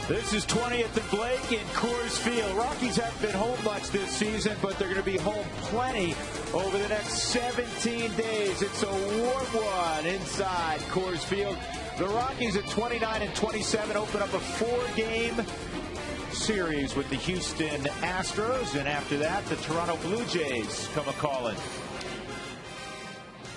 This is 20th and Blake in Coors Field. Rockies haven't been home much this season, but they're going to be home plenty over the next 17 days. It's a warm one inside Coors Field. The Rockies at 29 and 27 open up a 4-game series with the Houston Astros, and after that, the Toronto Blue Jays come a-calling.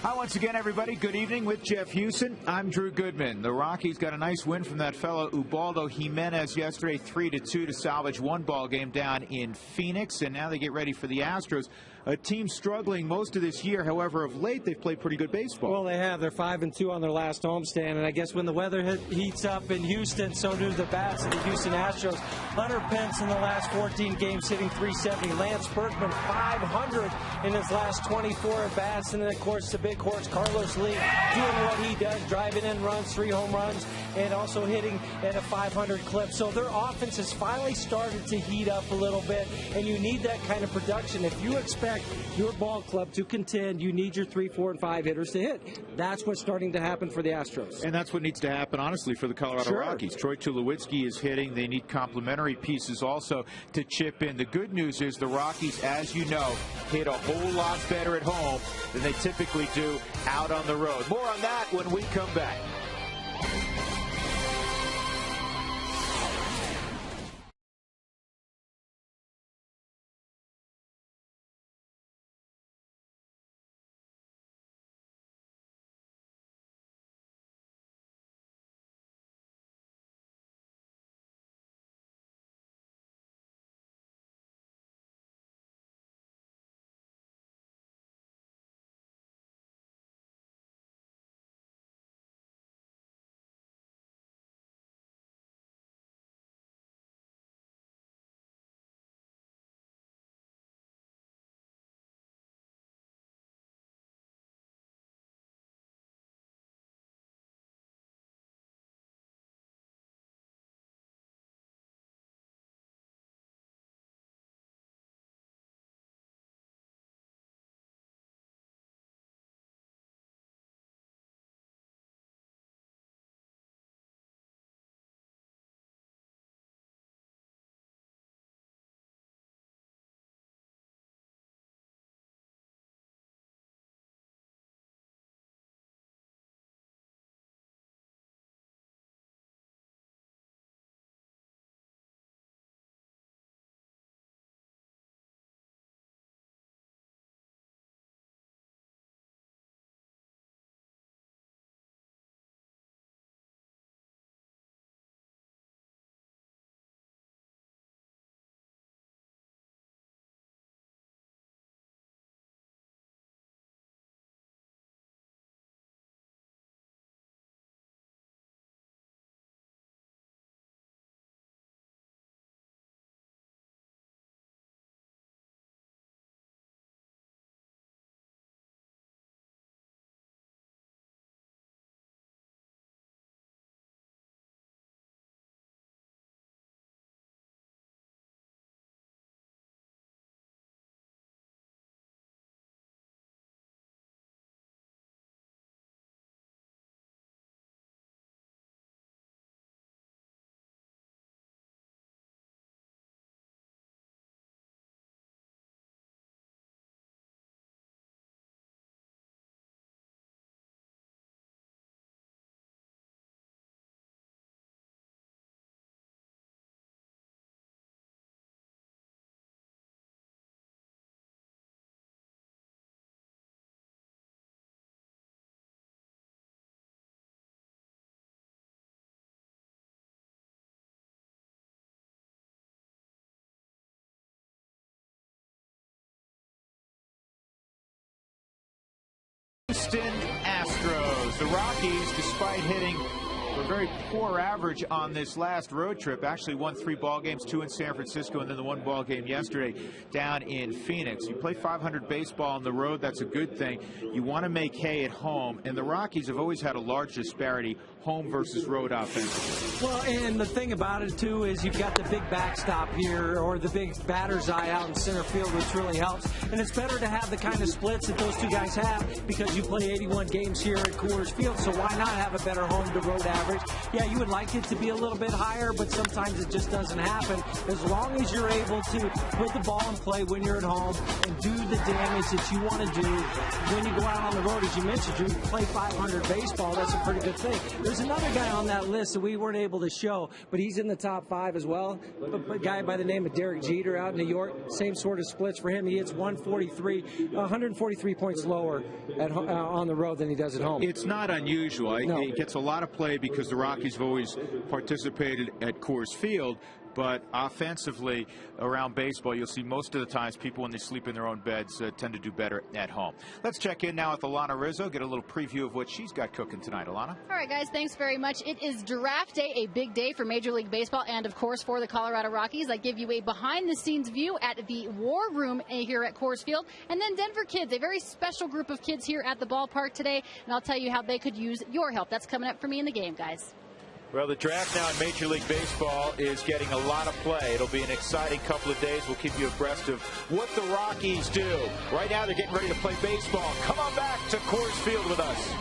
Hi once again, everybody. Good evening with Jeff Houston. I'm Drew Goodman. The Rockies got a nice win from that fellow Ubaldo Jimenez yesterday, 3-2 to salvage one ball game down in Phoenix, and now they get ready for the Astros. A team struggling most of this year. However, of late, they've played pretty good baseball. Well, they have. They're 5-2 on their last homestand, and I guess when the weather heats up in Houston, so do the bats of the Houston Astros. Hunter Pence in the last 14 games hitting .370. Lance Berkman, 500 in his last 24 at-bats. And then, of course, the big horse, Carlos Lee, doing what he does, driving in runs, 3 home runs, and also hitting at a 500 clip. So their offense has finally started to heat up a little bit, and you need that kind of production. If you expect your ball club to contend, you need your 3, 4, and 5 hitters to hit. That's what's starting to happen for the Astros. And that's what needs to happen, honestly, for the Colorado Rockies. Troy Tulowitzki is hitting. They need complementary pieces also to chip in. The good news is the Rockies, as you know, hit a whole lot better at home than they typically do out on the road. More on that when we come back. Houston Astros. The Rockies, despite hitting a very poor average on this last road trip, actually won 3 ball games, 2 in San Francisco, and then the 1 ball game yesterday down in Phoenix. You play 500 baseball on the road, that's a good thing. You want to make hay at home, and the Rockies have always had a large disparity home versus road offense. Well, and the thing about it, too, is you've got the big backstop here, or the big batter's eye out in center field, which really helps. And it's better to have the kind of splits that those two guys have, because you play 81 games here at Coors Field, so why not have a better home to road average average. Yeah, you would like it to be a little bit higher, but sometimes it just doesn't happen. As long as you're able to put the ball in play when you're at home and do the damage that you want to do when you go out on the road, as you mentioned, you play 500 baseball. That's a pretty good thing. There's another guy on that list that we weren't able to show, but he's in the top 5 as well. A guy by the name of Derek Jeter out in New York. Same sort of splits for him. He hits 143 points lower on the road than he does at home. It's not unusual. No. He gets a lot of play because the Rockies have always participated at Coors Field. But offensively, around baseball, you'll see most of the times people, when they sleep in their own beds, tend to do better at home. Let's check in now with Alana Rizzo, get a little preview of what she's got cooking tonight. Alana? All right, guys, thanks very much. It is Draft Day, a big day for Major League Baseball and, of course, for the Colorado Rockies. I give you a behind-the-scenes view at the War Room here at Coors Field. And then Denver Kids, a very special group of kids here at the ballpark today. And I'll tell you how they could use your help. That's coming up for me in the game, guys. Well, the draft now in Major League Baseball is getting a lot of play. It'll be an exciting couple of days. We'll keep you abreast of what the Rockies do. Right now, they're getting ready to play baseball. Come on back to Coors Field with us.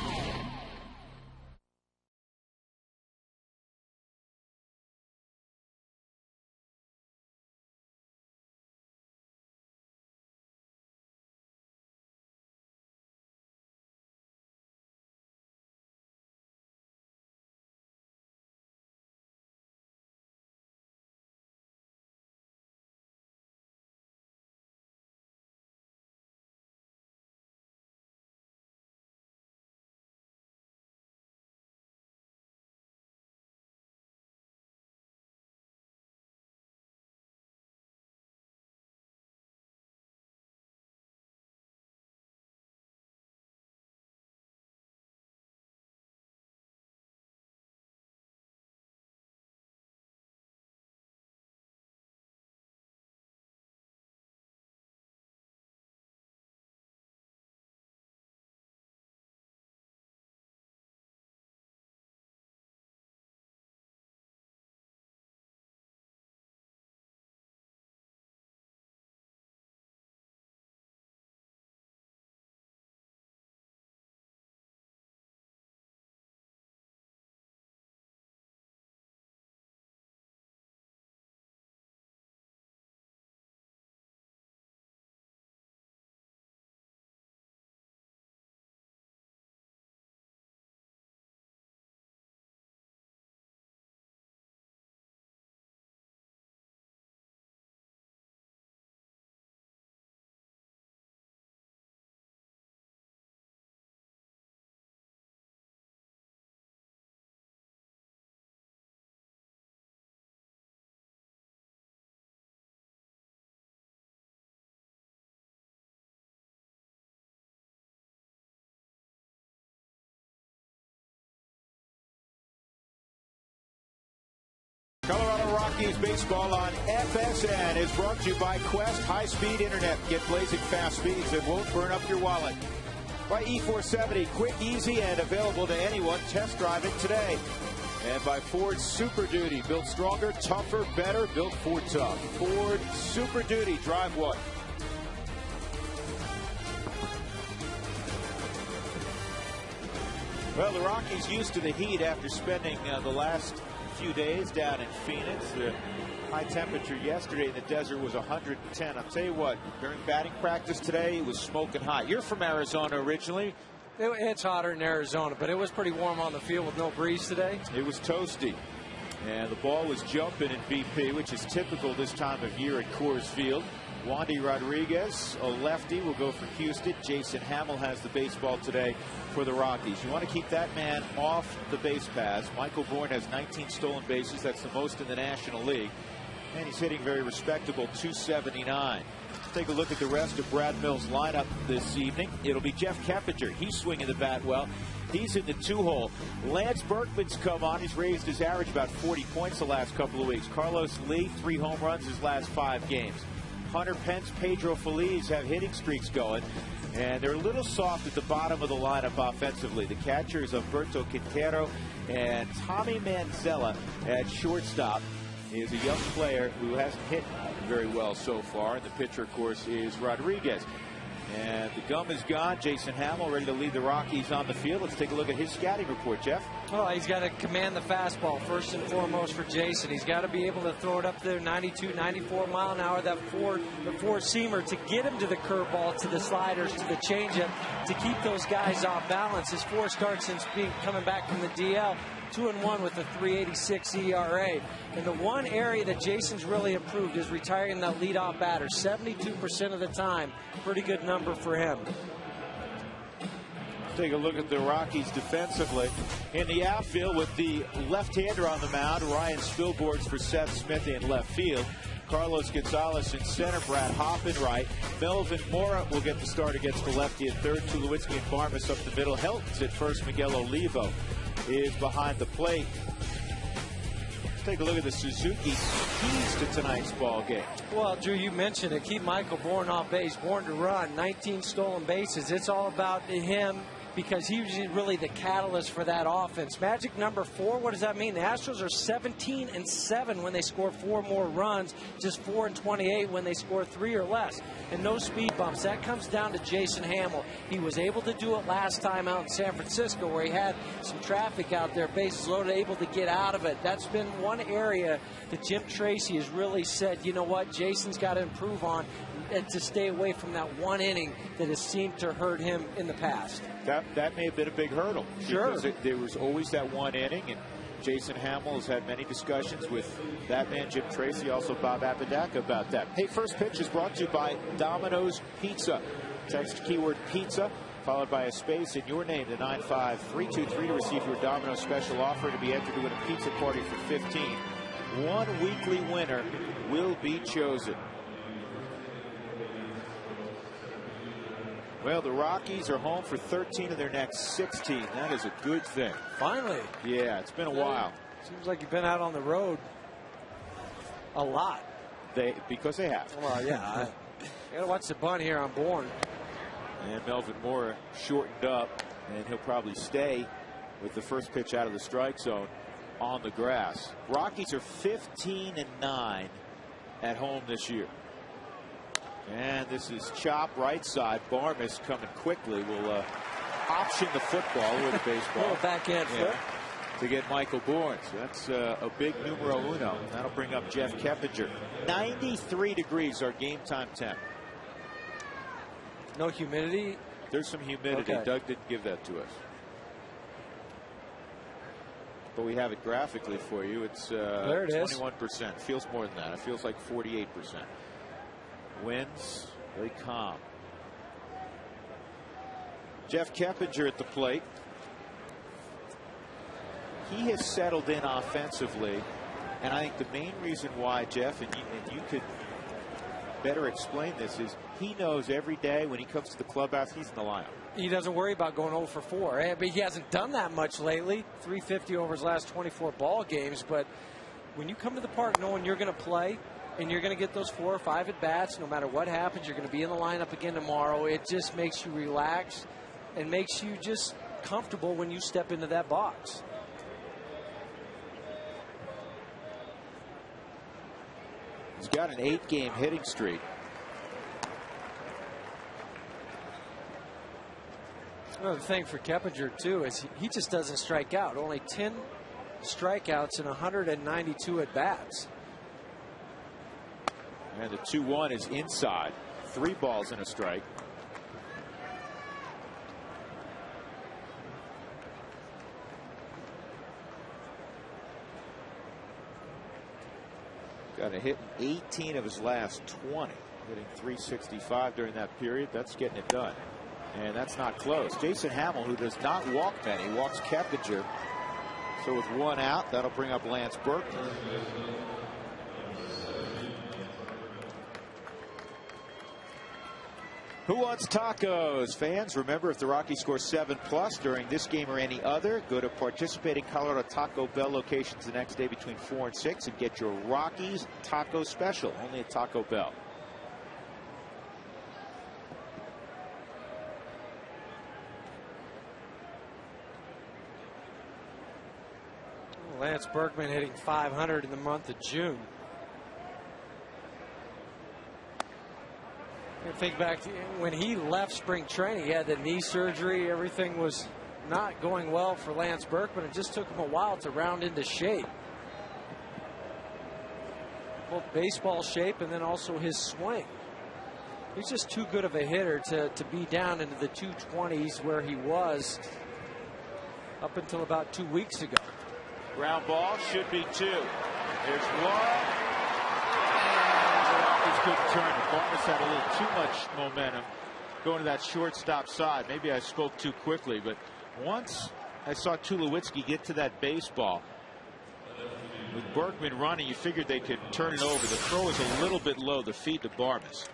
Colorado Rockies baseball on FSN is brought to you by Quest High-Speed Internet. Get blazing fast speeds that won't burn up your wallet. By E470, quick, easy, and available to anyone. Test drive it today. And by Ford Super Duty, built stronger, tougher, better, built Ford tough. Ford Super Duty, drive one. Well, the Rockies used to the heat after spending the last few days down in Phoenix. The high temperature yesterday in the desert was 110. I'll tell you what, during batting practice today, it was smoking hot. You're from Arizona originally. It's hotter in Arizona, but it was pretty warm on the field with no breeze today. It was toasty. And the ball was jumping in BP, which is typical this time of year at Coors Field. Wandy Rodriguez, a lefty, will go for Houston. Jason Hamill has the baseball today for the Rockies. You want to keep that man off the base paths. Michael Bourne has 19 stolen bases. That's the most in the National League. And he's hitting very respectable, 279. Let's take a look at the rest of Brad Mills' lineup this evening. It'll be Jeff Keppinger. He's swinging the bat well. He's in the 2-hole. Lance Berkman's come on. He's raised his average about 40 points the last couple of weeks. Carlos Lee, 3 home runs his last 5 games. Hunter Pence, Pedro Feliz have hitting streaks going, and they're a little soft at the bottom of the lineup offensively. The catcher is Alberto Quintero, and Tommy Manzella at shortstop is a young player who hasn't hit very well so far. And the pitcher, of course, is Rodriguez. And the gum is gone. Jason Hamill ready to lead the Rockies on the field. Let's take a look at his scouting report, Jeff. Well, he's got to command the fastball first and foremost for Jason. He's got to be able to throw it up there 92, 94 mile an hour, the four-seamer, to get him to the curveball, to the sliders, to the changeup, to keep those guys off balance. His 4 starts since coming back from the DL. 2-1 with a 3.86 ERA. And the one area that Jason's really improved is retiring that leadoff batter 72% of the time. Pretty good number for him. Take a look at the Rockies defensively. In the outfield with the left-hander on the mound, Ryan Spilborghs for Seth Smith in left field. Carlos Gonzalez in center, Brad Hoff in right. Melvin Mora will get the start against the lefty at third. Tulowitzki and Barmes up the middle. Helton's at first. Miguel Olivo is behind the plate. Let's take a look at the Suzuki keys to tonight's ball game. Well, Drew, you mentioned it. Keep Michael Bourne off base, born to run, 19 stolen bases. It's all about him because he's really the catalyst for that offense. Magic number 4, what does that mean? The Astros are 17-7 when they score 4 more runs, just 4-28 when they score 3 or less. And no speed bumps. That comes down to Jason Hamill. He was able to do it last time out in San Francisco where he had some traffic out there, bases loaded, able to get out of it. That's been one area that Jim Tracy has really said, you know what, Jason's got to improve on and to stay away from that one inning that has seemed to hurt him in the past. That may have been a big hurdle. Sure. Because there was always that one inning, and Jason Hamill has had many discussions with that man, Jim Tracy, also Bob Apodaca about that. Hey, first pitch is brought to you by Domino's Pizza. Text keyword pizza, followed by a space in your name to 95323 to receive your Domino's special offer to be entered to win a pizza party for 15. One weekly winner will be chosen. Well, the Rockies are home for 13 of their next 16. That is a good thing. Finally. Yeah, it's been a while. Seems like you've been out on the road a lot. Because they have. Well, yeah. You got to watch the bunt here on Bourne. And Melvin Mora shortened up, and he'll probably stay with the first pitch out of the strike zone on the grass. Rockies are 15-9 at home this year. And this is chop right side. Barmes coming quickly will option the football with the baseball. Backhand foot. To get Michael Bourne. So that's a big numero uno. That'll bring up Jeff Keppinger. 93 degrees our game time temp. No humidity? There's some humidity. Okay. Doug didn't give that to us. But we have it graphically for you. It's there it 21%. Feels more than that. It feels like 48%. Winds very calm. Jeff Keppinger at the plate. He has settled in offensively, and I think the main reason why, Jeff, and you could better explain this, is he knows every day when he comes to the clubhouse he's in the lineup. He doesn't worry about going 0 for 4. But he hasn't done that much lately. 350 over his last 24 ball games. But when you come to the park knowing you're going to play, and you're going to get those 4 or 5 at bats, no matter what happens, you're going to be in the lineup again tomorrow. It just makes you relax and makes you just comfortable when you step into that box. He's got an 8-game hitting streak. Another thing for Keppinger, too, is he just doesn't strike out. Only 10 strikeouts and 192 at bats. And the 2-1 is inside. 3 balls and a strike. Got a hit in 18 of his last 20. Hitting 365 during that period. That's getting it done. And that's not close. Jason Hamill, who does not walk many, walks Keppinger. So with 1 out, that'll bring up Lance Berkman. Who wants tacos? Fans, remember, if the Rockies score 7+ during this game or any other, go to participating Colorado Taco Bell locations the next day between 4 and 6 and get your Rockies taco special, only at Taco Bell. Lance Berkman hitting .500 in the month of June. And think back to when he left spring training. He had the knee surgery. Everything was not going well for Lance Berkman. It just took him a while to round into shape. Both baseball shape and then also his swing. He's just too good of a hitter to be down into the 220s where he was up until about 2 weeks ago. Ground ball should be 2. There's 1. And the Rockies couldn't turn it. Barnes had a little too much momentum going to that shortstop side. Maybe I spoke too quickly, but once I saw Tulowitzki get to that baseball, with Berkman running, you figured they could turn it over. The throw is a little bit low, the feed to Barmes.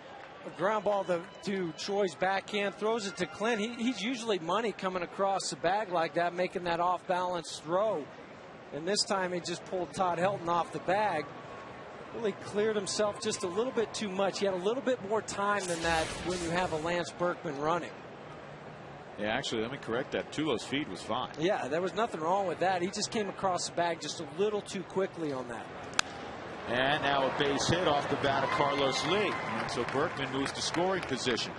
A ground ball to Troy's backhand, throws it to Clint. He's usually money coming across the bag like that, making that off-balance throw. And this time he just pulled Todd Helton off the bag. Really cleared himself just a little bit too much. He had a little bit more time than that when you have a Lance Berkman running. Yeah, actually, let me correct that. Tulo's feed was fine. Yeah, there was nothing wrong with that. He just came across the bag just a little too quickly on that. And now a base hit off the bat of Carlos Lee. And so Berkman moves to scoring position.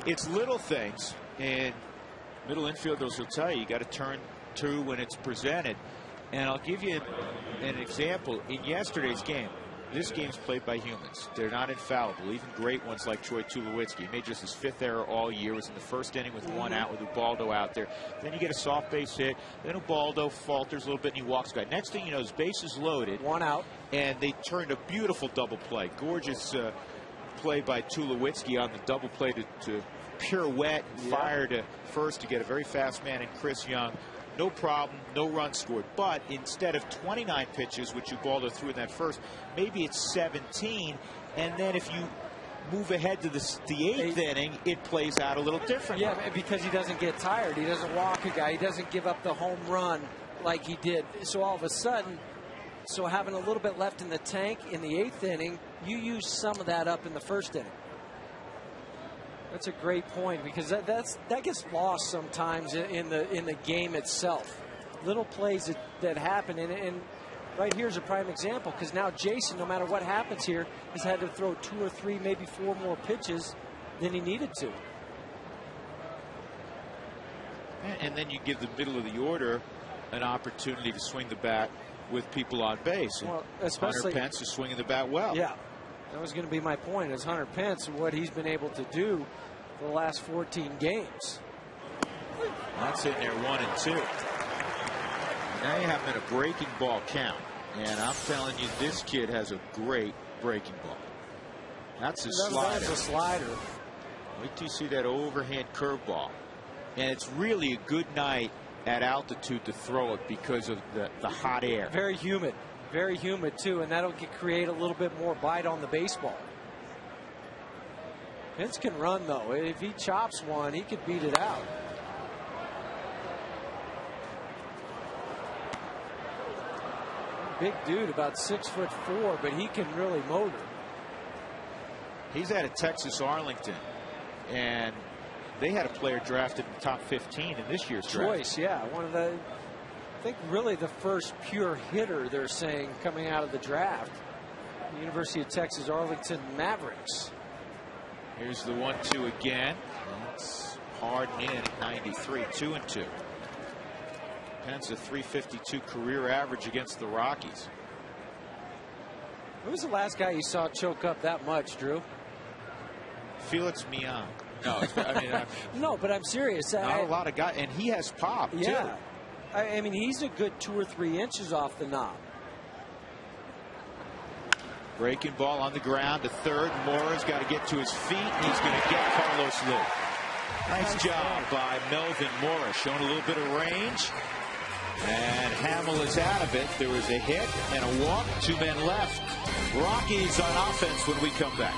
It's little things, and middle infielders will tell you got to turn to when it's presented. And I'll give you an example. In yesterday's game, this game's played by humans. They're not infallible. Even great ones like Troy Tulowitzki. He made just his 5th error all year. Was in the first inning with 1 out with Ubaldo out there. Then you get a soft base hit. Then Ubaldo falters a little bit and he walks the guy. Next thing you know, his base is loaded. 1 out. And they turned a beautiful double play. Gorgeous play by Tulowitzki on the double play to pirouette and fire to first to get a very fast man in Chris Young. No problem, no run scored. But instead of 29 pitches, which Ubaldo threw in that first, maybe it's 17. And then if you move ahead to the 8th inning, it plays out a little differently. Yeah, because he doesn't get tired. He doesn't walk a guy. He doesn't give up the home run like he did. So all of a sudden, having a little bit left in the tank in the 8th inning, you use some of that up in the 1st inning. That's a great point, because that gets lost sometimes in the game itself. Little plays that happen, and right here's a prime example, because now Jason, no matter what happens here, has had to throw 2 or 3, maybe 4 more pitches than he needed to. And then you give the middle of the order an opportunity to swing the bat with people on base. Well, especially Hunter Pence is swinging the bat well. Yeah. That was going to be my point, is Hunter Pence, what he's been able to do for the last 14 games. That's in there 1 and 2. Now you have him in a breaking ball count. And I'm telling you, this kid has a great breaking ball. That's a slider. That's a slider. Wait till you see that overhand curveball. And it's really a good night at altitude to throw it because of the hot air. Very humid. Very humid, too, and that'll create a little bit more bite on the baseball. Pence can run, though. If he chops one, he could beat it out. Big dude, about 6'4", but he can really motor. He's out of Texas Arlington, and they had a player drafted in the top 15 in this year's draft. Choice, yeah. One of the, I think really the first pure hitter, they're saying, coming out of the draft. The University of Texas Arlington Mavericks. Here's the 1-2 again. It's hard in at 93, 2 and 2. Pence a .352 career average against the Rockies. Who was the last guy you saw choke up that much, Drew? Felix Mian. No, no, but I'm serious. Not a lot of guys, and he has pop too. Yeah, I mean, he's a good 2 or 3 inches off the knob. Breaking ball on the ground to third. Mora's got to get to his feet, and he's going to get Carlos Lee. Nice job by Melvin Mora, showing a little bit of range. And Hamill is out of it. There was a hit and a walk. 2 men left. Rockies on offense when we come back.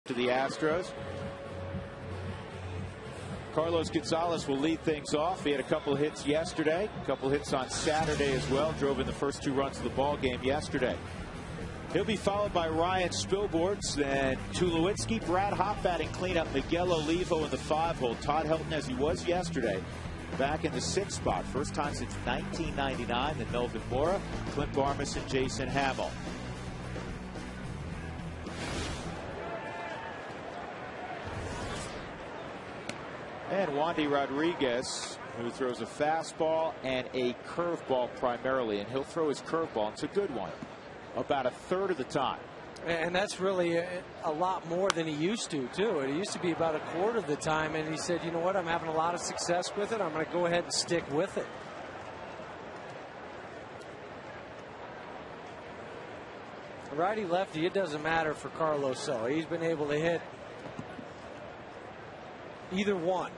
To the Astros. Carlos Gonzalez will lead things off. He had a couple hits yesterday, a couple hits on Saturday as well. Drove in the first 2 runs of the ball game yesterday. He'll be followed by Ryan Spilborghs, then Tulowitzki, Brad Hopp batting cleanup, Miguel Olivo in the 5-hole. Todd Helton, as he was yesterday, back in the 6th spot. First time since 1999. Then Melvin Mora, Clint Barmas, and Jason Hamill. And Wandy Rodriguez, who throws a fastball and a curveball primarily. And he'll throw his curveball. It's a good one. About a third of the time. And that's really a lot more than he used to, too. It used to be about a quarter of the time. And he said, you know what, I'm having a lot of success with it. I'm going to go ahead and stick with it. Righty lefty, it doesn't matter for Carlos So. He's been able to hit either one.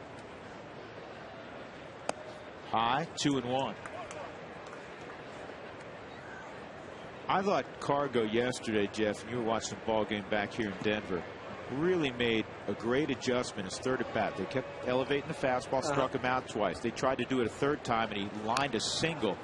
High, 2-1. I thought Cargo yesterday, Jeff, and you were watching the ball game back here in Denver, really made a great adjustment his third at bat. They kept elevating the fastball, struck him out twice. They tried to do it a third time, and he lined a single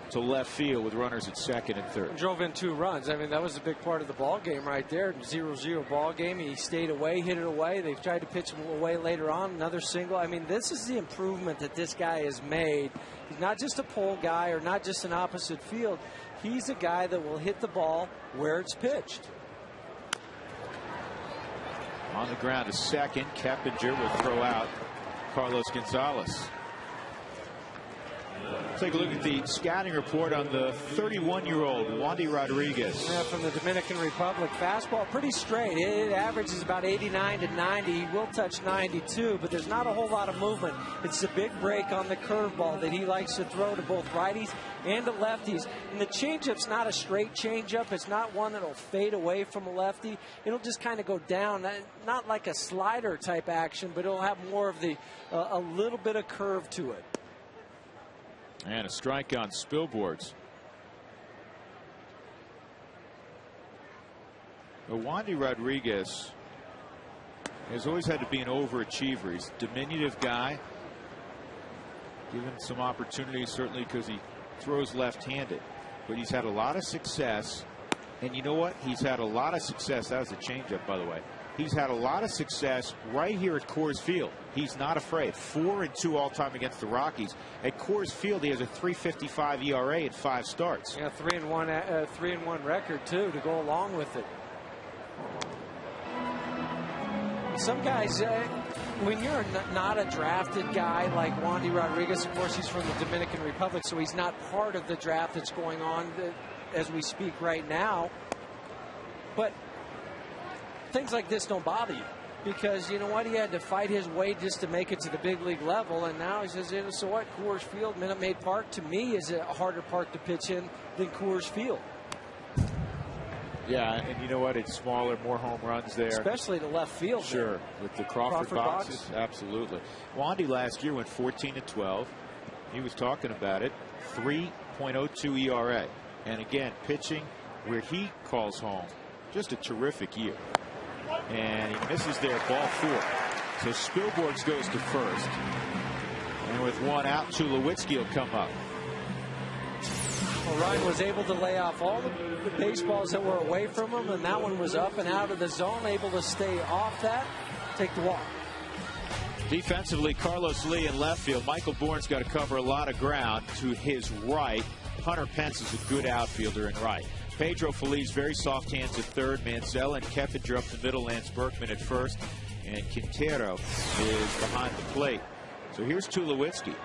to left field with runners at second and third. Drove in 2 runs. I mean, that was a big part of the ball game right there. 0-0 ball game. He stayed away, hit it away. They've tried to pitch him away later on. Another single. I mean, this is the improvement that this guy has made. He's not just a pole guy or not just an opposite field. He's a guy that will hit the ball where it's pitched. On the ground to second. Keppinger will throw out Carlos Gonzalez. Take a look at the scouting report on the 31-year-old Wandy Rodriguez. Yeah, from the Dominican Republic. Fastball pretty straight. It averages about 89 to 90. He will touch 92, but there's not a whole lot of movement. It's the big break on the curveball that he likes to throw to both righties and to lefties. And the changeup's not a straight changeup. It's not one that'll fade away from a lefty. It'll just kind of go down. Not like a slider type action, but it'll have more of the a little bit of curve to it. And a strike on Spilborghs. Wandy Rodriguez has always had to be an overachiever. He's a diminutive guy. Given some opportunities, certainly because he throws left-handed. But he's had a lot of success. And you know what? He's had a lot of success. That was a changeup, by the way. He's had a lot of success right here at Coors Field. He's not afraid. 4-2 all-time against the Rockies. At Coors Field, he has a .355 ERA at 5 starts. Yeah, 3-1 record too to go along with it. Some guys, when you're not a drafted guy like Wandy Rodriguez, of course he's from the Dominican Republic, so he's not part of the draft that's going on as we speak right now. But things like this don't bother you because you know what, he had to fight his way just to make it to the big league level, and now he says, so what, Coors Field, Minute Maid Park to me is a harder park to pitch in than Coors Field. Yeah, and you know what, it's smaller, more home runs there, especially to left field. Sure, there. With the Crawford boxes. Absolutely. Wandy last year went 14-12. He was talking about it. 3.02 ERA, and again, pitching where he calls home. Just a terrific year. And he misses there, ball 4. So Spilborghs goes to first. And with 1 out, Tulowitzki will come up. Well, Ryan was able to lay off all the baseballs that were away from him, and that one was up and out of the zone, able to stay off that, take the walk. Defensively, Carlos Lee in left field. Michael Bourne's got to cover a lot of ground to his right. Hunter Pence is a good outfielder in right. Pedro Feliz, very soft hands at third. Mansell and Keppinger up the middle. Lance Berkman at first. And Quintero is behind the plate. So here's Tulowitzki.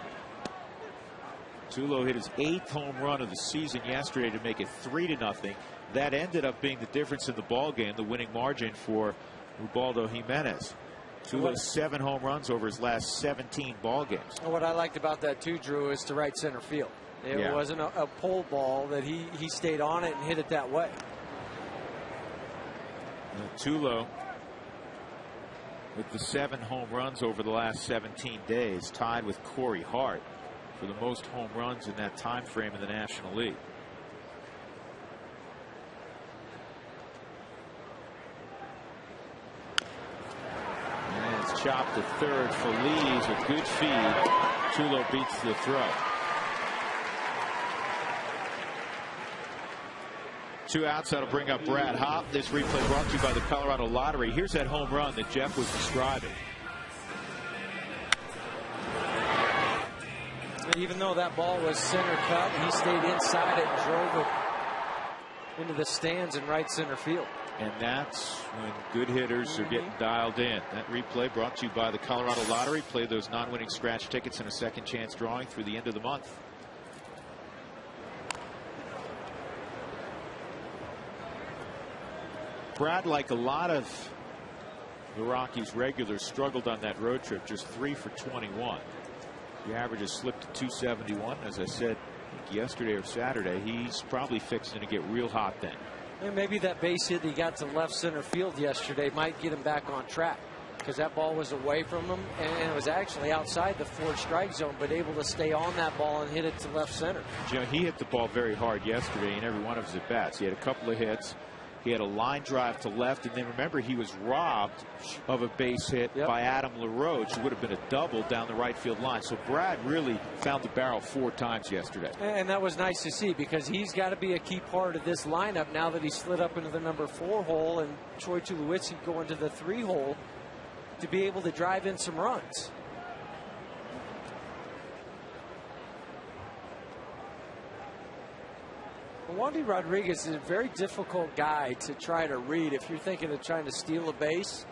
Tulo hit his 8th home run of the season yesterday to make it 3-0. That ended up being the difference in the ball game, the winning margin for Ubaldo Jimenez. Tulo's 7 home runs over his last 17 ball games. What I liked about that too, Drew, is to right center field. It wasn't a pole ball that he stayed on it and hit it that way. Tulo with the 7 home runs over the last 17 days, tied with Corey Hart for the most home runs in that time frame in the National League. chop to third. Feliz, a good feed. Tulo beats the throw. 2 outs. That'll bring up Brad Hopp. This replay brought to you by the Colorado Lottery. Here's that home run that Jeff was describing. Even though that ball was center cut, he stayed inside it and drove it into the stands in right center field. And that's when good hitters are getting dialed in. That replay brought to you by the Colorado Lottery. Play those non-winning scratch tickets in a second chance drawing through the end of the month. Brad, like a lot of the Rockies regulars, struggled on that road trip, just 3 for 21. The average has slipped to 271. As I said, I think yesterday or Saturday, he's probably fixing to get real hot then. And maybe that base hit he got to left center field yesterday might get him back on track, because that ball was away from him and it was actually outside the 4 strike zone, but able to stay on that ball and hit it to left center. You know, he hit the ball very hard yesterday in every one of his at bats. He had a couple of hits. He had a line drive to left, and then remember, he was robbed of a base hit by Adam LaRoche, who would have been a double down the right field line. So Brad really found the barrel 4 times yesterday. And that was nice to see, because he's got to be a key part of this lineup now that he slid up into the number 4 hole and Troy Tulowitzki going to the 3 hole to be able to drive in some runs. Wandy Rodriguez is a very difficult guy to try to read if you're thinking of trying to steal a base.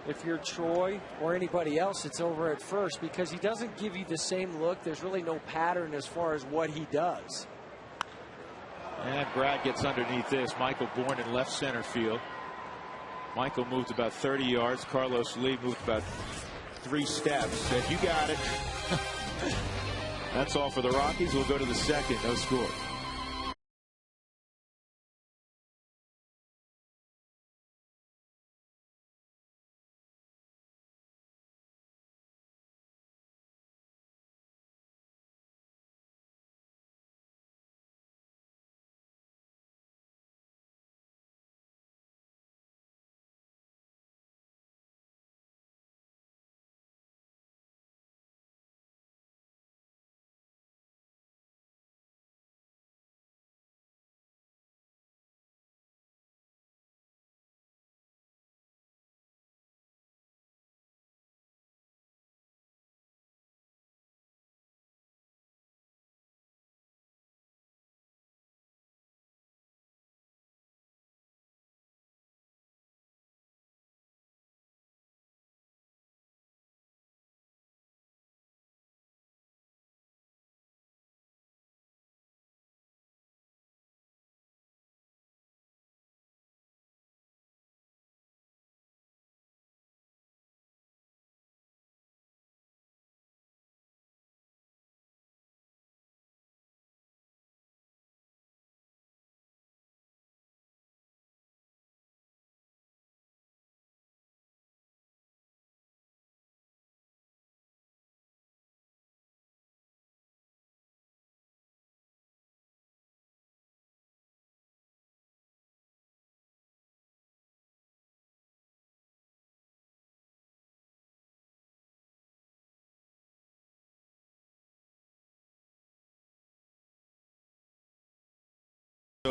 If you're Troy or anybody else, it's over at first, because he doesn't give you the same look. There's really no pattern as far as what he does. And Brad gets underneath this. Michael Bourne in left center field. Michael moved about 30 yards. Carlos Lee moved about 3 steps. Said, "You got it." That's all for the Rockies. We'll go to the second. No score.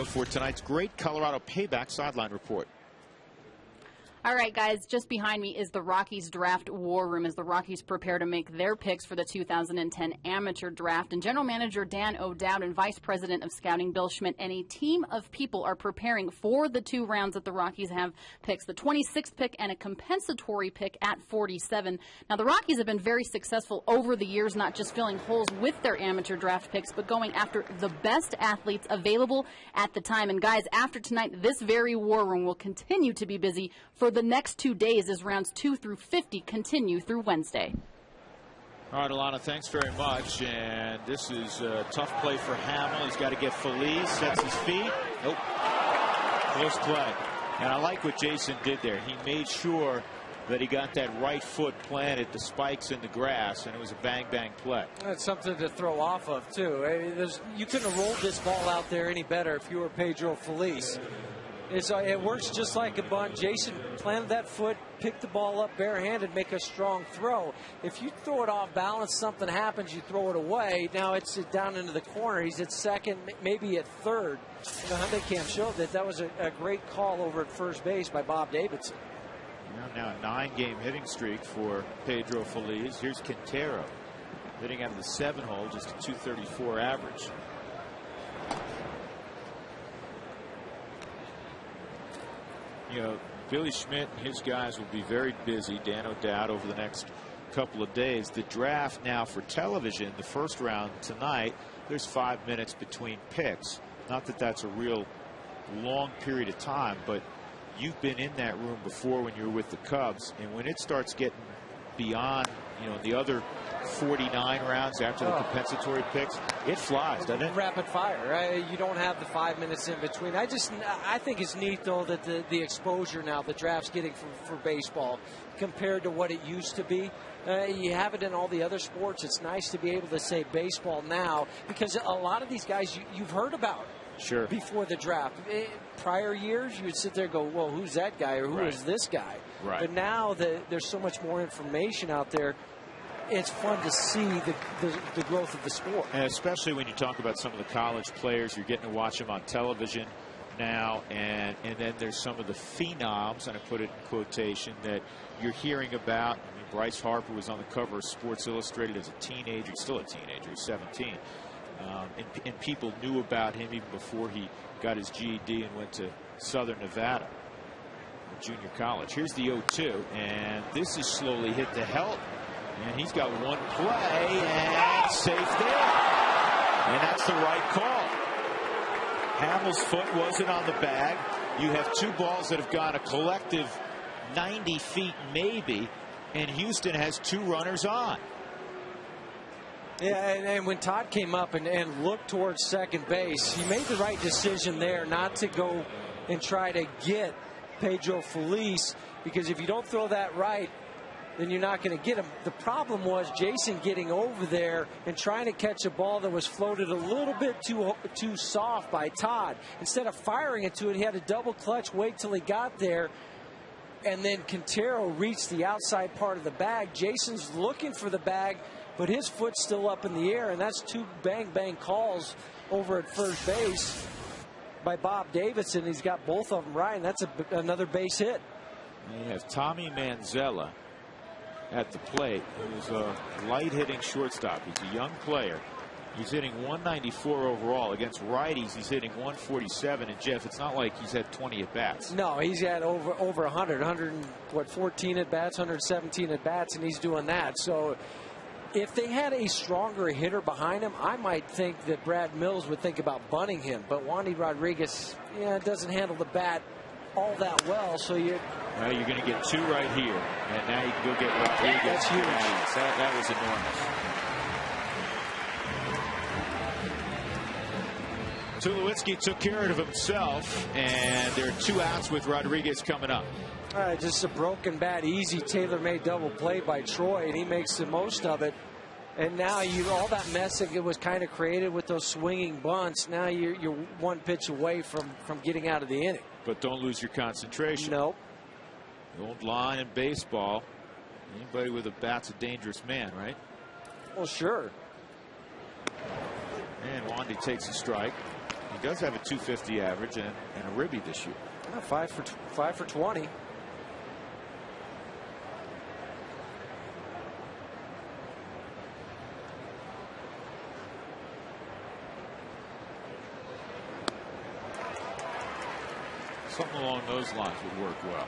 For tonight's great Colorado Payback Sideline Report. All right, guys, just behind me is the Rockies draft war room as the Rockies prepare to make their picks for the 2010 amateur draft. And General Manager Dan O'Dowd and Vice President of Scouting Bill Schmidt and a team of people are preparing for the 2 rounds that the Rockies have picks, the 26th pick and a compensatory pick at 47. Now, the Rockies have been very successful over the years, not just filling holes with their amateur draft picks, but going after the best athletes available at the time. And, guys, after tonight, this very war room will continue to be busy for the next 2 days as rounds 2 through 50 continue through Wednesday. All right, Alana, thanks very much. And this is a tough play for Hamill. He's got to get Feliz, sets his feet. Nope. Close play. And I like what Jason did there. He made sure that he got that right foot planted, the spikes in the grass, and it was a bang-bang play. That's something to throw off of, too. I mean, you couldn't have rolled this ball out there any better if you were Pedro Feliz. It works just like a bunt. Jason planted that foot, picked the ball up barehanded, make a strong throw. If you throw it off balance, something happens, you throw it away. Now it's down into the corner. He's at second, maybe at third. The Hyundai Camp showed that was a great call over at first base by Bob Davidson. Now a 9-game hitting streak for Pedro Feliz. Here's Quintero hitting out of the 7-hole, just a .234 average. You know, Billy Schmidt and his guys will be very busy, Dan O'Dowd, over the next couple of days. The draft now for television, the first round tonight, there's 5 minutes between picks. Not that that's a real long period of time, but you've been in that room before when you were with the Cubs, and when it starts getting beyond, you know, the other 49 rounds after the compensatory picks, it flies, doesn't it? Rapid fire, right? You don't have the 5 minutes in between. I think it's neat, though, that the exposure now the draft's getting for baseball compared to what it used to be. You have it in all the other sports. It's nice to be able to say baseball now, because a lot of these guys you've heard about. Sure. Before the draft. Prior years, you would sit there and go, well, who's that guy, or who is this guy? Right. But now that there's so much more information out there, it's fun to see the growth of the sport. And especially when you talk about some of the college players, you're getting to watch them on television now, and then there's some of the phenoms, and I put it in quotation, that you're hearing about. I mean, Bryce Harper was on the cover of Sports Illustrated as a teenager. He's still a teenager. He's 17. And people knew about him even before he got his GED and went to Southern Nevada, junior college. Here's the 0-2, and this is slowly hit the help, and he's got one play, and safe there. And that's the right call. Hamill's foot wasn't on the bag. You have two balls that have gone a collective 90 feet maybe, and Houston has two runners on. Yeah, and when Todd came up and looked towards second base, he made the right decision there not to go and try to get Pedro Feliz, because if you don't throw that right, then you're not going to get him. The problem was Jason getting over there and trying to catch a ball that was floated a little bit too soft by Todd. Instead of firing it to it, he had a double clutch, wait till he got there, and then Quintero reached the outside part of the bag. Jason's looking for the bag, but his foot's still up in the air, and that's two bang-bang calls over at first base by Bob Davidson. He's got both of them right, and that's another base hit. You have Tommy Manzella at the plate, who's a light-hitting shortstop. He's a young player. He's hitting 194 overall. Against righties, he's hitting 147. And, Jeff, it's not like he's had 20 at-bats. No, he's had over 114 at-bats, 117 at-bats, and he's doing that. So if they had a stronger hitter behind him, I might think that Brad Mills would think about bunting him. But Wandy Rodriguez, doesn't handle the bat all that well. So you're going to get two right here. And now you can go get Rodriguez. That's huge. That was enormous. Tulowitzki took care of himself, and there are two outs with Rodriguez coming up. All right, just a broken bat, easy tailor-made double play by Troy, and he makes the most of it. And now all that mess that was kind of created with those swinging bunts, now you're one pitch away from getting out of the inning. But don't lose your concentration. Nope. The old line in baseball, anybody with a bat's a dangerous man, right? Well, sure. And Wandy takes a strike. He does have a 250 average and a ribby this year. 5 for 20. Something along those lines would work well.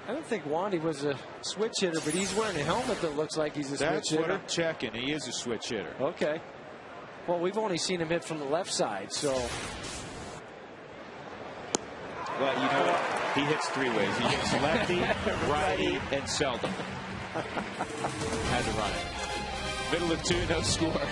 I don't think Wandy was a switch hitter, but he's wearing a helmet that looks like he's a switch hitter. That's what I'm checking. He is a switch hitter. Okay. Well, we've only seen him hit from the left side, so. Well, you know what? He hits three ways. He hits lefty, righty, and seldom. Had to run it. Middle of two, no score.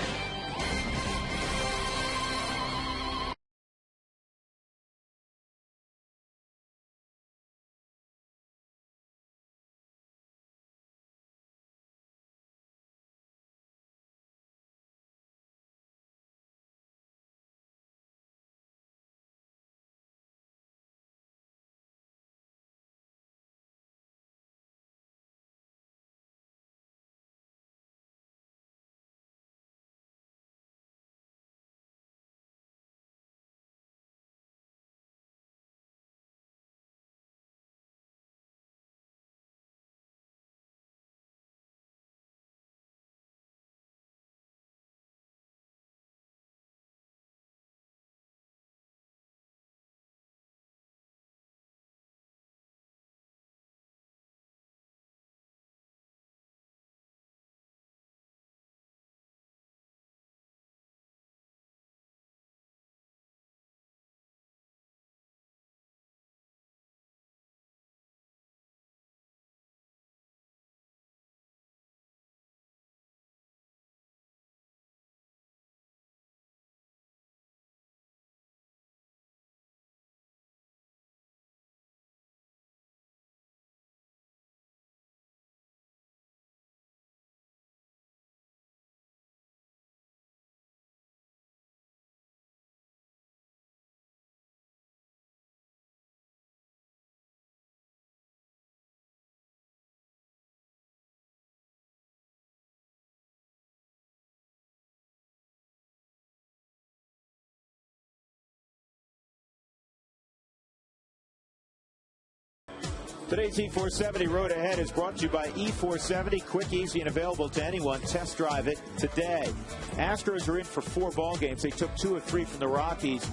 Today's E470 Road Ahead is brought to you by E470. Quick, easy, and available to anyone. Test drive it today. Astros are in for 4 ball games. They took 2 of 3 from the Rockies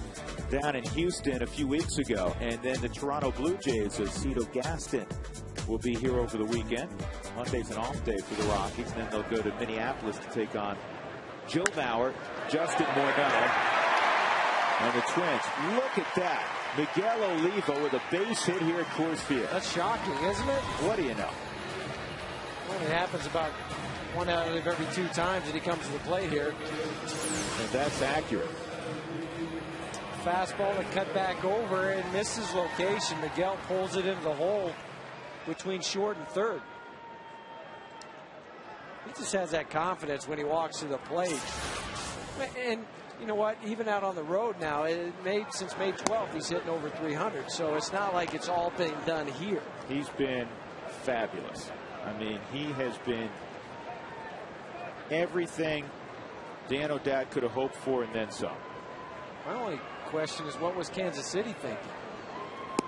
down in Houston a few weeks ago. And then the Toronto Blue Jays, Cito Gaston, will be here over the weekend. Monday's an off day for the Rockies. And then they'll go to Minneapolis to take on Joe Mauer, Justin Morneau, and the Twins. Look at that. Miguel Olivo with a base hit here at Coors Field. That's shocking, isn't it? What do you know? Well, it happens about 1 out of every 2 times that he comes to the plate here. And that's accurate. Fastball to cut back over and misses location. Miguel pulls it into the hole between short and third. He just has that confidence when he walks to the plate. And you know what? Even out on the road now, since May 12th, he's hitting over 300. So it's not like it's all been done here. He's been fabulous. I mean, he has been everything Dan O'Dowd could have hoped for and then some. My only question is, what was Kansas City thinking?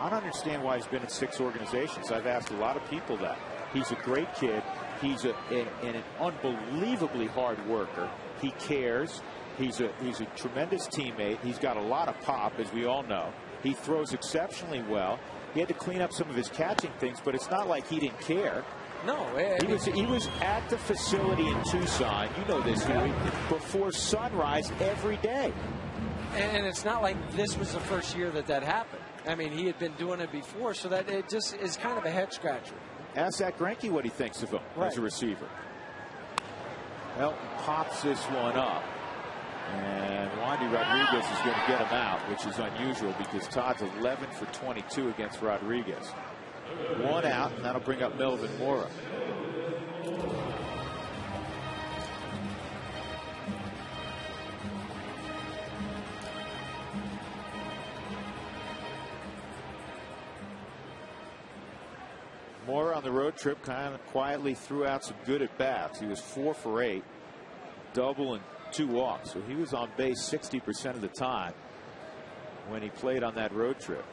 I don't understand why he's been in 6 organizations. I've asked a lot of people that. He's a great kid. He's an unbelievably hard worker. He cares. He's a tremendous teammate. He's got a lot of pop, as we all know. He throws exceptionally well. He had to clean up some of his catching things, but it's not like he didn't care. No, he was at the facility in Tucson. You know this, Huey, before sunrise every day. And it's not like this was the first year that happened. I mean, he had been doing it before, so that it just is kind of a head scratcher. Ask Zach Greinke what he thinks of him as a receiver. Elton pops this one up. And Wandy Rodriguez is going to get him out, which is unusual because Todd's 11 for 22 against Rodriguez. 1 out, and that'll bring up Melvin Mora. Mora on the road trip kind of quietly threw out some good at bats. He was 4 for 8, double and 2 walks. So he was on base 60% of the time when he played on that road trip.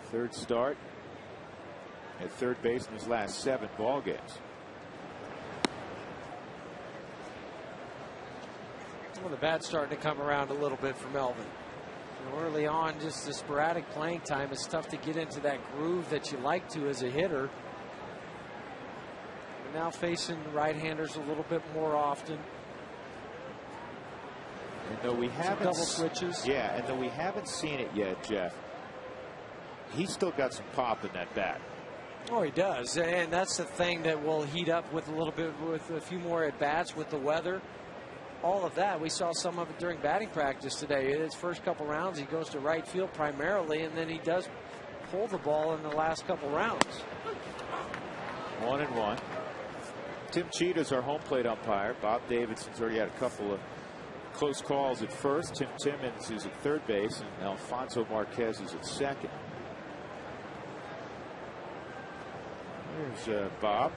Third start at third base in his last 7 ball games. Well, the bat's starting to come around a little bit for Melvin. Early on, just the sporadic playing time, it's tough to get into that groove that you like to as a hitter. We're now facing right-handers a little bit more often. And though we haven't double switches. Yeah, and though we haven't seen it yet, Jeff, he's still got some pop in that bat. Oh, he does. And that's the thing that will heat up with a few more at-bats with the weather. All of that, we saw some of it during batting practice today. In his first couple rounds, he goes to right field primarily, and then he does pull the ball in the last couple rounds. 1-1. Tim Cheetah's our home plate umpire. Bob Davidson's already had a couple of close calls at first. Tim Timmons is at third base, and Alfonso Marquez is at second. Here's Bob.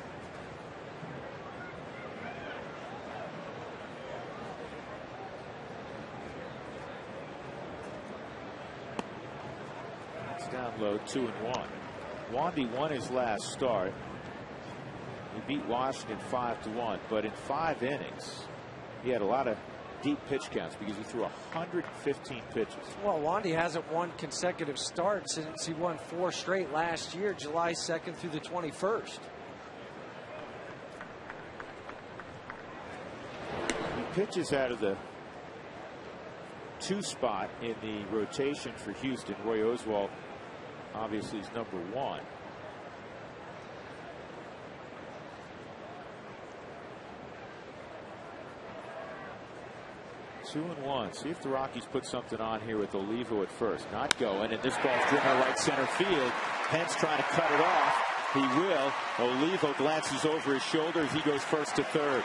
Down low, 2-1. Wandy won his last start. He beat Washington 5-1, but in 5 innings, he had a lot of deep pitch counts because he threw 115 pitches. Well, Wandy hasn't won consecutive starts since he won 4 straight last year, July 2nd through the 21st. He pitches out of the 2 spot in the rotation for Houston. Roy Oswalt obviously is number 1. Two and 1. See if the Rockies put something on here with Olivo at first. Not going, and this ball's driven to right center field. Pence trying to cut it off. He will. Olivo glances over his shoulder as he goes first to third.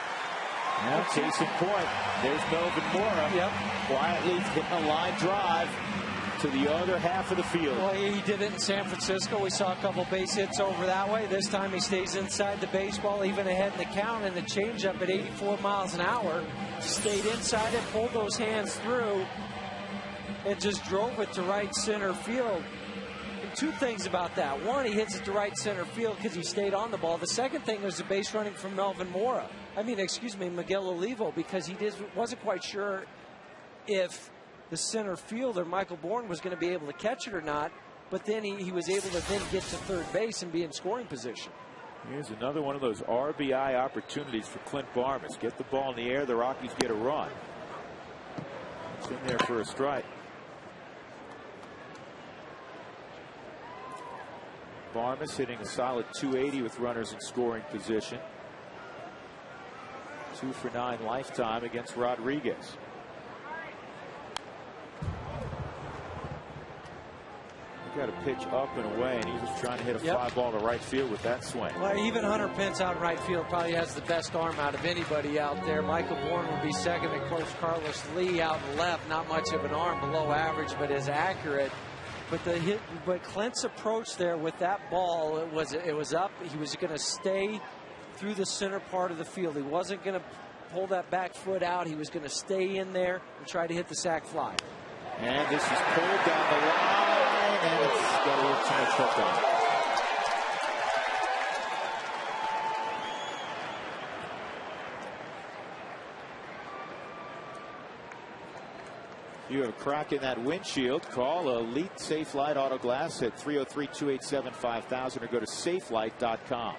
Now, case in point, there's Melvin Mora. Yep. Quietly hitting a line drive to the other half of the field. Well, he did it in San Francisco. We saw a couple base hits over that way. This time he stays inside the baseball, even ahead in the count, and the changeup at 84 miles an hour stayed inside it, pulled those hands through. and just drove it to right center field. And two things about that. One, he hits it to right center field because he stayed on the ball. The second thing was the base running from Miguel Olivo, because he wasn't quite sure if the center fielder, Michael Bourne, was going to be able to catch it or not. But then he was able to then get to third base and be in scoring position. Here's another one of those RBI opportunities for Clint Barmes. Get the ball in the air, the Rockies get a run. It's in there for a strike. Barmes hitting a solid .280 with runners in scoring position. 2 for 9 lifetime against Rodriguez. He got a pitch up and away, and he was trying to hit a fly ball to right field with that swing. Well, even Hunter Pence out in right field probably has the best arm out of anybody out there. Michael Bourne would be second. Of course, Carlos Lee out in left, not much of an arm, below average, but is accurate. But Clint's approach there with that ball, it was up. He was going to stay through the center part of the field. He wasn't going to pull that back foot out. He was going to stay in there and try to hit the sac fly. And this is pulled down the line, and it's got a little too much hook on it. You have a crack in that windshield. Call Elite Safe Light Auto Glass at 303-287-5000 or go to safelight.com.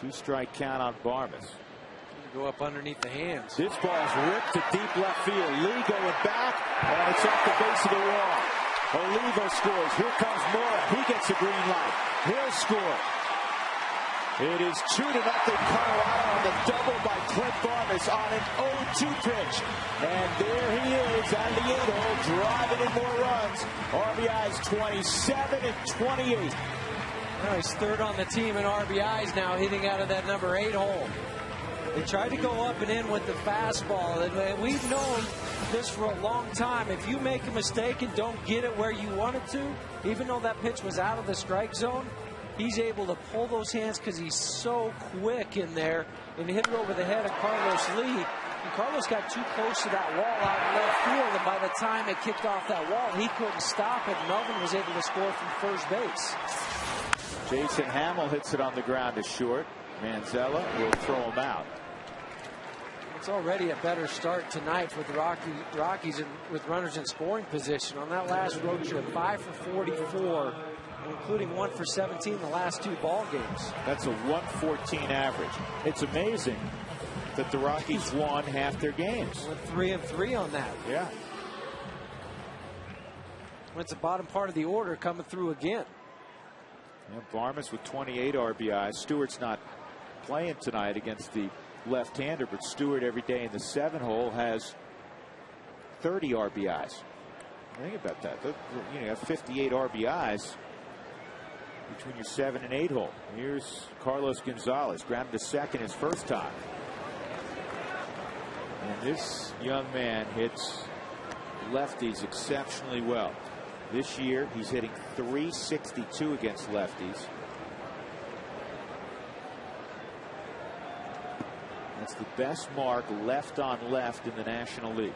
2-strike count on Barmes. Go up underneath the hands. This ball's ripped to deep left field. Lee going back, and it's off the base of the wall. Olivo scores. Here comes Mora. He gets a green light. He'll score. It is 2-0 Colorado on the double by Clint Barmes on an 0-2 pitch. And there he is out of the 8-hole, driving in more runs. RBIs 27 and 28. Well, he's third on the team in RBIs now, hitting out of that number 8 hole. They tried to go up and in with the fastball, and we've known this for a long time. If you make a mistake and don't get it where you want it to, even though that pitch was out of the strike zone, he's able to pull those hands because he's so quick in there and hit it over the head of Carlos Lee. And Carlos got too close to that wall out in left field, and by the time it kicked off that wall, he couldn't stop it. Melvin was able to score from first base. Jason Hamill hits it on the ground to short. Manzella will throw him out. It's already a better start tonight for the Rockies with runners in scoring position. On that last road trip, 5 for 44, including 1 for 17 the last 2 ball games. That's a 114 average. It's amazing that the Rockies won half their games. Went 3-3 on that. Yeah. It's the bottom part of the order coming through again. Yeah, Barmes with 28 RBIs. Stewart's not playing tonight against the left-hander, but Stewart every day in the 7-hole has 30 RBIs. Think about that. You have 58 RBIs between your 7 and 8-hole. Here's Carlos Gonzalez, grounded to second his first time. And this young man hits lefties exceptionally well. This year he's hitting .362 against lefties. That's the best mark left on left in the National League.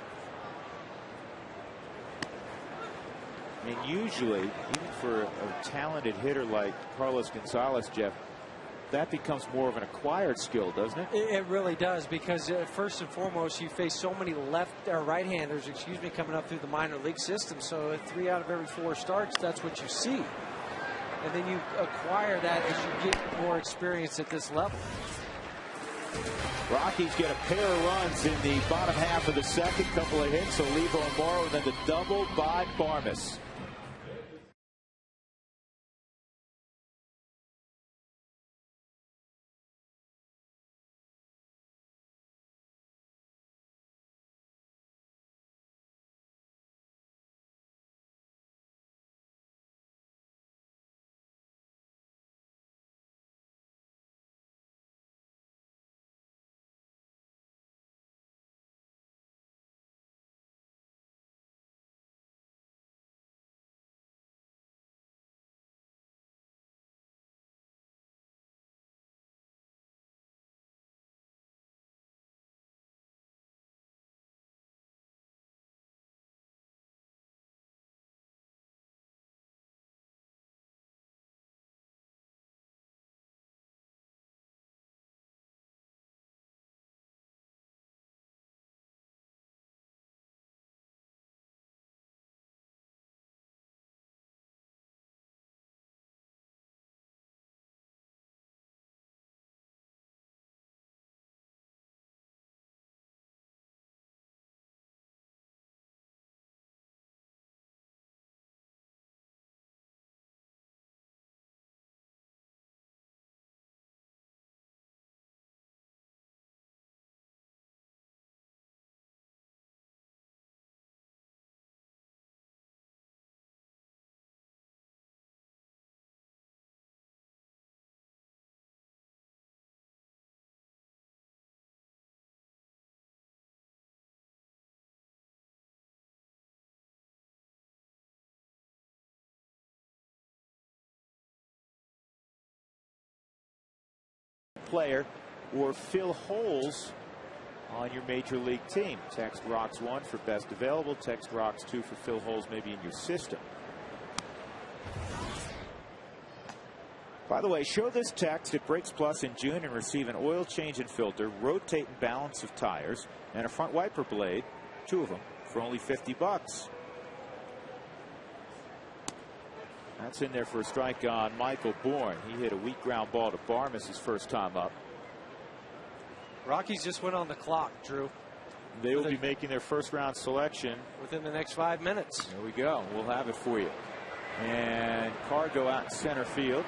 And usually, even for a talented hitter like Carlos Gonzalez, Jeff, that becomes more of an acquired skill, doesn't it? It really does, because first and foremost, you face so many right-handers, coming up through the minor league system. So 3 out of every 4 starts, that's what you see. And then you acquire that as you get more experience at this level. Rockies get a pair of runs in the bottom half of the second. Couple of hits, Olivo and Morrow, and then the double by Barmes. player or fill holes on your major league team. Text Rocks 1 for best available. Text Rocks 2 for fill holes maybe in your system. By the way, show this text at Brakes Plus in June and receive an oil change and filter, rotate and balance of tires, and a front wiper blade, 2 of them, for only $50. That's in there for a strike on Michael Bourne. He hit a weak ground ball to Barmes his first time up. Rockies just went on the clock, Drew. They will be making their first round selection within the next 5 minutes. There we go. We'll have it for you. And Cargo out in center field.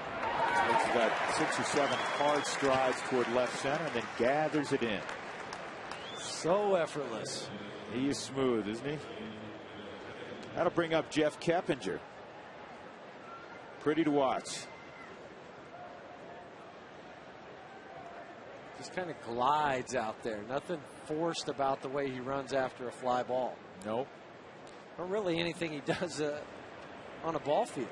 Takes about 6 or 7 hard strides toward left center and then gathers it in. So effortless. He is smooth, isn't he? That'll bring up Jeff Keppinger. Pretty to watch. Just kind of glides out there. Nothing forced about the way he runs after a fly ball. Nope. Or really anything he does on a ball field.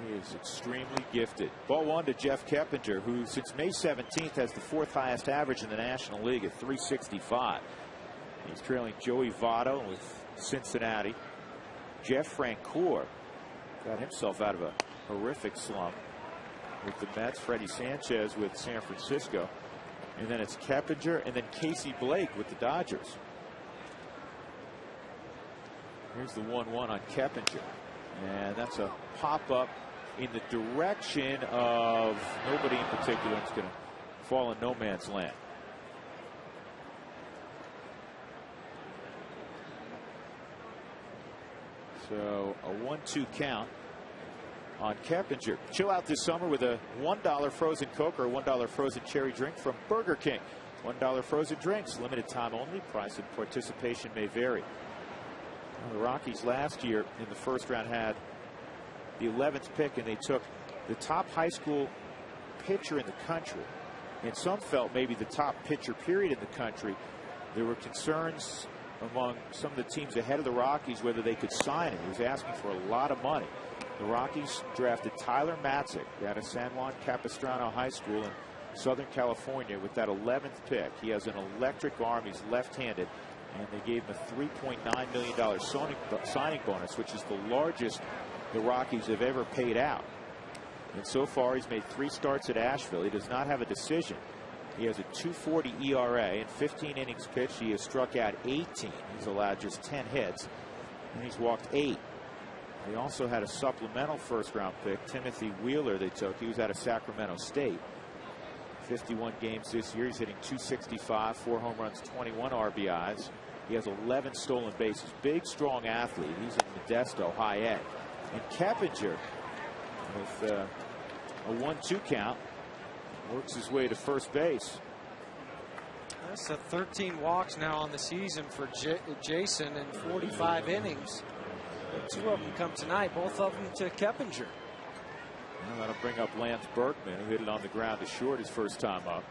He is extremely gifted. Ball 1 to Jeff Keppinger, who since May 17th has the 4th highest average in the National League at 365. He's trailing Joey Votto with Cincinnati. Jeff Francoeur got himself out of a horrific slump with the Mets. Freddie Sanchez with San Francisco. And then it's Keppinger and then Casey Blake with the Dodgers. Here's the 1-1 on Keppinger. And that's a pop-up in the direction of nobody in particular. It's going to fall in no man's land. So a 1-2 count on Keppinger. Chill out this summer with a $1 frozen Coke or a $1 frozen cherry drink from Burger King. $1 frozen drinks, limited time only. Price and participation may vary. The Rockies last year in the first round had the 11th pick, and they took the top high school pitcher in the country. And some felt maybe the top pitcher period in the country. There were concerns among some of the teams ahead of the Rockies whether they could sign him. He was asking for a lot of money. The Rockies drafted Tyler Matzik out of San Juan Capistrano High School in Southern California with that 11th pick. He has an electric arm. He's left-handed. And they gave him a $3.9 million signing bonus, which is the largest the Rockies have ever paid out. And so far, he's made 3 starts at Asheville. He does not have a decision. He has a 2.40 ERA. In 15 innings pitched, he has struck out 18. He's allowed just 10 hits, and he's walked 8. They also had a supplemental first-round pick, Timothy Wheeler, they took. He was out of Sacramento State. 51 games this year. He's hitting .265, 4 home runs, 21 RBIs. He has 11 stolen bases. Big, strong athlete. He's in Modesto, high end. And Keppinger, with a 1-2 count, works his way to first base. That's 13 walks now on the season for Jason in 45 innings. 2 of them come tonight, both of them to Keppinger. Well, that'll bring up Lance Berkman, who hit it on the ground to short his first time up.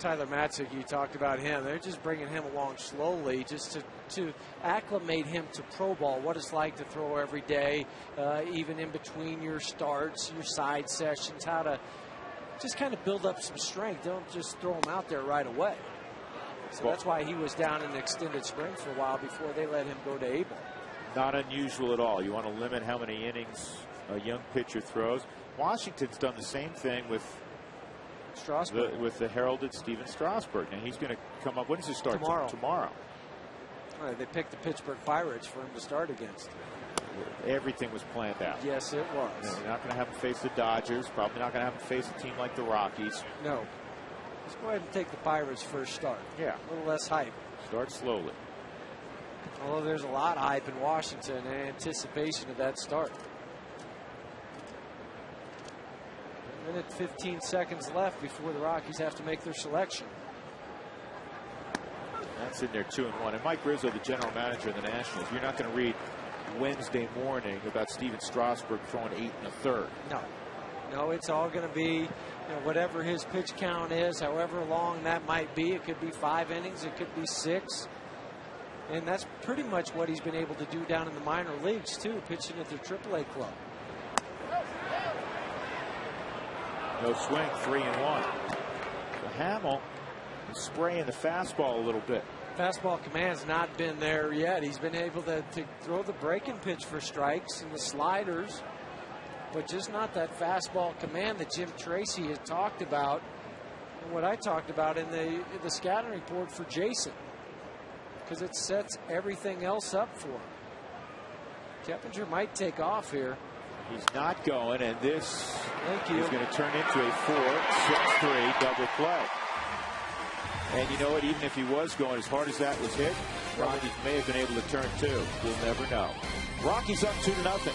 Tyler Matzik, you talked about him. They're just bringing him along slowly just to acclimate him to pro ball, what it's like to throw every day, even in between your starts, your side sessions, how to just kind of build up some strength. Don't just throw him out there right away. So that's why he was down in extended spring for a while before they let him go to A-ball. Not unusual at all. You want to limit how many innings a young pitcher throws. Washington's done the same thing with Strasburg. With the heralded Steven Strasburg. Now he's going to come up. When does he start? Tomorrow. Right, they picked the Pittsburgh Pirates for him to start against. Everything was planned out. Yes, it was. You're not going to have him face the Dodgers. Probably not going to have him face a team like the Rockies. No. Let's go ahead and take the Pirates first start. Yeah. A little less hype. Start slowly. Although there's a lot of hype in Washington in anticipation of that start. 1 minute 15 seconds left before the Rockies have to make their selection. That's in there 2-1. And Mike Rizzo, the general manager of the Nationals, you're not going to read Wednesday morning about Steven Strasburg throwing 8 1/3. No, it's all going to be whatever his pitch count is, however long that might be. It could be 5 innings, it could be 6. And that's pretty much what he's been able to do down in the minor leagues, too, pitching at their AAA club. No swing, 3-1. So Hamill is spraying the fastball a little bit. Fastball command's not been there yet. He's been able to throw the breaking pitch for strikes and the sliders, but just not that fastball command that Jim Tracy had talked about, and what I talked about in the scouting report for Jason, because it sets everything else up for him. Keppinger might take off here. He's not going, and this is going to turn into a 4-6-3 double play. And you know what? Even if he was going, as hard as that was hit, Rockies may have been able to turn two. We'll never know. Rockies up 2-0.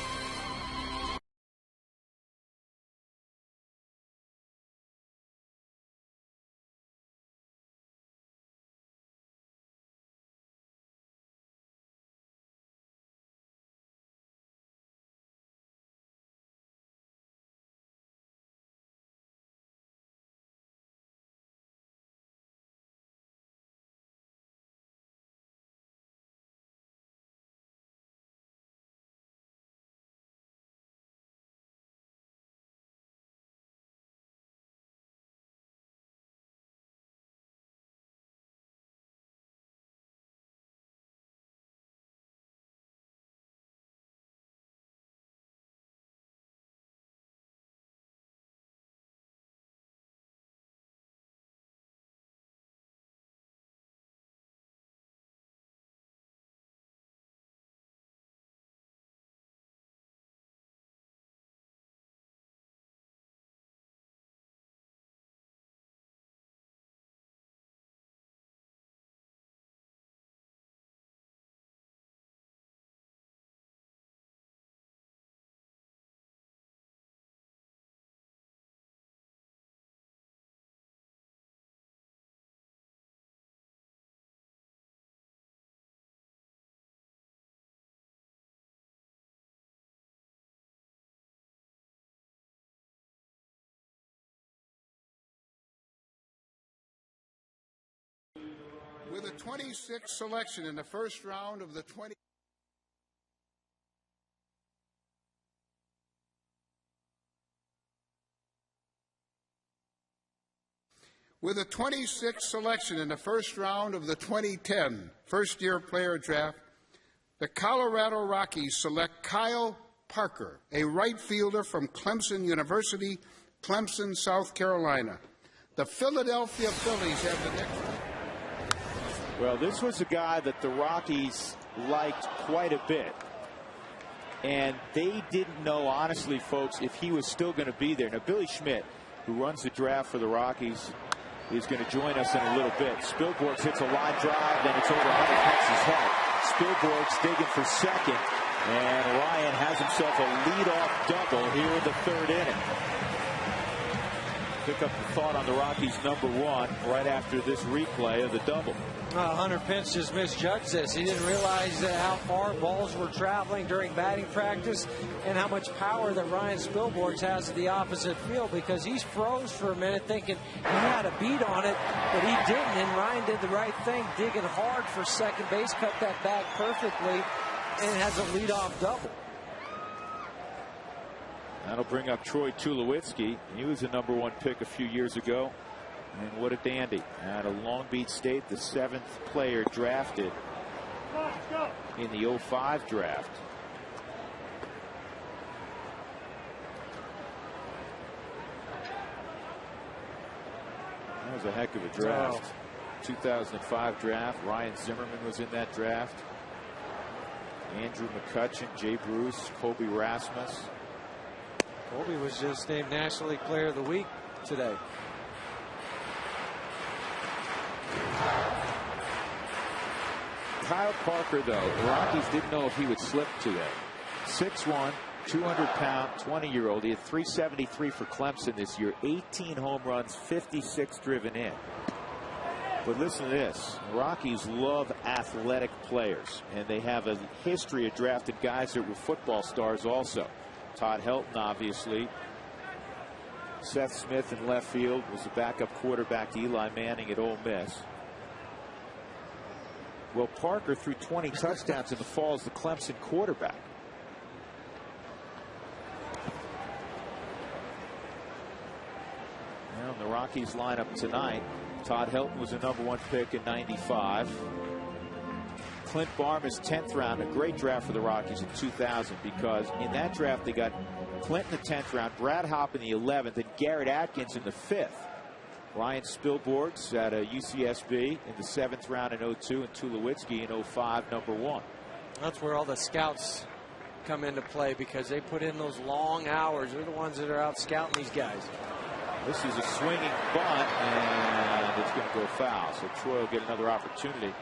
With a 26th selection in the first round of the 20. With a 26th selection in the first round of the 2010 first-year player draft, the Colorado Rockies select Kyle Parker, a right fielder from Clemson University, Clemson, South Carolina. The Philadelphia Phillies have the next one. Well, this was a guy that the Rockies liked quite a bit. And they didn't know, honestly, folks, if he was still going to be there. Now, Billy Schmidt, who runs the draft for the Rockies, is going to join us in a little bit. Spilborghs hits a line drive, then it's over Hunter Pence's head. Spilborghs digging for second, and Ryan has himself a leadoff double here in the third inning. Pick up the thought on the Rockies' #1 right after this replay of the double. Hunter Pence just misjudged this. He didn't realize how far balls were traveling during batting practice and how much power that Ryan Spilborghs has at the opposite field, because he's froze for a minute thinking he had a beat on it, but he didn't, and Ryan did the right thing, digging hard for second base, cut that bag perfectly, and has a leadoff double. That'll bring up Troy Tulowitzki. He was a #1 pick a few years ago. And what a dandy. Out of Long Beach State, the 7th player drafted in the 05 draft. That was a heck of a draft. 2005 draft. Ryan Zimmerman was in that draft. Andrew McCutchen, Jay Bruce, Colby Rasmus. Colby was just named National League Player of the Week today. Kyle Parker, though, the Rockies didn't know if he would slip today. 6'1", 200-pound, 20-year-old. He had 373 for Clemson this year, 18 home runs, 56 driven in. But listen to this. The Rockies love athletic players, and they have a history of drafting guys that were football stars also. Todd Helton, obviously. Seth Smith in left field was the backup quarterback to Eli Manning at Ole Miss. Well, Parker threw 20 touchdowns in the fall as the Clemson quarterback. Rockies lineup tonight. Todd Helton was a #1 pick in '95. Clint Barmas, 10th round, a great draft for the Rockies in 2000, because in that draft they got Clint in the 10th round, Brad Hopp in the 11th, and Garrett Atkins in the 5th. Ryan Spilborghs at UCSB in the 7th round in '02, and Tulowitzki in '05, #1. That's where all the scouts come into play, because they put in those long hours. They're the ones that are out scouting these guys. This is a swinging bunt, and it's going to go foul. So Troy will get another opportunity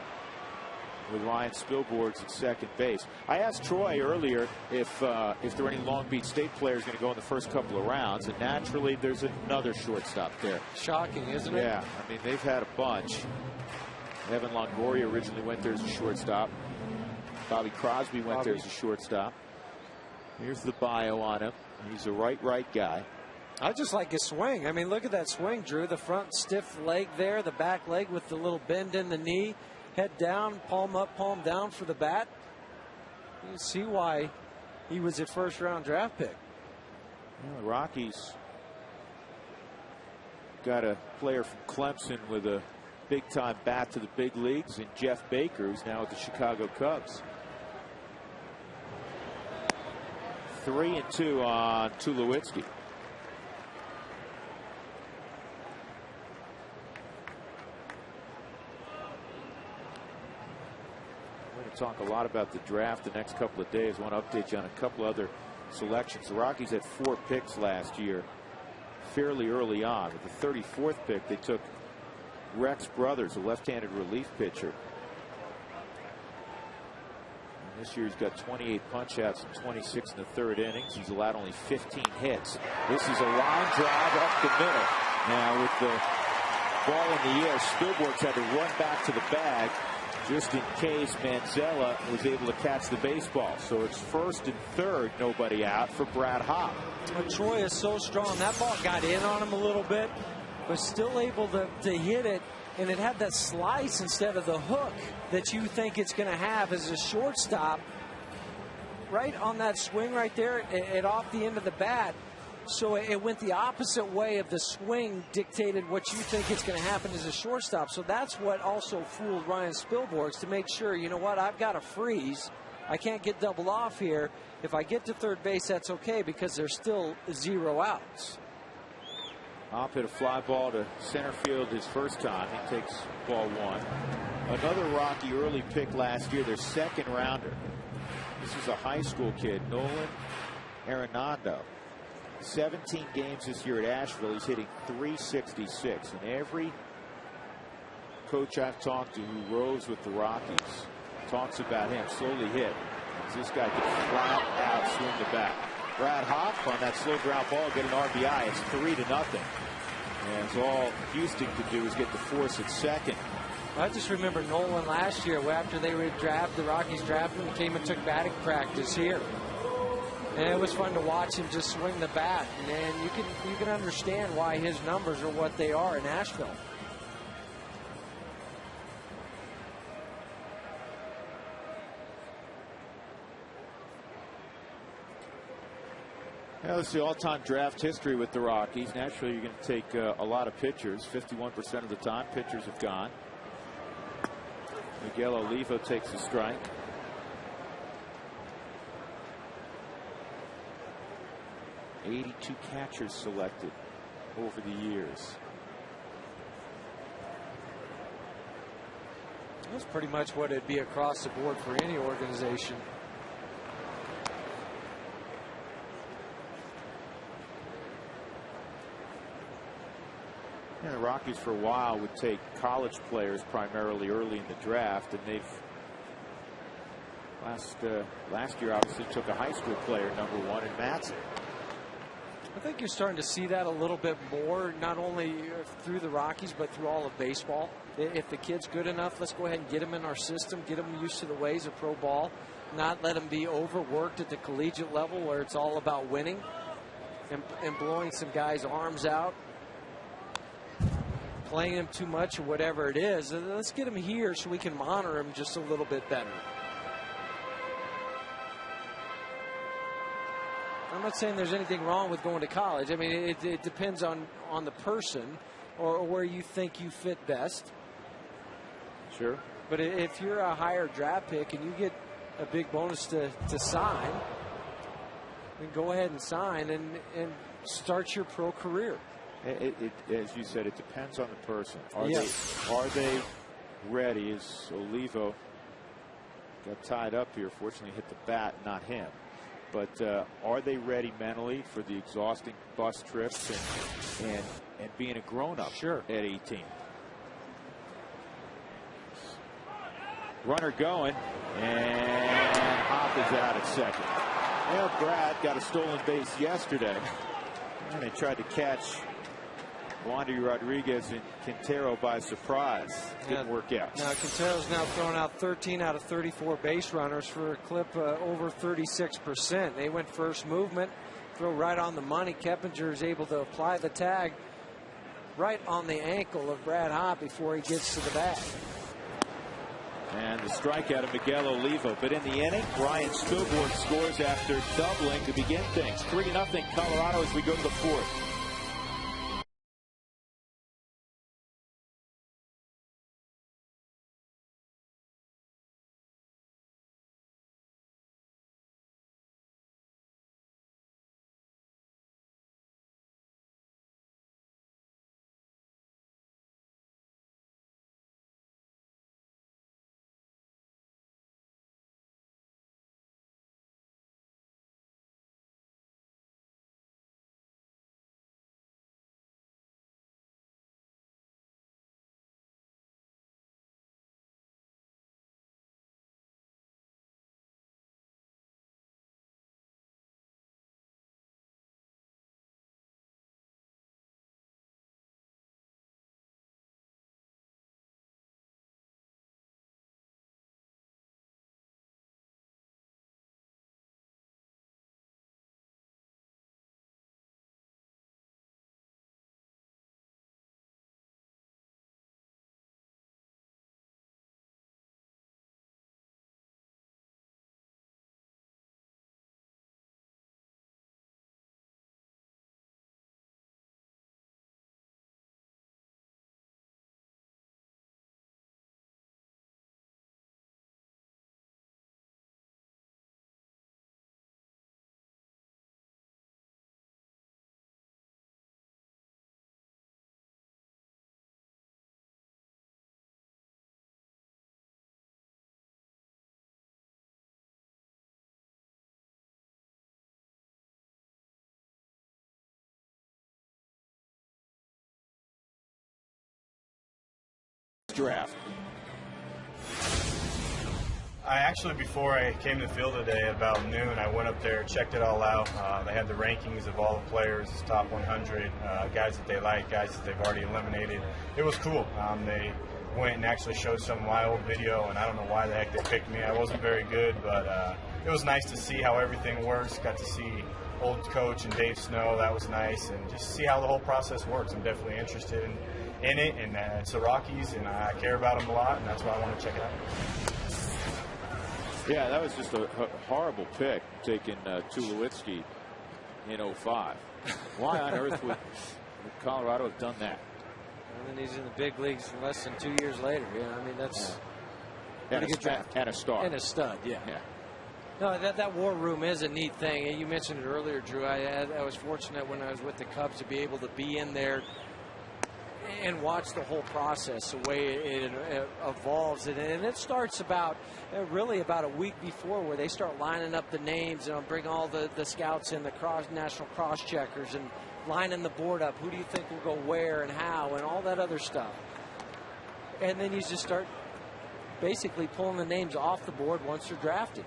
with Ryan Spilborghs at second base. I asked Troy earlier if there were any Long Beach State players going to go in the first couple of rounds, and naturally there's another shortstop there. Shocking, isn't it? Yeah, I mean, they've had a bunch. Evan Longoria originally went there as a shortstop. Bobby Crosby went there as a shortstop. Here's the bio on him. He's a right guy. I just like his swing. I mean, look at that swing, Drew. The front stiff leg there, the back leg with the little bend in the knee. Head down, palm up, palm down for the bat. You see why he was a first-round draft pick. Well, the Rockies got a player from Clemson with a big-time bat to the big leagues, and Jeff Baker, who's now with the Chicago Cubs. 3-2 on Tulowitzki. We're going to talk a lot about the draft the next couple of days. I want to update you on a couple other selections. The Rockies had 4 picks last year, fairly early on. With the 34th pick, they took Rex Brothers, a left-handed relief pitcher. And this year he's got 28 punch-outs and 26 in the 3rd innings. He's allowed only 15 hits. This is a line drive up the middle. Now with the ball in the air, Spilborghs had to run back to the bag just in case Manzella was able to catch the baseball. So it's 1st and 3rd, nobody out for Brad Hopp. Troy is so strong. That ball got in on him a little bit, but still able to hit it, and it had that slice instead of the hook that you think it's going to have as a shortstop. Right on that swing right there, it off the end of the bat. So it went the opposite way of the swing, dictated what you think it's going to happen as a shortstop. So that's what also fooled Ryan Spilborghs, to make sure, you know what, I've got to freeze. I can't get doubled off here. If I get to third base, that's okay, because there's still 0 outs. Hopp hit a fly ball to center field his first time. He takes ball 1. Another Rocky early pick last year, their 2nd rounder. This is a high school kid, Nolan Arenado. 17 games this year at Asheville. He's hitting .366. And every coach I've talked to who rose with the Rockies talks about him. Slowly hit. This guy can flat out swing the bat. Brad Hopp on that slow ground ball, get an RBI. It's 3-0. And all Houston could do is get the force at second. I just remember Nolan last year, after they were drafted, the Rockies drafted him, came and took batting practice here. And it was fun to watch him just swing the bat. And you can understand why his numbers are what they are in Asheville. Now, let's see all-time draft history with the Rockies. Naturally, you're going to take a lot of pitchers. 51% of the time, pitchers have gone. Miguel Olivo takes a strike. '82 catchers selected over the years. That's pretty much what it'd be across the board for any organization. Yeah, the Rockies for a while would take college players primarily early in the draft, and they've last year obviously took a high school player, #1 in Matson. I think you're starting to see that a little bit more, not only through the Rockies, but through all of baseball. If the kid's good enough, let's go ahead and get him in our system, get him used to the ways of pro ball, not let him be overworked at the collegiate level where it's all about winning and blowing some guys' arms out, playing him too much or whatever it is. Let's get him here so we can monitor him just a little bit better. I'm not saying there's anything wrong with going to college. I mean, it depends on the person or where you think you fit best. Sure. But if you're a higher draft pick and you get a big bonus to sign, then go ahead and sign and start your pro career. As you said, it depends on the person. Are they ready? As Olivo got tied up here, fortunately hit the bat, not him. But are they ready mentally for the exhausting bus trips and being a grown-up at 18? Runner going, and Hop is out at second. Well, Brad got a stolen base yesterday, and they tried to catch Wandy Rodriguez and Quintero by surprise. Didn't work out. Now Quintero's now thrown out 13 out of 34 base runners for a clip over 36%. They went first movement, throw right on the money. Keppinger is able to apply the tag right on the ankle of Brad Hop before he gets to the bag. And the strikeout of Miguel Olivo. But in the inning, Brian Stillborn scores after doubling to begin things. 3-0 Colorado as we go to the fourth. Draft. I actually, before I came to the field today about noon, I went up there, checked it all out. They had the rankings of all the players, top 100, guys that they like, guys that they've already eliminated. It was cool. They went and actually showed some of my old video, and I don't know why the heck they picked me. I wasn't very good, but it was nice to see how everything works. Got to see old coach and Dave Snow. That was nice, and just see how the whole process works. I'm definitely interested in it, and it's the Rockies, and I care about them a lot, and that's why I want to check it out. Yeah, that was just a horrible pick, taking Tulowitzki in 05. Why on earth would Colorado have done that? And then he's in the big leagues less than 2 years later. Yeah, I mean, that's and a good draft. And a star. And a stud, yeah. No, that war room is a neat thing. And you mentioned it earlier, Drew. I was fortunate when I was with the Cubs to be able to be in there and watch the whole process, the way it evolves. And it starts really about a week before, where they start lining up the names and bring all the scouts in, the national cross checkers, and lining the board up. Who do you think will go where and how and all that other stuff. And then you just start basically pulling the names off the board once they're drafted.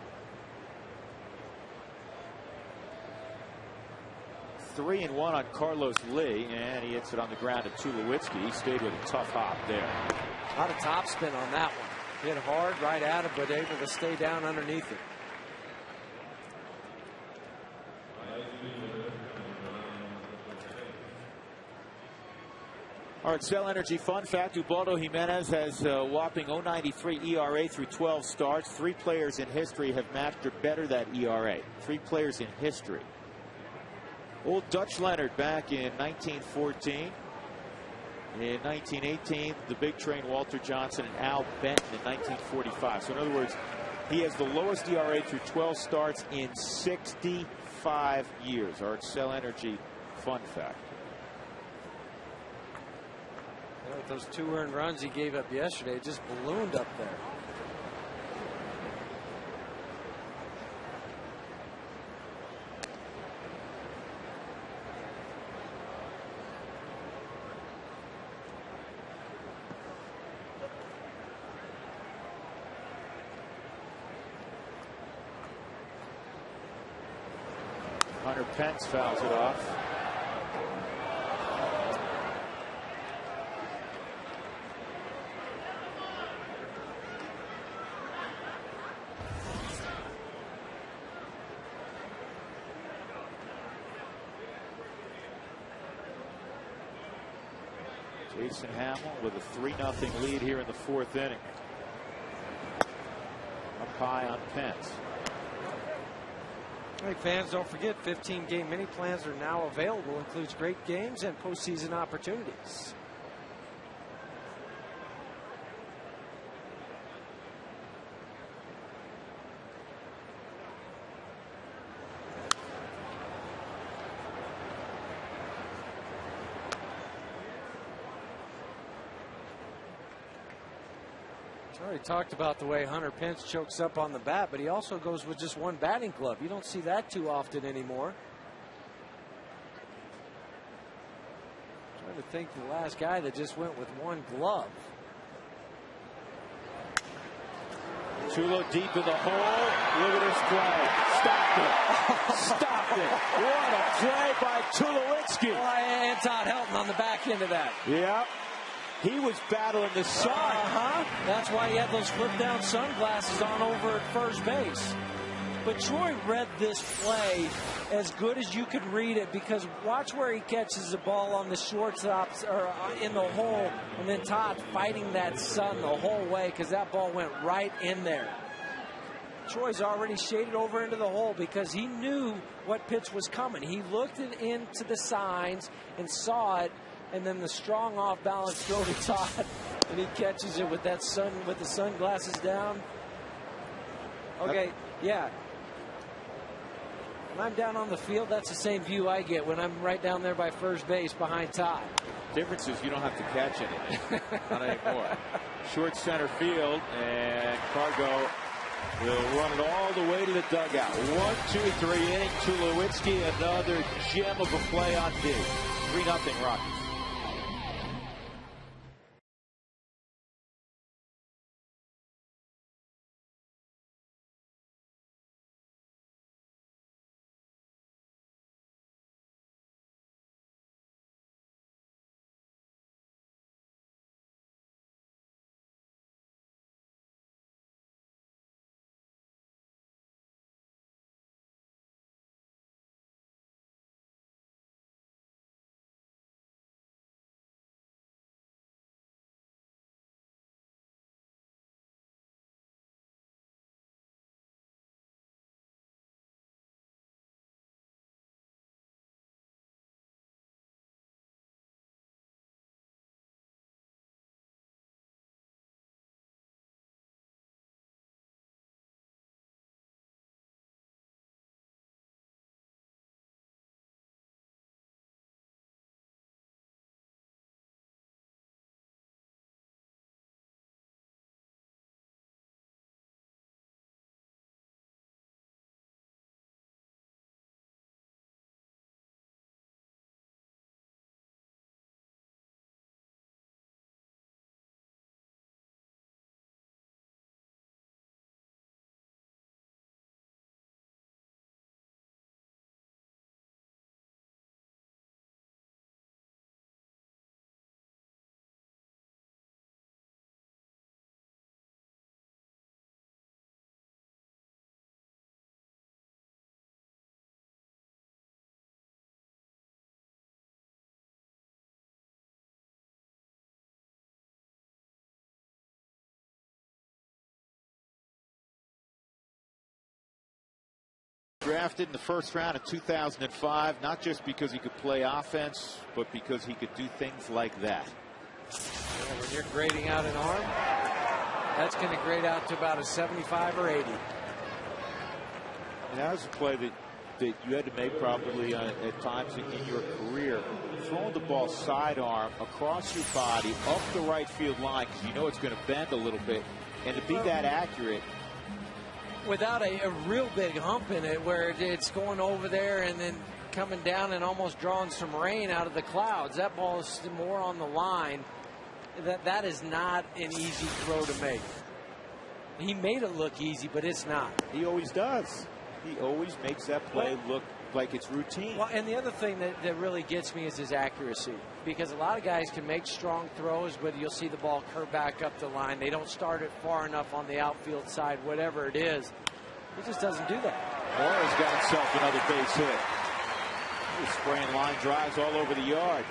3-1 on Carlos Lee, and he hits it on the ground to Tulowitzki. He stayed with a tough hop there. A lot of topspin on that one. Hit hard right at it, but able to stay down underneath it. All right, Cell Energy fun fact: Ubaldo Jimenez has a whopping 0.93 ERA through 12 starts. 3 players in history have matched or better that ERA. 3 players in history. Old Dutch Leonard back in 1914. in 1918, the big train Walter Johnson and Al Benton in 1945. So in other words, he has the lowest ERA through 12 starts in 65 years. Our Excel Energy fun fact. You know, with those 2 earned runs he gave up yesterday, it just ballooned up there. Hunter Pence fouls it off. Jason Hamill with a 3-0 lead here in the 4th inning. Up high on Pence. Hey fans, don't forget 15-game mini plans are now available. Includes great games and postseason opportunities. Already talked about the way Hunter Pence chokes up on the bat, but he also goes with just one batting glove. You don't see that too often anymore. I'm trying to think the last guy that just went with one glove. Tulo deep in the hole. Look at this play. Stopped it. Stopped it. What a play by Tulowitzki. And Todd Helton on the back end of that. Yep. He was battling the sun. That's why he had those flip-down sunglasses on over at first base. But Troy read this play as good as you could read it, because watch where he catches the ball on the shortstops or in the hole, and then Todd fighting that sun the whole way because that ball went right in there. Troy's already shaded over into the hole because he knew what pitch was coming. He looked into the signs and saw it. And then the strong off balance throw to Todd, and he catches it with that with the sunglasses down. Okay, yeah. When I'm down on the field, that's the same view I get when I'm right down there by first base behind Todd. Difference is you don't have to catch anything. Not anymore. Short center field, and Cargo will run it all the way to the dugout. 1, 2, 3 inning. Tulowitzki, another gem of a play on D. 3-0 Rockies. Drafted in the first round of 2005, not just because he could play offense, but because he could do things like that. Yeah, when you're grading out an arm, that's going to grade out to about a 75 or 80. And that was a play that you had to make probably at times in your career. Throwing the ball sidearm across your body up the right field line because you know it's going to bend a little bit, and to be that accurate without a real big hump in it where it's going over there and then coming down and almost drawing some rain out of the clouds. That ball is more on the line. That is not an easy throw to make. He made it look easy, but it's not. He always does. He always makes that play look like it's routine. Well, and the other thing that really gets me is his accuracy, because a lot of guys can make strong throws, but you'll see the ball curve back up the line. They don't start it far enough on the outfield side, whatever it is. He just doesn't do that. Mora's got himself another base hit. He's spraying line drives all over the yard.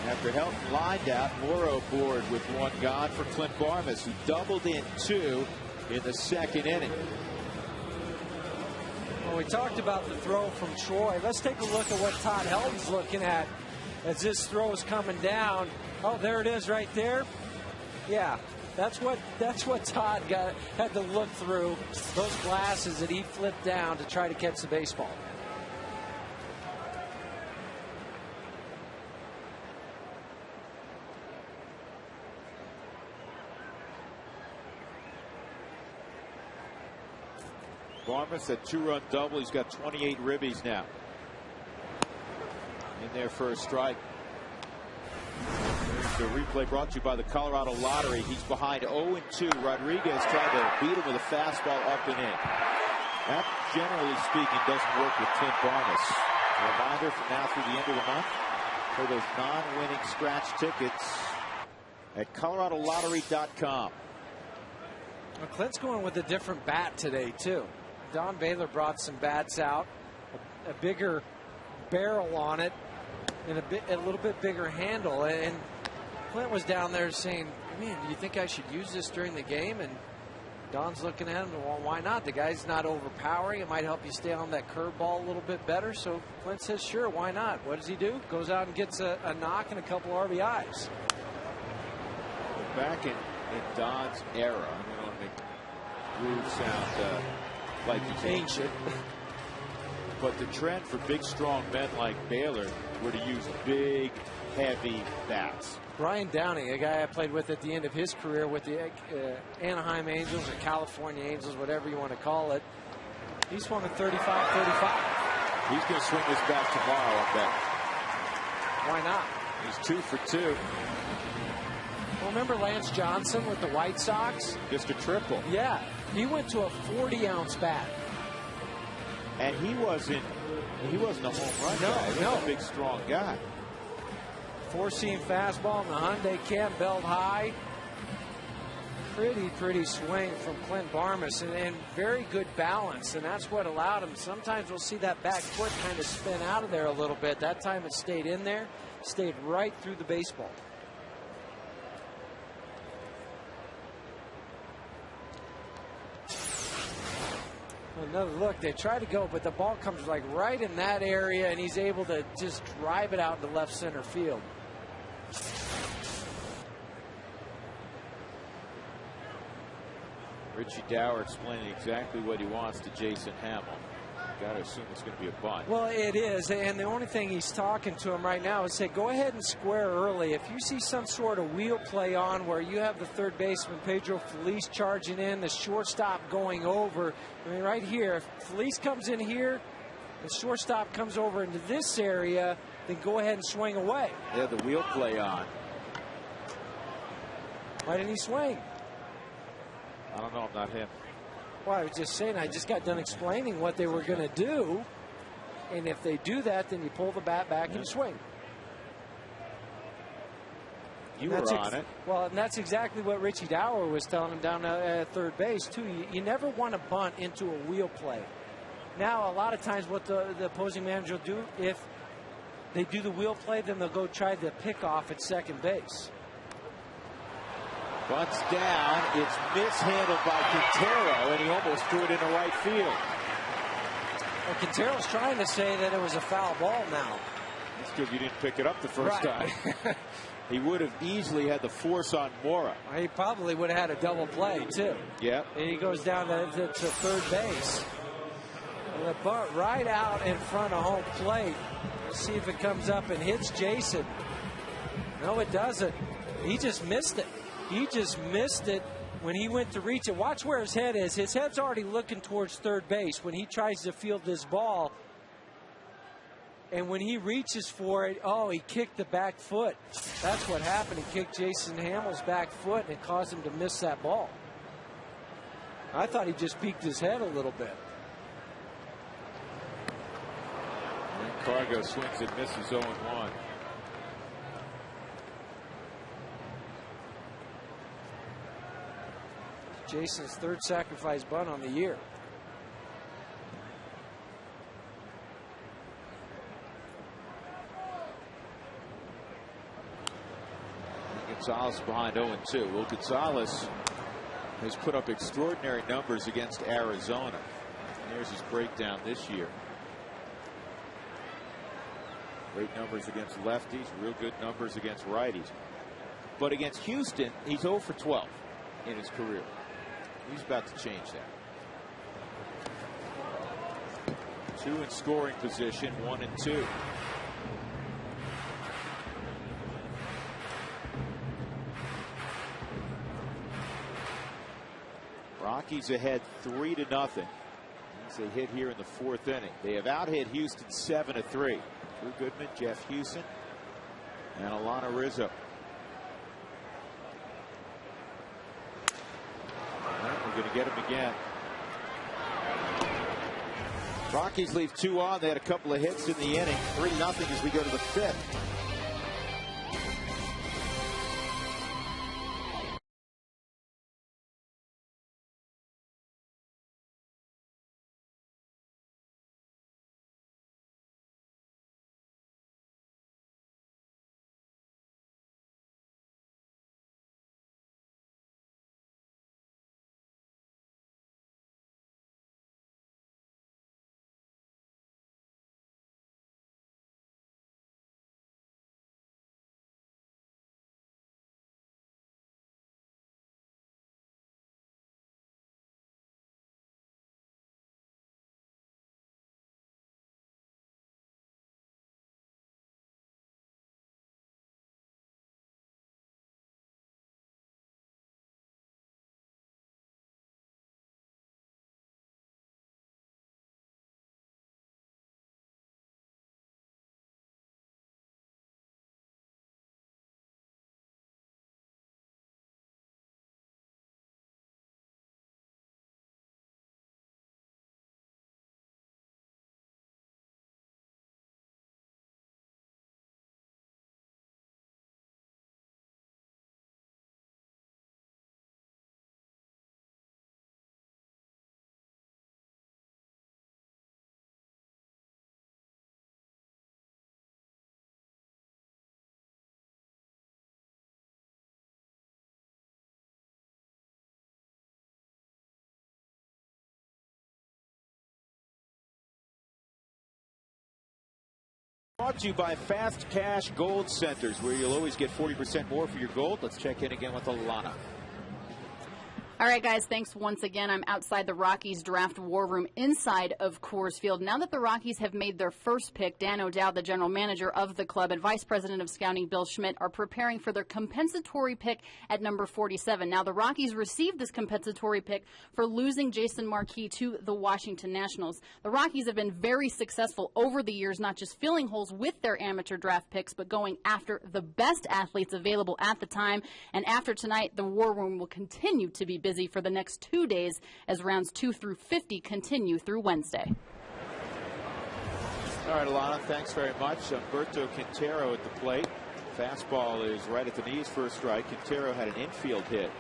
After Helton lined out, Morrow aboard with one gone for Clint Barmas, who doubled in 2 in the second inning. Well, we talked about the throw from Troy. Let's take a look at what Todd Helton's looking at as this throw is coming down. Oh, there it is right there. Yeah, that's what Todd had to look through, those glasses that he flipped down to try to catch the baseball. Barmas, that 2-run double. He's got 28 ribbies now. In there for a strike. There's the replay brought to you by the Colorado Lottery. He's behind 0-2. Rodriguez tried to beat him with a fastball up and in. That, generally speaking, doesn't work with Clint Barmas. A reminder from now through the end of the month for those non-winning scratch tickets at coloradolottery.com. Well, Clint's going with a different bat today, too. Don Baylor brought some bats out, a bigger barrel on it, and a little bit bigger handle. And Clint was down there saying, man, do you think I should use this during the game? And Don's looking at him, well, why not? The guy's not overpowering. It might help you stay on that curveball a little bit better. So Clint says, sure, why not? What does he do? Goes out and gets a knock and a couple RBIs. Back in Don's era, I don't want to make Groove sound like he's ancient, but the trend for big, strong men like Baylor were to use big, heavy bats. Brian Downing, a guy I played with at the end of his career with the Anaheim Angels or California Angels, whatever you want to call it, he swung a 35-35. He's going to swing this bat tomorrow, I bet. Why not? He's 2 for 2. Well, remember Lance Johnson with the White Sox? Just a triple. Yeah, he went to a 40-ounce bat. And he wasn't a home run guy. He was a big, strong guy. 4-seam fastball in the Hyundai Camp, belt high. Pretty swing from Clint Barmas, and very good balance, and that's what allowed him. Sometimes we'll see that back foot kind of spin out of there a little bit. That time it stayed in there, stayed right through the baseball. Another look, they try to go, but the ball comes like right in that area, and he's able to just drive it out into left center field. Richie Dower explaining exactly what he wants to Jason Hamill. Got to assume it's going to be a bunt. Well, it is, and the only thing he's talking to him right now is say, go ahead and square early. If you see some sort of wheel play on where you have the third baseman Pedro Feliz charging in, the shortstop going over. I mean, right here, if Feliz comes in here, the shortstop comes over into this area, then go ahead and swing away. Yeah, the wheel play on. Why didn't he swing? I don't know. I'm not him. Well, I was just saying, I just got done explaining what they were going to do. And if they do that, then you pull the bat back and swing. You were on it. Well, and that's exactly what Richie Dower was telling him down at third base, too. You never want to bunt into a wheel play. Now, a lot of times what the opposing manager will do, if they do the wheel play, then they'll go try the pickoff at second base. Bunts down. It's mishandled by Quintero, and he almost threw it into right field. Well, Quintero's trying to say that it was a foul ball now. That's because you didn't pick it up the first time. He would have easily had the force on Mora. He probably would have had a double play, too. Yeah. And he goes down to third base. And the bunt right out in front of home plate. Let's see if it comes up and hits Jason. No, it doesn't. He just missed it. He just missed it when he went to reach it. Watch where his head is. His head's already looking towards third base when he tries to field this ball. And when he reaches for it, oh, he kicked the back foot. That's what happened. He kicked Jason Hamill's back foot, and it caused him to miss that ball. I thought he just peeked his head a little bit. And Cargo swings and misses 0-1. Jason's third sacrifice bunt on the year. Gonzalez behind 0-2. Well, Gonzalez has put up extraordinary numbers against Arizona. There's his breakdown this year. Great numbers against lefties, real good numbers against righties. But against Houston, he's 0 for 12 in his career. He's about to change that. 2 in scoring position, 1 and 2. Rockies ahead 3-0. It's a hit here in the 4th inning. They have out-hit Houston 7-3. Drew Goodman, Jeff Hewson, and Alana Rizzo. We're going to get him again. Rockies leave 2 on. They had a couple of hits in the inning. 3-0 as we go to the 5th. Brought to you by Fast Cash Gold Centers, where you'll always get 40% more for your gold. Let's check in again with Alana. All right, guys, thanks once again. I'm outside the Rockies draft war room inside of Coors Field. Now that the Rockies have made their first pick, Dan O'Dowd, the general manager of the club, and vice president of scouting Bill Schmidt are preparing for their compensatory pick at number 47. Now, the Rockies received this compensatory pick for losing Jason Marquis to the Washington Nationals. The Rockies have been very successful over the years, not just filling holes with their amateur draft picks, but going after the best athletes available at the time. And after tonight, the war room will continue to be busy for the next 2 days as rounds 2 through 50 continue through Wednesday. All right, Alana, thanks very much. Humberto Quintero at the plate. Fastball is right at the knees for a strike. Quintero had an infield hit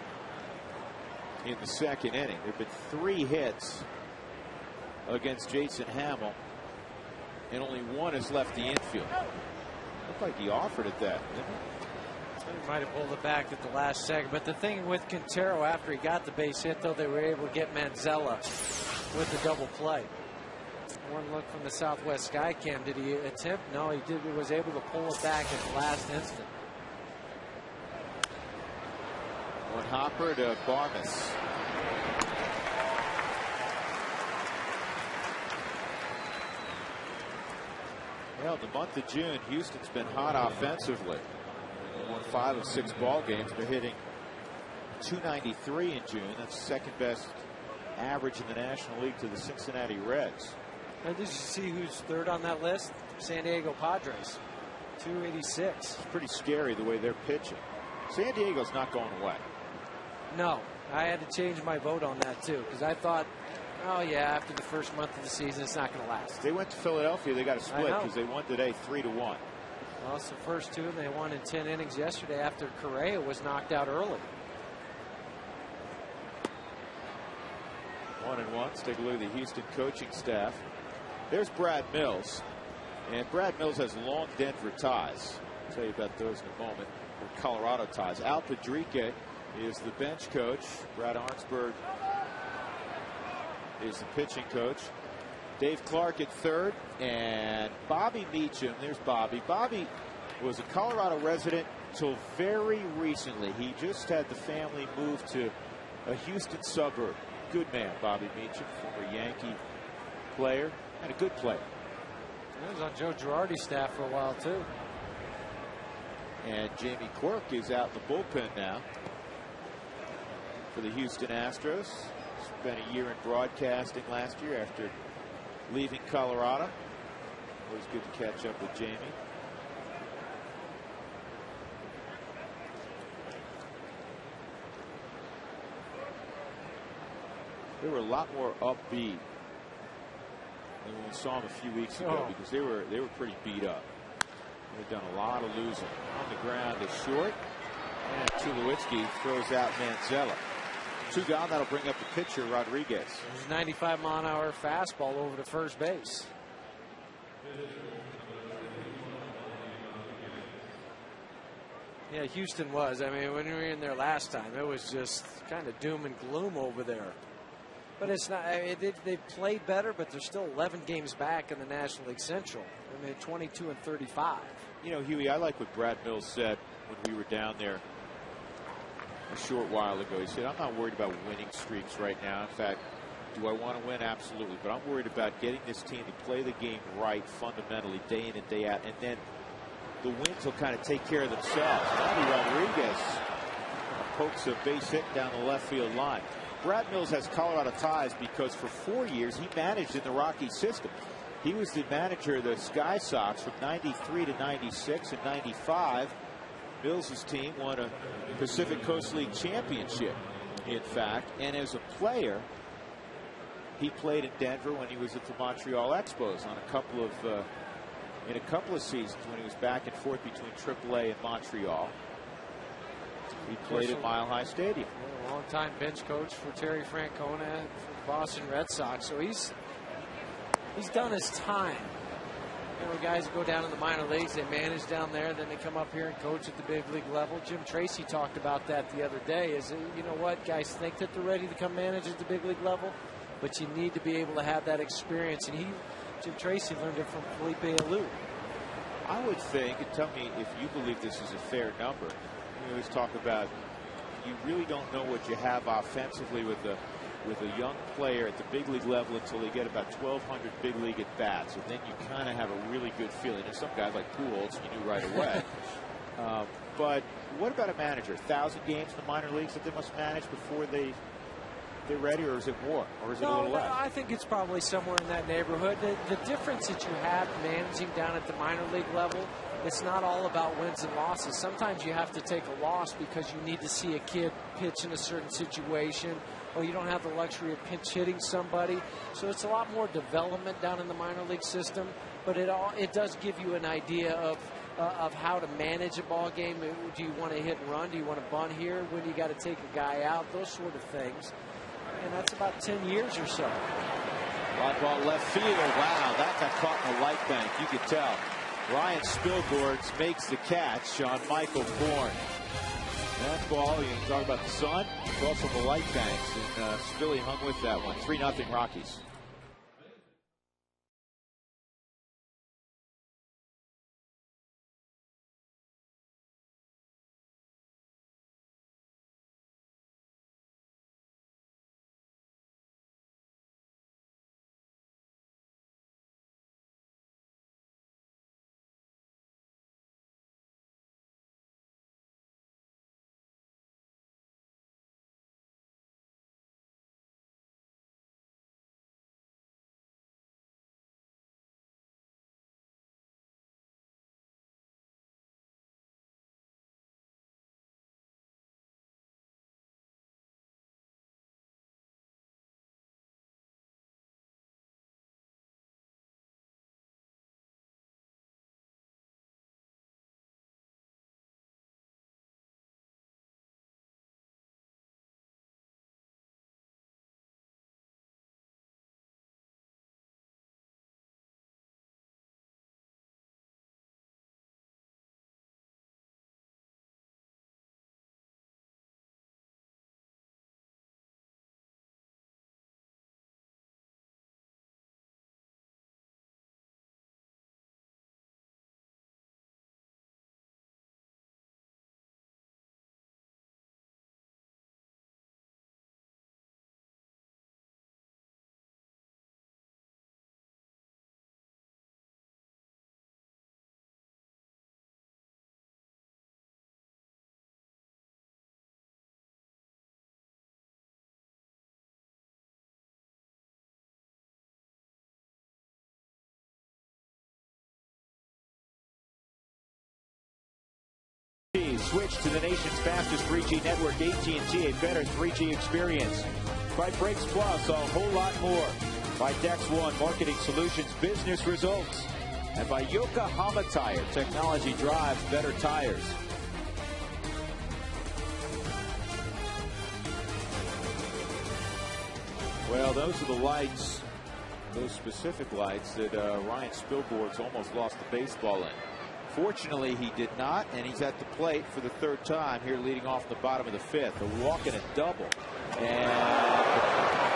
in the 2nd inning. There have been 3 hits against Jason Hamill, and only 1 has left the infield. Looked like he offered at that, didn't he? He might have pulled it back at the last second. But the thing with Quintero, after he got the base hit, though, they were able to get Manzella with the double play. One look from the Southwest Sky Cam. Did he attempt? No, he did. He was able to pull it back at the last instant. One hopper to Barmas. Well, the month of June, Houston's been hot offensively. They won 5 of 6 ball games. They're hitting .293 in June. That's second best average in the National League to the Cincinnati Reds. And did you see who's third on that list? San Diego Padres, .286. It's pretty scary the way they're pitching. San Diego's not going away. No, I had to change my vote on that too, because I thought, oh yeah, after the first month of the season, it's not going to last. They went to Philadelphia. They got a split because they won today 3-1. Well, it's the first two, and they won in 10 innings yesterday after Correa was knocked out early. 1-1. Let's take a look at the Houston coaching staff. There's Brad Mills. And Brad Mills has long Denver ties. I'll tell you about those in a moment. Or Colorado ties. Al Padrique is the bench coach. Brad Arnsberg is the pitching coach. Dave Clark at third. And Bobby Meacham. There's Bobby. Bobby was a Colorado resident until very recently. He just had the family move to a Houston suburb. Good man, Bobby Meacham, former Yankee player and a good player. He was on Joe Girardi's staff for a while too. And Jamie Quirk is out in the bullpen now for the Houston Astros. Spent a year in broadcasting last year after leaving Colorado. Always good to catch up with Jamie. They were a lot more upbeat than when we saw them a few weeks ago because they were pretty beat up. They've done a lot of losing. On the ground is short, and Tulowitzki throws out Manzella. 2 gone. That'll bring up the pitcher Rodriguez. His 95-mile-an-hour fastball over to first base. Yeah, Houston was. I mean, when we were in there last time, it was just kind of doom and gloom over there. But it's not. I mean, they played better, but they're still 11 games back in the National League Central. I mean, 22-35. You know, Huey, I like what Brad Mills said when we were down there a short while ago. He said, I'm not worried about winning streaks right now. In fact, do I want to win? Absolutely. But I'm worried about getting this team to play the game right fundamentally day in and day out. And then the wins will kind of take care of themselves. Bobby Rodriguez pokes a base hit down the left field line. Brad Mills has Colorado ties because for 4 years he managed in the Rockies system. He was the manager of the Sky Sox from '93 to '96 and '95. Mills' team won a Pacific Coast League championship, in fact. And as a player, he played in Denver when he was at the Montreal Expos on in a couple of seasons when he was back and forth between AAA and Montreal. He played at Mile High Stadium. A long-time bench coach for Terry Francona for the Boston Red Sox. So he's done his time. You know, guys go down in the minor leagues, they manage down there, then they come up here and coach at the big league level. Jim Tracy talked about that the other day. Is, you know what, guys think that they're ready to come manage at the big league level, but you need to be able to have that experience. And Jim Tracy learned it from Felipe Alou. I would think, and tell me if you believe this is a fair number. We always talk about you really don't know what you have offensively with a young player at the big league level until they get about 1,200 big league at bats, and then you kind of have a really good feeling. And some guys like Pujols, you knew right away. But what about a manager? 1,000 games in the minor leagues that they must manage before they're ready, or is it more, or is it a little less? I think it's probably somewhere in that neighborhood. The difference that you have managing down at the minor league level, it's not all about wins and losses. Sometimes you have to take a loss because you need to see a kid pitch in a certain situation, or you don't have the luxury of pinch hitting somebody. So it's a lot more development down in the minor league system, but it does give you an idea of how to manage a ball game. Do you want to hit and run? Do you want to bunt here? When you got to take a guy out? Those sort of things. And that's about 10 years or so. Fly ball left field. Wow, that got caught in the light bank. You could tell. Ryan Spilgords makes the catch on Michael Bourne. That ball, you can talk about the sun, it's also the light banks, and Spilly hung with that one. 3-0 Rockies. Switch to the nation's fastest 3G network, AT&T, a better 3G experience. By Brakes Plus, a whole lot more. By Dex One, marketing solutions, business results. And by Yokohama Tire, technology drives better tires. Well, those are the lights, those specific lights that Ryan Spilborgh's almost lost the baseball in. Fortunately, he did not, and he's at the plate for the third time here, leading off the bottom of the fifth. A walk and a double. And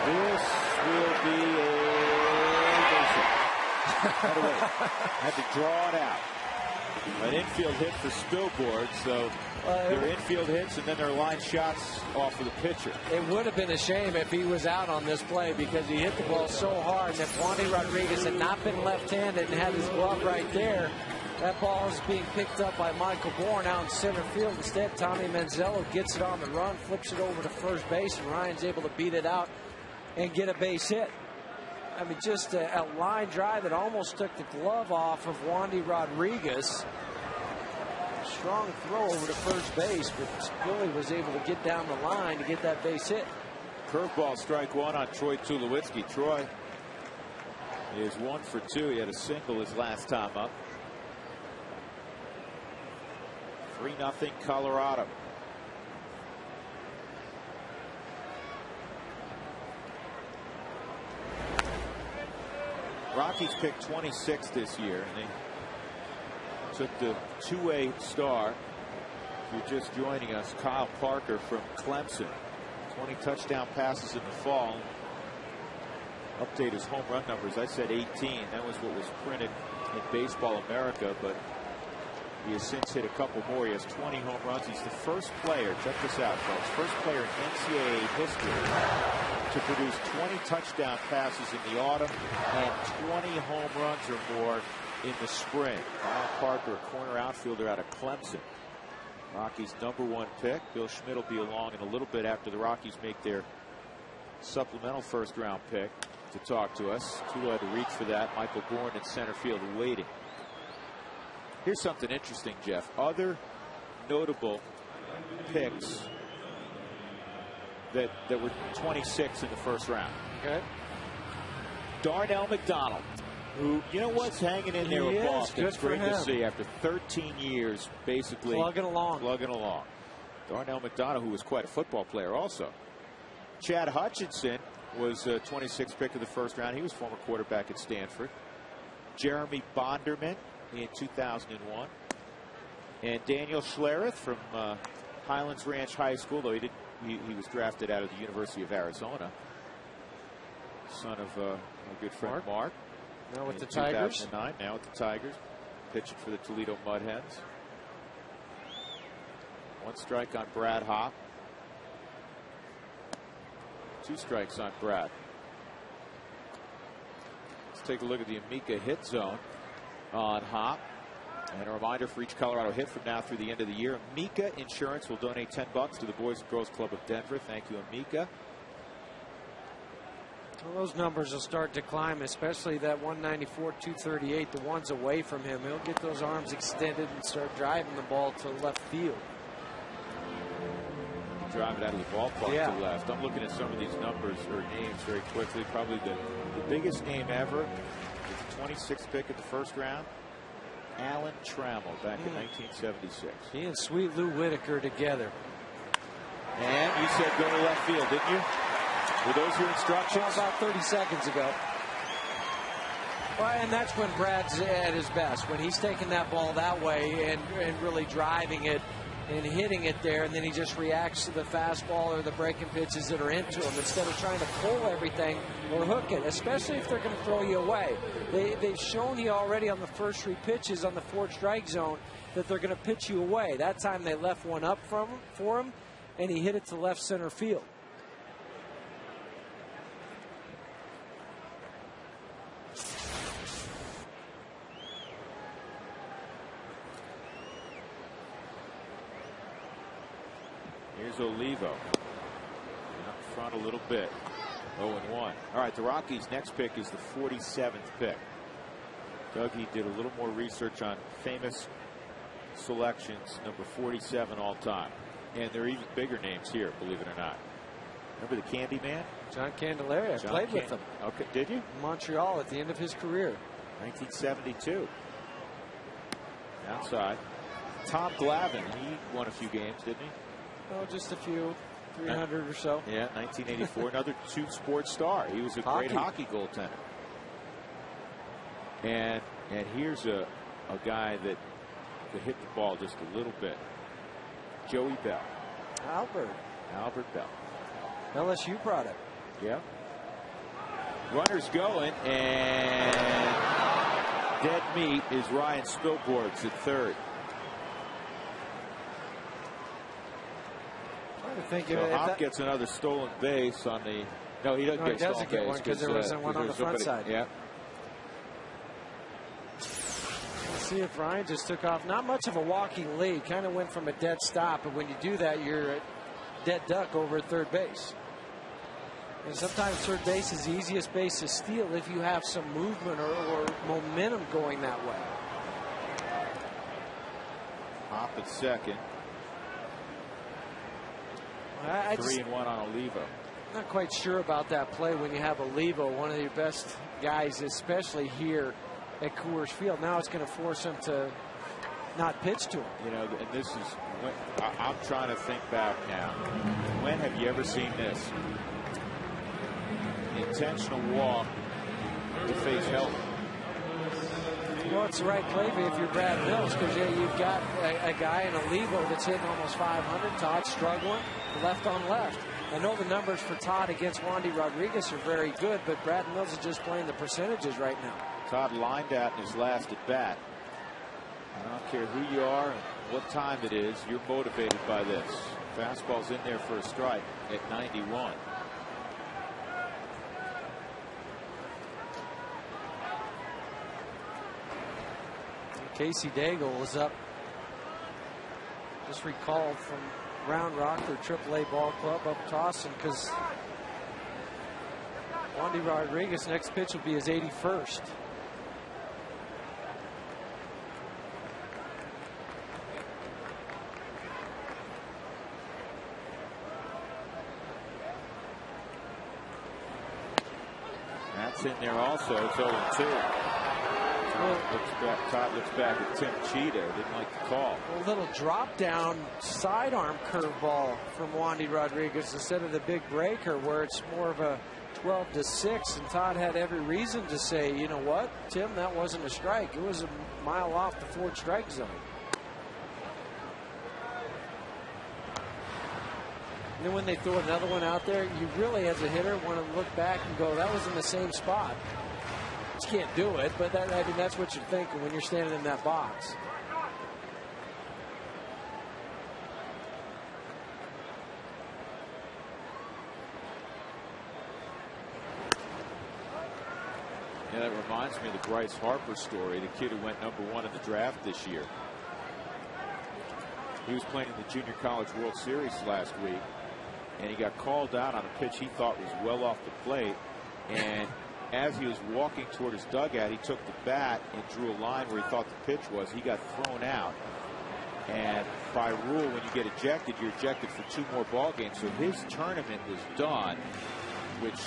this will be a base hit. Had to draw it out. An infield hit for Spilborgh, so their infield hits and then their line shots off of the pitcher. It would have been a shame if he was out on this play because he hit the ball so hard, and if Wandy Rodriguez had not been left-handed and had his glove right there, that ball is being picked up by Michael Bourne out in center field. Instead, Tommy Manzello gets it on the run, flips it over to first base, and Ryan's able to beat it out and get a base hit. I mean, just a line drive that almost took the glove off of Wandy Rodriguez. Strong throw over to first base, but Billy was able to get down the line to get that base hit. Curveball, strike one on Troy Tulowitzki. Troy is 1 for 2. He had a single his last time up. 3-0 Colorado. Rockies picked 26th this year, and they took the two-way star. If you're just joining us, Kyle Parker from Clemson. 20 touchdown passes in the fall. Update his home run numbers. I said 18. That was what was printed in Baseball America, but he has since hit a couple more. He has 20 home runs. He's the first player, check this out, folks, first player in NCAA history to produce 20 touchdown passes in the autumn and 20 home runs or more in the spring. Kyle Parker, a corner outfielder out of Clemson. Rockies' #1 pick. Bill Schmidt will be along in a little bit after the Rockies make their supplemental first-round pick to talk to us. Tulo had to reach for that. Michael Bourne in center field waiting. Here's something interesting, Jeff. Other notable picks that were 26 in the first round. Okay. Darnell McDonald, who, you know what's hanging in there with Boston. It's great to see after 13 years, basically plugging along. Darnell McDonald, who was quite a football player also. Chad Hutchinson was a 26th pick of the first round. He was former quarterback at Stanford. Jeremy Bonderman in 2001. And Daniel Schlereth from Highlands Ranch High School, though he was drafted out of the University of Arizona. Son of my good friend Mark. Now with the Tigers. 2009, now with the Tigers. Pitching for the Toledo Mud Hens. 1 strike on Brad Hopp. 2 strikes on Brad. Let's take a look at the Amica hit zone on Hopp. And a reminder for each Colorado hit from now through the end of the year. Amica Insurance will donate $10 to the Boys and Girls Club of Denver. Thank you, Amica. Well, those numbers will start to climb, especially that 194, 238, the ones away from him. He'll get those arms extended and start driving the ball to left field. Drive it out of the ballpark to left. I'm looking at some of these numbers or names very quickly. Probably the biggest name ever is the 26th pick of the first round. Alan Trammell back in 1976. He and Sweet Lou Whitaker together. And you said go to left field, didn't you? Were those your instructions? About 30 seconds ago. Well, and that's when Brad's at his best, when he's taking that ball that way and really driving it and hitting it there, and then he just reacts to the fastball or the breaking pitches that are into him instead of trying to pull everything or hook it, especially if they're going to throw you away. They've shown you already on the first 3 pitches on the 4th strike zone that they're going to pitch you away. That time they left one up for him, and he hit it to left center field. Here's Olivo. Up front a little bit. 0-1. All right, the Rockies' next pick is the 47th pick. Dougie did a little more research on famous selections, number 47 all time. And there are even bigger names here, believe it or not. Remember the Candy Man? John Candelaria. I played with him. Okay, did you? In Montreal at the end of his career. 1972. Outside. Tom Glavine, he won a few games, didn't he? Oh, just a few. 300 or so. Yeah, 1984. Another two-sport star. He was a great hockey goaltender. And here's a guy that could hit the ball just a little bit. Joey Bell. Albert Bell. LSU product. Yeah. Runners going, and dead meat is Ryan Spilborghs at third. Trying to think So Hop gets another stolen base on the. No, he doesn't get stolen base one because there was one on the front side. Yeah. Let's see if Ryan just took off. Not much of a walking lead. Kind of went from a dead stop, but when you do that, you're a dead duck over at third base. And sometimes third base is the easiest base to steal if you have some movement or momentum going that way. Hop at second. 3-1 on Olivo. Not quite sure about that play when you have Olivo, one of your best guys, especially here at Coors Field. Now it's going to force him to not pitch to him. You know, and this is when I'm trying to think back now. When have you ever seen this? Intentional walk to face help. Well, it's the right play if you're Brad Mills, because you've got a guy in Olivo that's hitting almost 500. Todd struggling left on left. I know the numbers for Todd against Wandy Rodriguez are very good, but Brad Mills is just playing the percentages right now. Todd lined out in his last at bat. I don't care who you are and what time it is, you're motivated by this. Fastball's in there for a strike at 91. Casey Daigle was up, just recalled from Round Rock, their AAA ball club, up tossing because Wandy Rodriguez next pitch will be his 81st. That's in there also. It's 0-2. Todd looks back at Tim Cheetah. Didn't like the call. A little drop down sidearm curveball from Wandy Rodriguez instead of the big breaker where it's more of a 12-6. And Todd had every reason to say, you know what, Tim, that wasn't a strike. It was a mile off the fourth strike zone. And then when they throw another one out there, you really, as a hitter, want to look back and go, that was in the same spot. Just can't do it, but I mean, that's what you're thinking when you're standing in that box. Yeah, that reminds me of the Bryce Harper story, the kid who went #1 in the draft this year. He was playing in the Junior College World Series last week, and he got called out on a pitch he thought was well off the plate, and as he was walking toward his dugout, he took the bat and drew a line where he thought the pitch was. He got thrown out. And by rule, when you get ejected, you're ejected for 2 more ball games. So his tournament was done, which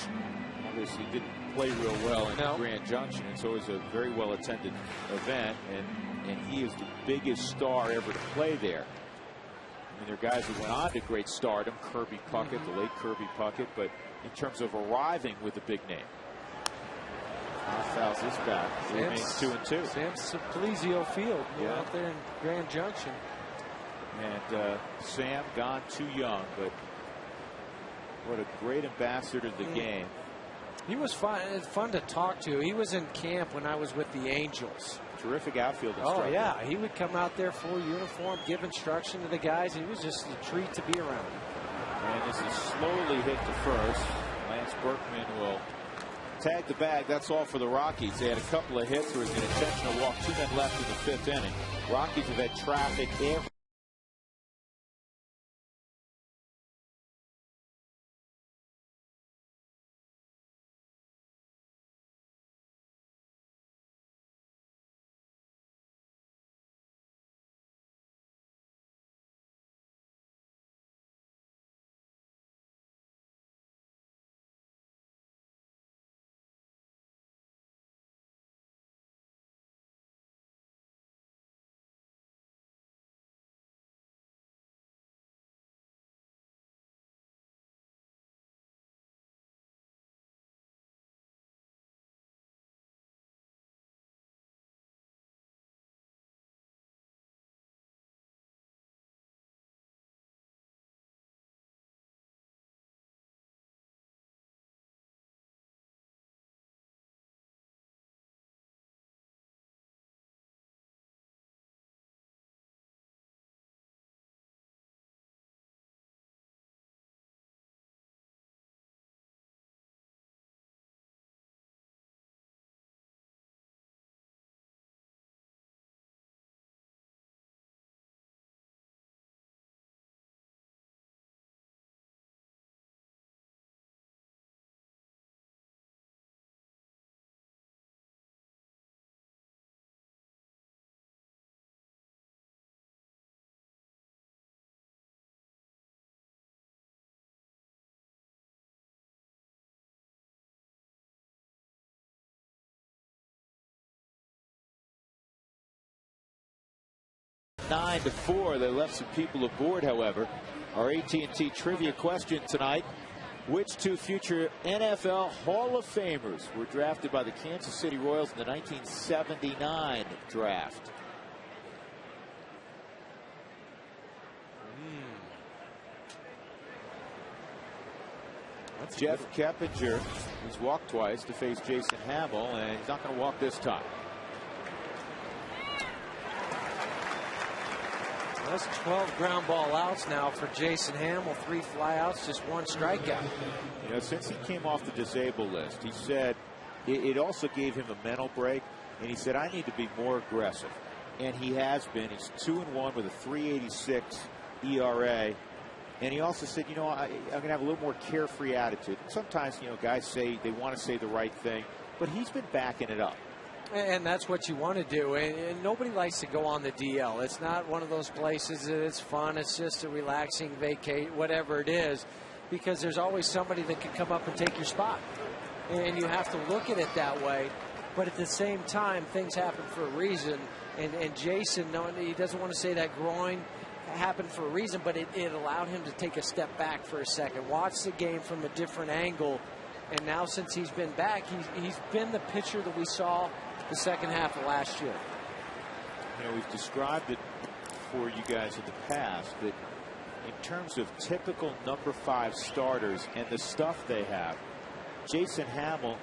obviously didn't play real well in Grand Junction. And so it was a very well-attended event. And he is the biggest star ever to play there. I mean, there are guys who went on to great stardom, Kirby Puckett, the late Kirby Puckett. But in terms of arriving with a big name, fouls this back. Remains 2-2. Sam Simplizio Field, out there in Grand Junction. And Sam gone too young, but what a great ambassador to the game. He was fun. It's fun to talk to. He was in camp when I was with the Angels. Terrific outfield instructor. Oh yeah, he would come out there full uniform, give instruction to the guys. He was just a treat to be around. And this is slowly hit to first. Lance Berkman will tag the bag. That's all for the Rockies. They had a couple of hits. There was an intentional walk. 2 men left in the 5th inning. Rockies have had traffic every 9-4. They left some people aboard, however. Our AT&T trivia question tonight: which two future NFL Hall of Famers were drafted by the Kansas City Royals in the 1979 draft? Jeff Keppinger, who's walked twice to face Jason Hamill, and he's not going to walk this time. That's 12 ground ball outs now for Jason Hamill. 3 flyouts, just 1 strikeout. You know, since he came off the disabled list, he said it also gave him a mental break, and he said, I need to be more aggressive. And he has been. He's 2-1 with a 3.86 ERA. And he also said, you know, I'm going to have a little more carefree attitude. Sometimes, you know, guys say they want to say the right thing, but he's been backing it up. And that's what you want to do. And nobody likes to go on the DL. It's not one of those places that it's fun. It's just a relaxing vacate, whatever it is, because there's always somebody that can come up and take your spot. And you have to look at it that way. But at the same time, things happen for a reason. And Jason, he doesn't want to say that groin happened for a reason, but it allowed him to take a step back for a second, watch the game from a different angle. And now since he's been back, he's been the pitcher that we saw the second half of last year. You know, we've described it for you guys in the past that in terms of typical number 5 starters and the stuff they have, Jason Hamill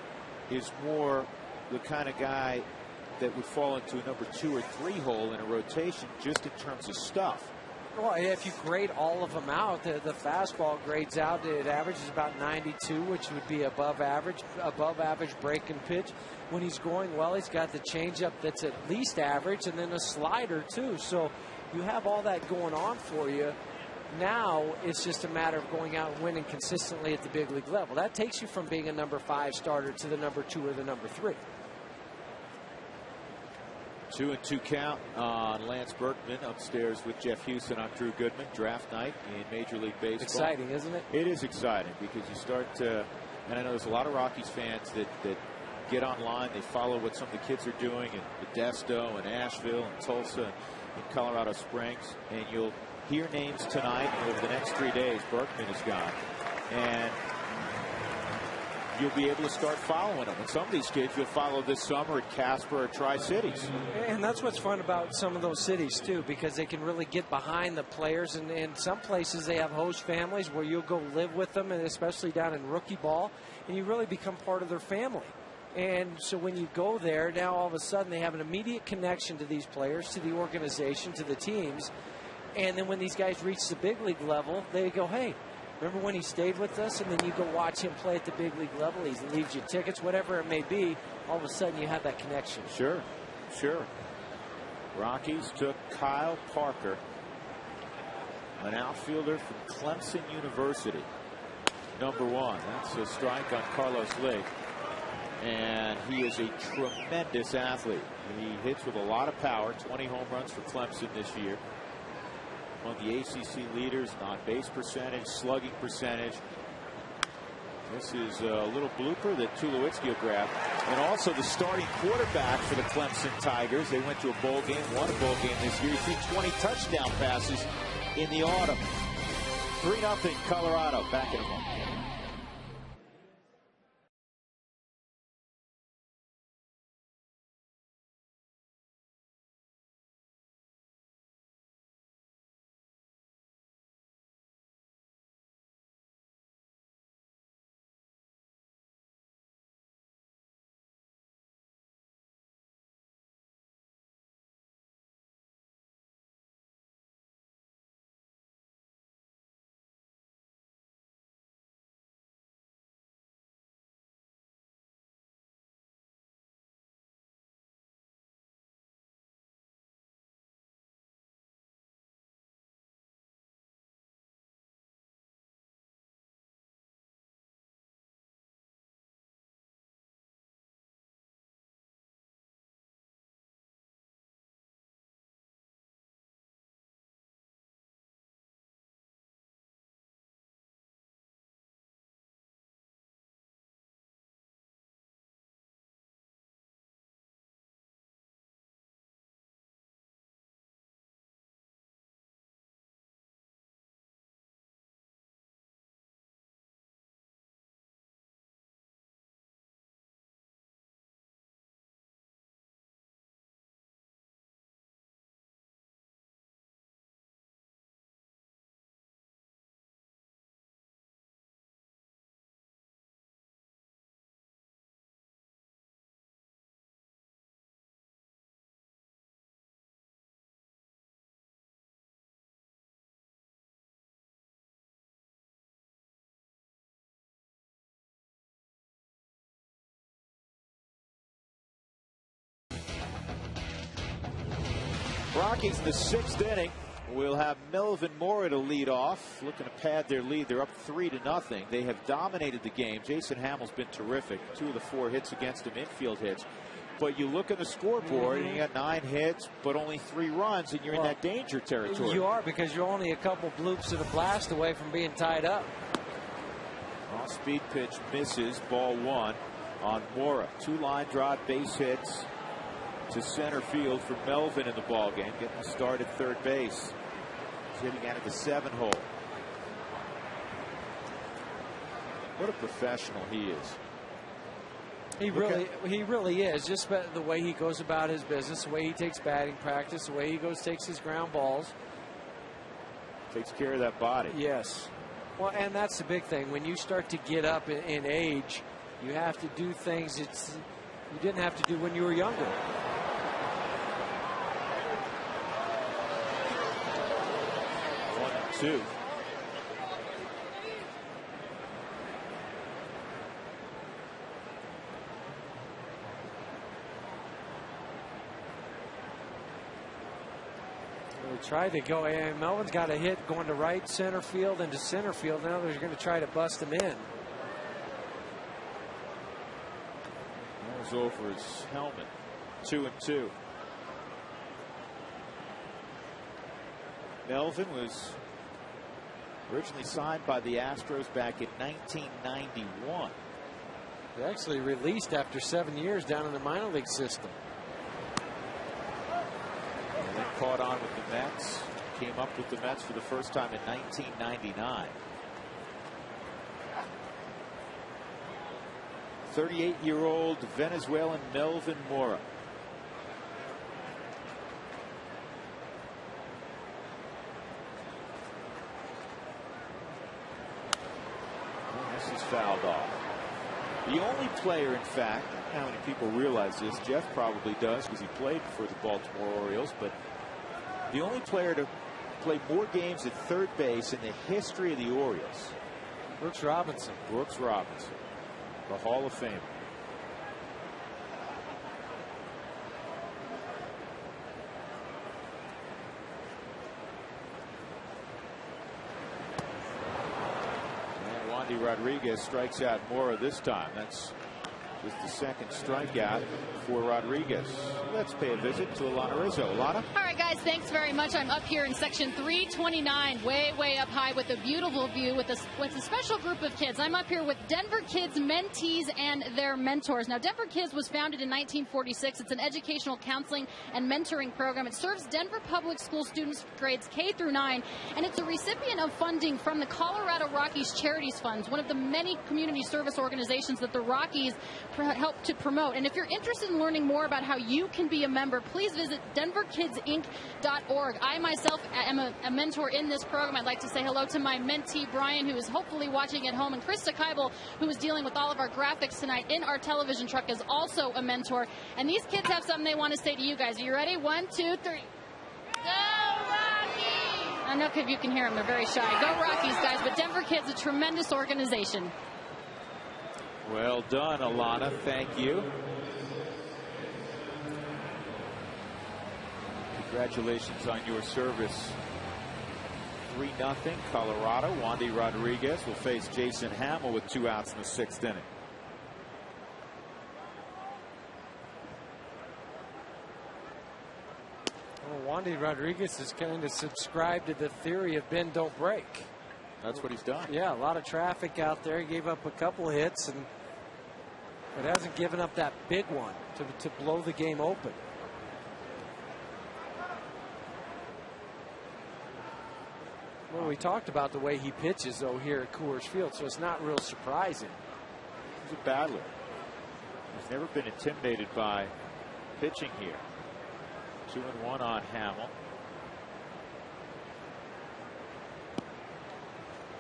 is more the kind of guy that would fall into a number 2 or 3 hole in a rotation just in terms of stuff. Well, if you grade all of them out, the fastball grades out. It averages about 92, which would be above average break and pitch. When he's going well, he's got the changeup that's at least average, and then a slider too. So you have all that going on for you. Now it's just a matter of going out and winning consistently at the big league level. That takes you from being a number 5 starter to the number 2 or the number 3. 2-2 count on Lance Berkman upstairs with Jeff Houston. I'm Drew Goodman. Draft night in Major League Baseball. Exciting, isn't it? It is exciting because you start to, and I know there's a lot of Rockies fans that get online. They follow what some of the kids are doing in Modesto and Asheville and Tulsa and Colorado Springs. And you'll hear names tonight and over the next 3 days. Berkman is gone. And you'll be able to start following them. And some of these kids you'll follow this summer at Casper or Tri-Cities. And that's what's fun about some of those cities, too, because they can really get behind the players. And in some places, they have host families where you'll go live with them, and especially down in rookie ball, and you really become part of their family. And so when you go there, now all of a sudden they have an immediate connection to these players, to the organization, to the teams. And then when these guys reach the big league level, they go, hey, remember when he stayed with us? And then you go watch him play at the big league level. He leaves you tickets, whatever it may be. All of a sudden you have that connection. Sure, sure. Rockies took Kyle Parker, an outfielder from Clemson University. Number 1. That's a strike on Carlos Lee. And he is a tremendous athlete. He hits with a lot of power. 20 home runs for Clemson this year. One of the ACC leaders in on-base percentage, slugging percentage. This is a little blooper that Tulowitzki will grab. And also the starting quarterback for the Clemson Tigers. They went to a bowl game, won a bowl game this year. He threw 20 touchdown passes in the autumn. 3-0 Colorado. Back in a moment. Rockies in the 6th inning will have Melvin Mora to lead off, looking to pad their lead. They're up 3-0. They have dominated the game. Jason Hamill's been terrific. 2 of the 4 hits against him, infield hits. But you look at the scoreboard and you got 9 hits, but only 3 runs, and you're in that danger territory. You are, because you're only a couple bloops and a blast away from being tied up. Off-speed pitch misses, ball 1 on Mora. 2 line drive base hits to center field for Melvin in the ball game, getting the start at third base. He's hitting out of the 7-hole. What a professional he is. He really is. Just the way he goes about his business, the way he takes batting practice, the way he takes his ground balls. Takes care of that body. Yes. Well, and that's the big thing. When you start to get up in age, you have to do things you didn't have to do when you were younger. 1-2. They tried to go, and Melvin's got a hit going to right center field and to center field. Now they're going to try to bust him in. That was over his helmet. 2-2. Melvin was originally signed by the Astros back in 1991. He actually released after 7 years down in the minor league system. And then caught on with the Mets. Came up with the Mets for the first time in 1999. 38-year-old Venezuelan Melvin Mora. This is fouled off. The only player, in fact, I don't know how many people realize this, Jeff probably does because he played for the Baltimore Orioles, but the only player to play more games at third base in the history of the Orioles. Brooks Robinson. Brooks Robinson, the Hall of Famer. Rodriguez strikes out Mora this time. That's just the second strikeout for Rodriguez. Let's pay a visit to Alana Rizzo. Alana? All right, guys, thanks very much. I'm up here in section 329, way up high with a beautiful view with a special group of kids. I'm up here with Denver Kids mentees and their mentors. Now, Denver Kids was founded in 1946. It's an educational counseling and mentoring program. It serves Denver public school students grades K through 9, and it's a recipient of funding from the Colorado Rockies Charities Funds, one of the many community service organizations that the Rockies help to promote. And if you're interested in learning more about how you can be a member, please visit denverkidsinc.org. I myself am a mentor in this program. I'd like to say hello to my mentee, Brian, who is hopefully watching at home, and Krista Keibel, who is dealing with all of our graphics tonight in our television truck, is also a mentor. And these kids have something they want to say to you guys. Are you ready? 1, 2, 3. Go Rockies! I know if you can hear them, they're very shy. Go Rockies, guys. But Denver Kids, a tremendous organization. Well done, Alana. Thank you. Congratulations on your service. 3-0 Colorado. Wandy Rodriguez will face Jason Hamill with 2 outs in the 6th inning. Well, Wandy Rodriguez has kind of subscribed to the theory of bend don't break. That's what he's done. Yeah, a lot of traffic out there. He gave up a couple hits, but hasn't given up that big one to blow the game open. Well, we talked about the way he pitches, though, here at Coors Field, so it's not real surprising. He's a battler. He's never been intimidated by pitching here. 2-1 on Hamill.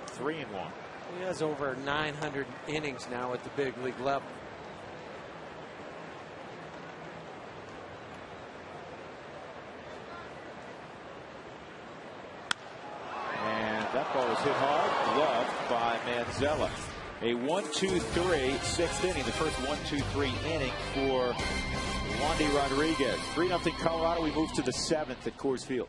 3-1. He has over 900 innings now at the big league level. And that ball was hit hard, gloved by Manzella. A 1-2-3 sixth inning, the first 1-2-3 inning for Wandy Rodriguez. 3-0 Colorado. We move to the 7th at Coors Field.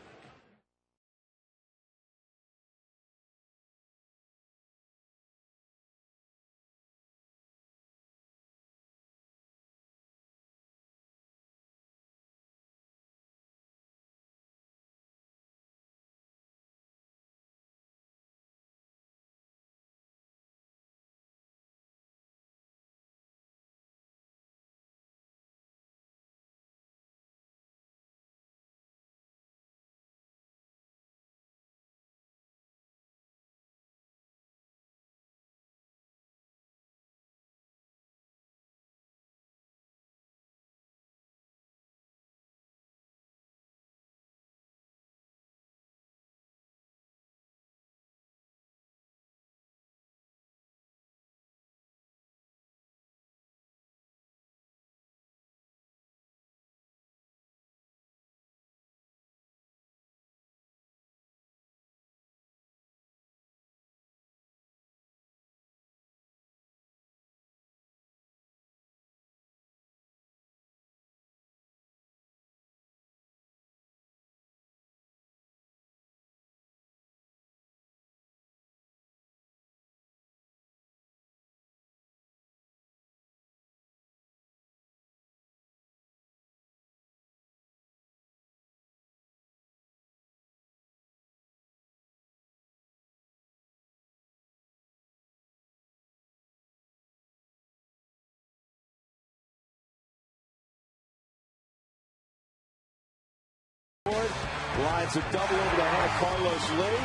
Lines a double over the head of Carlos Lee,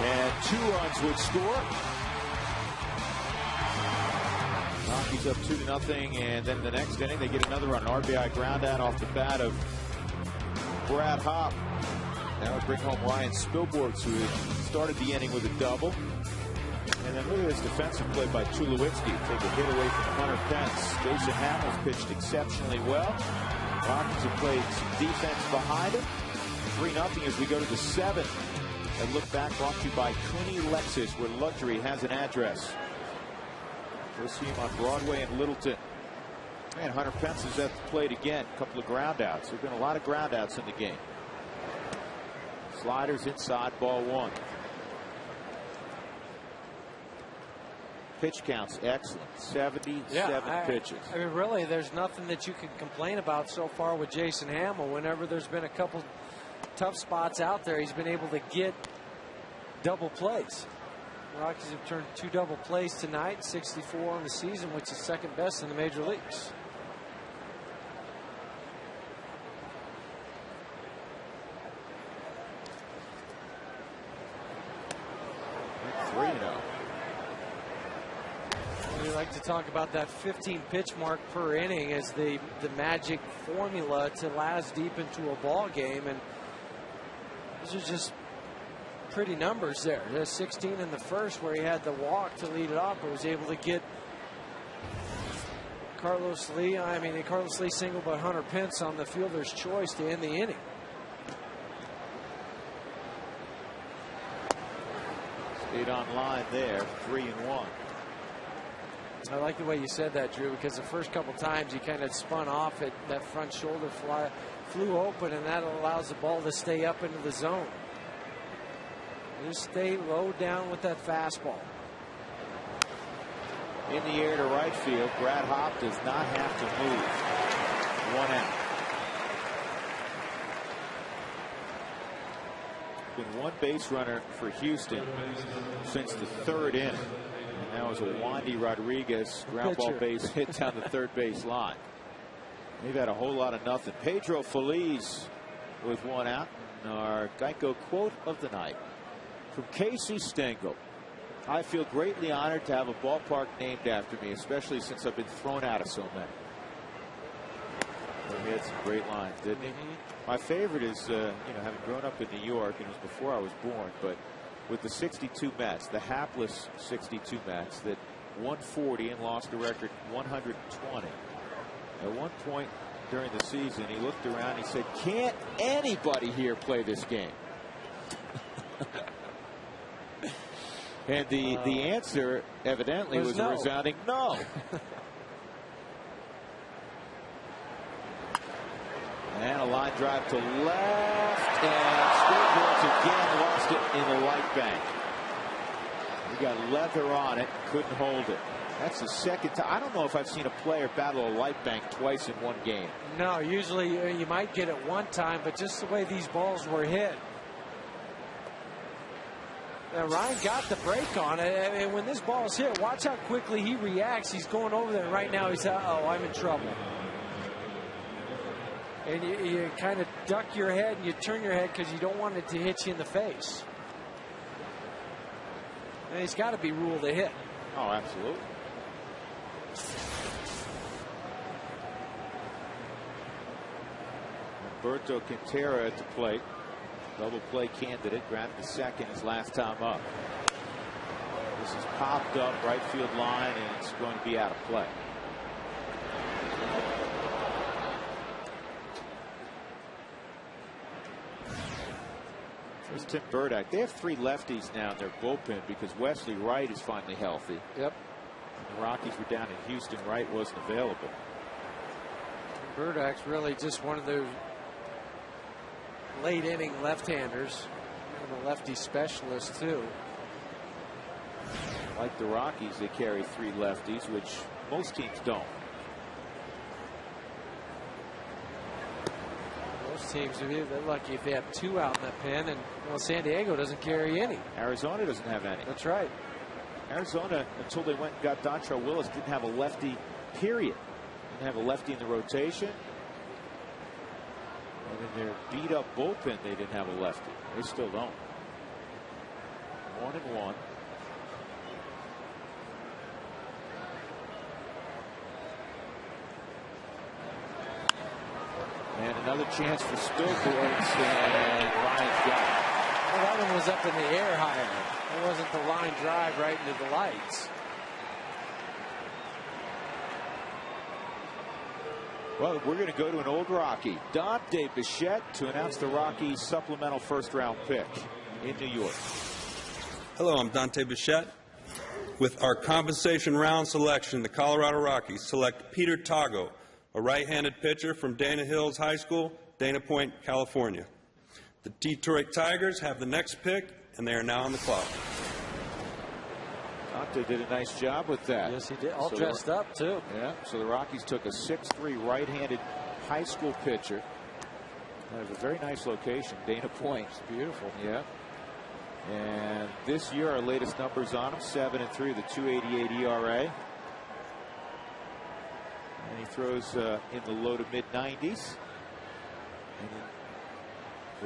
and 2 runs would score. Rockies up 2-0, and then the next inning they get another run. An RBI ground out off the bat of Brad Hopp. That would bring home Ryan Spilborghs, who had started the inning with a double. And then look at this defensive play by Tulowitzki. Take a hit away from Hunter Pence. Jason Hamels pitched exceptionally well. Rockies have played some defense behind him. 3-0 as we go to the 7th. And look back, brought to you by Cooney Lexus, where luxury has an address. We'll see him on Broadway and Littleton. And Hunter Pence is at the plate again. A couple of ground outs. There have been a lot of ground outs in the game. Sliders inside, ball 1. Pitch counts excellent. 77 pitches. I mean, really, there's nothing that you can complain about so far with Jason Hamill. Whenever there's been a couple tough spots out there, he's been able to get double plays. The Rockies have turned 2 double plays tonight, 64 on the season, which is second best in the major leagues. We like to talk about that 15 pitch mark per inning as the magic formula to last deep into a ball game, and those are just pretty numbers there. There's 16 in the first where he had the walk to lead it off, but was able to get Carlos Lee. I mean, Carlos Lee single, but Hunter Pence on the fielder's choice to end the inning. Stayed on line there, 3-1. I like the way you said that, Drew, because the first couple times he kind of spun off it. That front shoulder flew open, and that allows the ball to stay up into the zone. Just stay low down with that fastball. In the air to right field. Brad Hopp does not have to move. 1 out. Been 1 base runner for Houston since the 3rd inning. And that was a Wandy Rodriguez ground ball base hit down the 3rd base line. They've had a whole lot of nothing. Pedro Feliz with 1 out. And our Geico quote of the night from Casey Stengel. I feel greatly honored to have a ballpark named after me, especially since I've been thrown out of so many. Well, he had some great lines, didn't he? My favorite is, having grown up in New York, and it was before I was born, but with the 62 Mets, the hapless 62 Mets that won 40 and lost a record 120. At one point during the season, he looked around, he said, "Can't anybody here play this game?" And the answer evidently was no. a resounding no. And a line drive to left, and scoreboards again lost it in the light bank. We got leather on it, couldn't hold it. That's the second time. I don't know if I've seen a player battle a light bank twice in one game. No, usually you might get it one time, but just the way these balls were hit. Now, Ryan got the break on it, and when this ball is hit, watch how quickly he reacts. He's going over there right now. He's, uh-oh, I'm in trouble. And you kind of duck your head and you turn your head because you don't want it to hit you in the face. And he's got to be ruled a hit. Oh, absolutely. Humberto Quintera at the plate. Double play candidate. Grabbed the second his last time up. This is popped up right field line, and it's going to be out of play. There's Tim Burdick. They have 3 lefties now in their bullpen because Wesley Wright is finally healthy. Yep. The Rockies were down in Houston. Wright wasn't available. Burdick's really just one of those late inning left-handers. One of the lefty specialists, too. Like the Rockies, they carry 3 lefties, which most teams don't. Most teams, they're lucky if they have 2 out in the pen, and well, San Diego doesn't carry any. Arizona doesn't have any. That's right. Arizona, until they went and got Dontrelle Willis, didn't have a lefty, period. Didn't have a lefty in the rotation. And in their beat-up bullpen, they didn't have a lefty. They still don't. 1-1. And another chance for Stillboards, and Ryan's got it. Well, that one was up in the air higher. It wasn't the line drive right into the lights. Well, we're going to go to an old Rocky, Dante Bichette, to announce the Rockies' supplemental first-round pick in New York. Hello, I'm Dante Bichette. With our compensation round selection, the Colorado Rockies select Peter Tago, a right-handed pitcher from Dana Hills High School, Dana Point, California. The Detroit Tigers have the next pick, and they are now on the clock. Dante did a nice job with that. Yes, he did. All dressed up, too. Yeah, so the Rockies took a 6'3" right-handed high school pitcher. That was a very nice location, Dana Point. It's beautiful. Yeah. And this year, our latest numbers on him, 7-3 with a 2.88 ERA. And he throws in the low to mid-90s. And then,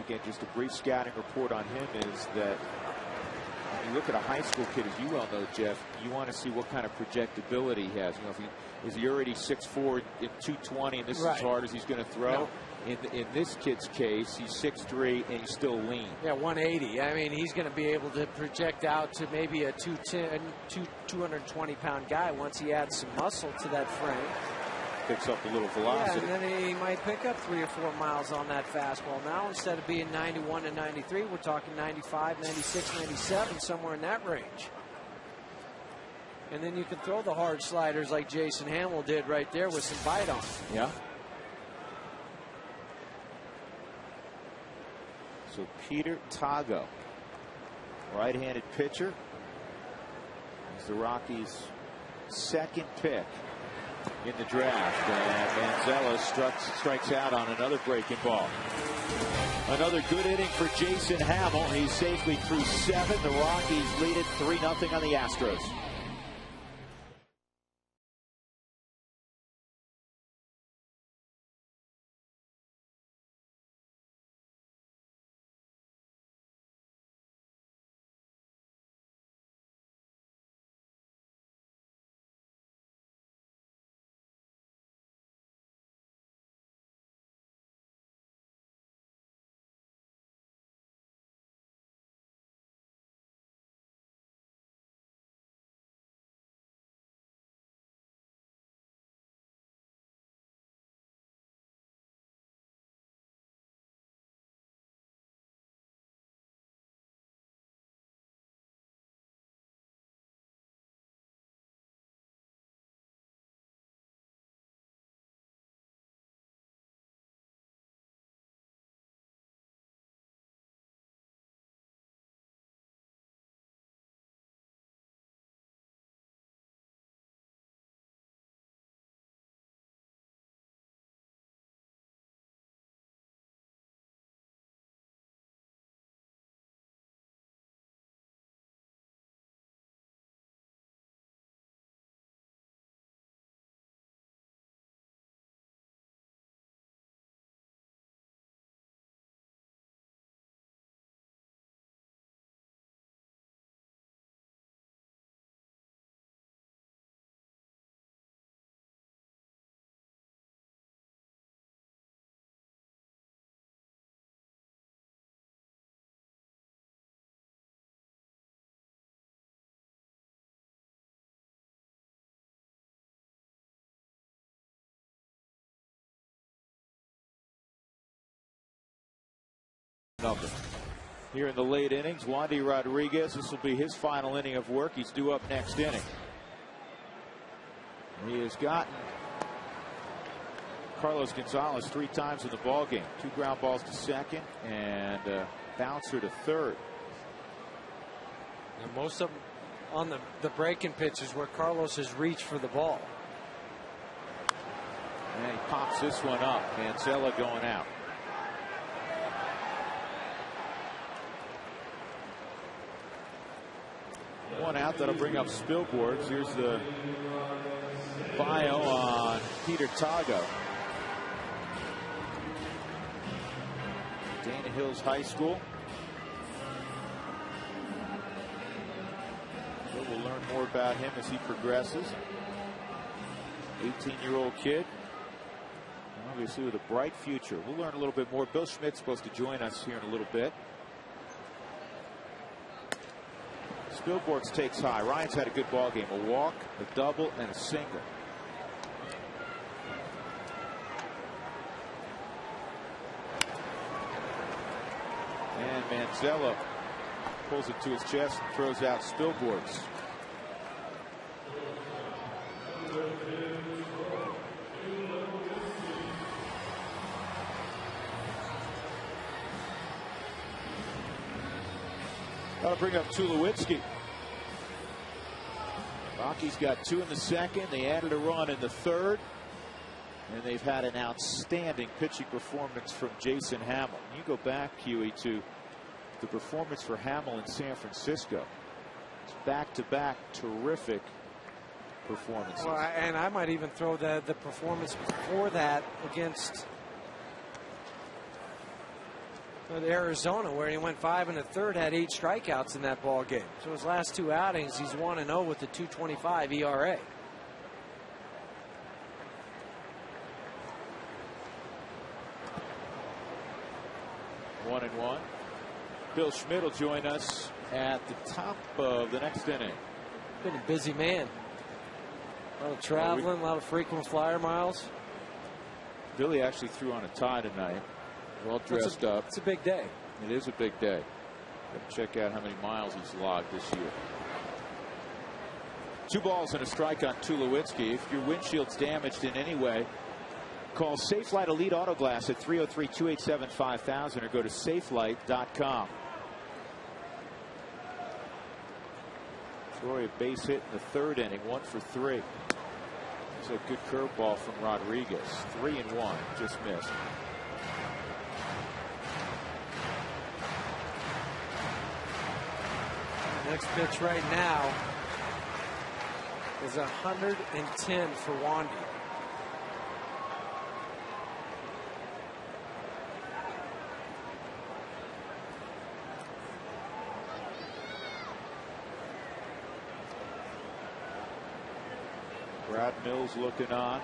again, just a brief scouting report on him is that when you look at a high school kid, as you well know, Jeff, you want to see what kind of projectability he has. You know, is he already 6'4" and 220, and this is as hard as he's going to throw? No. In this kid's case, he's 6'3" and he's still lean. Yeah, 180. I mean, he's going to be able to project out to maybe a 220-pound guy once he adds some muscle to that frame. Picks up a little velocity. Yeah, and then he might pick up 3 or 4 miles on that fastball. Now, instead of being 91 to 93, we're talking 95, 96, 97, somewhere in that range. And then you can throw the hard sliders like Jason Hamill did right there with some bite on. Yeah. So Peter Tago, right-handed pitcher, is the Rockies' second pick in the draft, and Manzella strikes out on another breaking ball. Another good inning for Jason Hamill. He's safely through 7. The Rockies lead it 3-0 on the Astros. number. Here in the late innings, Wandy Rodriguez, this will be his final inning of work. He's due up next inning. He has gotten Carlos Gonzalez 3 times in the ball game. 2 ground balls to second and a bouncer to third. And most of them on the breaking pitches where Carlos has reached for the ball. And he pops this one up. Manzella going out. One out. That'll bring up Spilborghs. Here's the bio on Peter Tago. Dana Hills High School. So we'll learn more about him as he progresses. 18-year-old kid. Obviously with a bright future. We'll learn a little bit more. Bill Schmidt's supposed to join us here in a little bit. Spilborghs takes high. Ryan's had a good ball game. A walk, a double, and a single. And Manzella pulls it to his chest and throws out Spilborghs. That'll bring up Tulowitzki. Rockies got 2 in the second. They added a run in the third. And they've had an outstanding pitching performance from Jason Hamill. You go back, Huey, to the performance for Hamill in San Francisco. It's back-to-back terrific performances. Well, and I might even throw the performance before that against Arizona, where he went 5 1/3, had 8 strikeouts in that ball game. So his last 2 outings, he's 1-0 with the 2.25 ERA. One and one. Bill Schmidt will join us at the top of the next inning. Been a busy man. A lot of traveling, a lot of frequent flyer miles. Billy actually threw on a tie tonight. Well dressed up. It's a big day. It is a big day. Got to check out how many miles he's logged this year. 2 balls and a strike on Tulowitzki. If your windshield's damaged in any way, call Safelite Elite Auto Glass at 303-287-5000 or go to safelite.com. Troy, a base hit in the 3rd inning, 1 for 3. It's a good curveball from Rodriguez. 3-1, just missed. Next pitch right now is 110 for Wandy. Brad Mills looking on.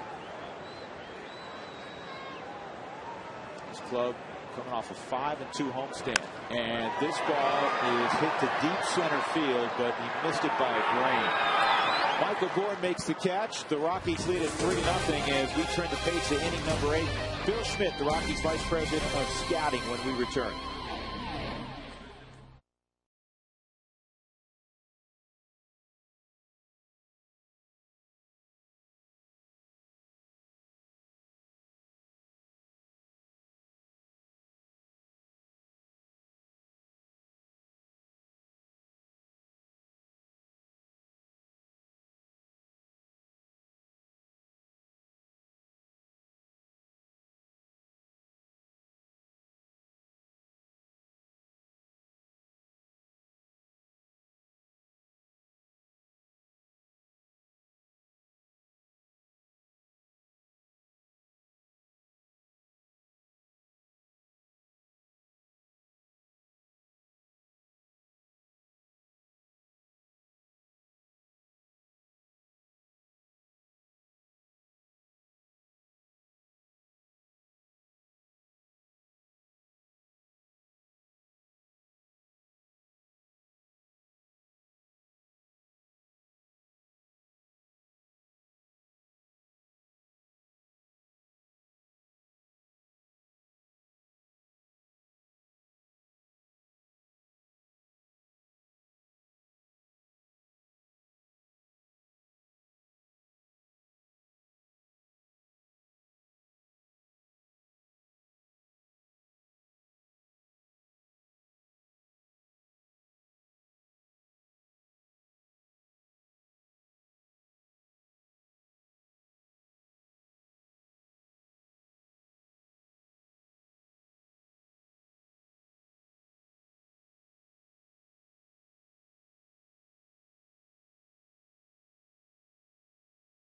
His club coming off a 5-2 homestand. And this ball is hit to deep center field, but he missed it by a grain. Michael Gordon makes the catch. The Rockies lead at 3-0 as we turn the page to inning number 8. Bill Schmidt, the Rockies Vice President of Scouting, when we return.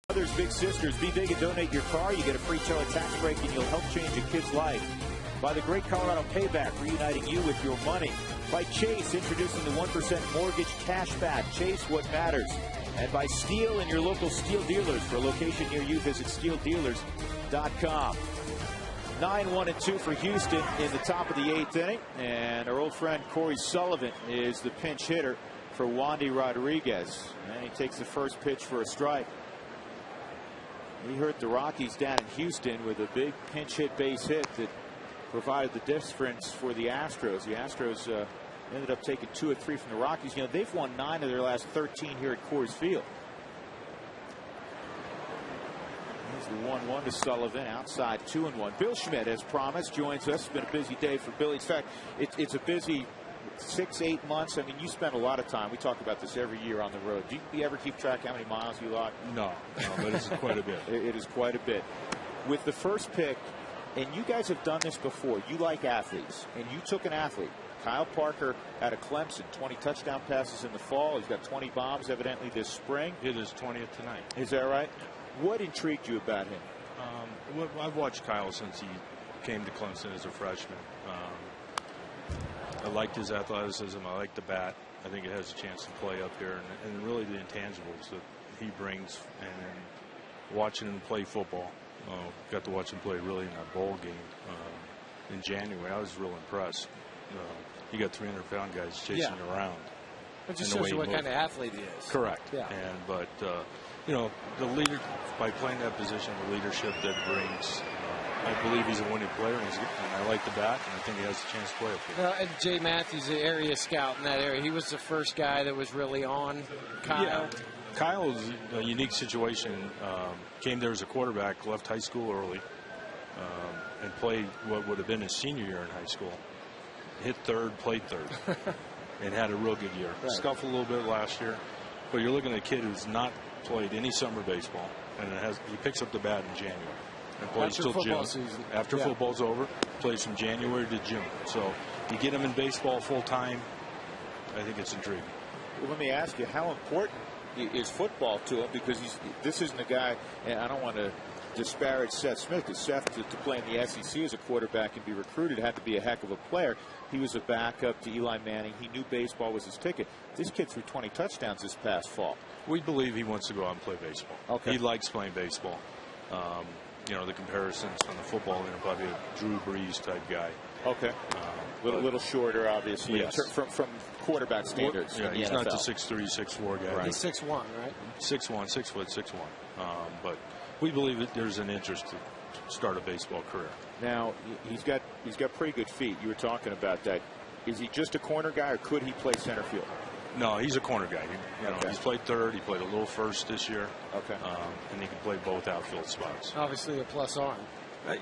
Brothers Big Sisters, be big and donate your car. You get a free tow and tax break, and you'll help change a kid's life. By the Great Colorado Payback, reuniting you with your money. By Chase, introducing the 1% mortgage cashback. Chase, what matters. And by Steel and your local Steel dealers. For a location near you, visit steeldealers.com. 9-1-2 for Houston in the top of the 8th inning. And our old friend Corey Sullivan is the pinch hitter for Wandy Rodriguez. And he takes the first pitch for a strike. He hurt the Rockies down in Houston with a big pinch hit base hit that provided the difference for the Astros. The Astros ended up taking 2 of 3 from the Rockies. You know, they've won 9 of their last 13 here at Coors Field. Here's the 1-1 to Sullivan, outside 2-1. Bill Schmidt, as promised, joins us. It's been a busy day for Billy. In fact, it's a busy 6-8 months. I mean, you spend a lot of time. We talk about this every year on the road. Do you ever keep track how many miles you log? No, but it's quite a bit. It is quite a bit. With the first pick, and you guys have done this before. You like athletes, and you took an athlete. Kyle Parker out of Clemson, 20 touchdown passes in the fall. He's got 20 bombs evidently this spring. Hit his 20th tonight. Is that right? What intrigued you about him? I've watched Kyle since he came to Clemson as a freshman. I liked his athleticism. I like the bat. I think it has a chance to play up here, and really the intangibles that he brings. And watching him play football, got to watch him play really in that bowl game in January. I was real impressed. He got 300-pound guys chasing around. It just shows you what kind of athlete he is. Correct. Yeah. But you know, the leader, by playing that position, the leadership that brings. I believe he's a winning player, and I like the bat, and I think he has a chance to play up here. And Jay Matthews, the area scout in that area, he was the first guy that was really on Kyle. Yeah. Kyle is a unique situation. Came there as a quarterback, left high school early, and played what would have been his senior year in high school. Hit third, played third, and had a real good year. Right. Scuffled a little bit last year, but you're looking at a kid who's not played any summer baseball, and he picks up the bat in January. And plays till June. Season. After football's over, plays from January to June. So you get him in baseball full time, I think it's intriguing. Well, let me ask you, how important is football to him? Because this isn't a guy, and I don't want to disparage Seth Smith, because Seth, to play in the SEC as a quarterback and be recruited, had to be a heck of a player. He was a backup to Eli Manning. He knew baseball was his ticket. This kid threw 20 touchdowns this past fall. We believe he wants to go out and play baseball. Okay. He likes playing baseball. You know, the comparisons from the football, probably a Drew Brees type guy. Okay. Little shorter, obviously, yes. from quarterback standards. Yeah, he's NFL. not the 6'3", 6'4" guy. Right. He's 6'1", right? 6'1", 6 foot, 6'1". But we believe that there's an interest to start a baseball career. Now he's got pretty good feet. You were talking about that. Is he just a corner guy, or could he play center field? No, he's a corner guy. He's played third. He played a little first this year. Okay. And he can play both outfield spots. Obviously a plus arm.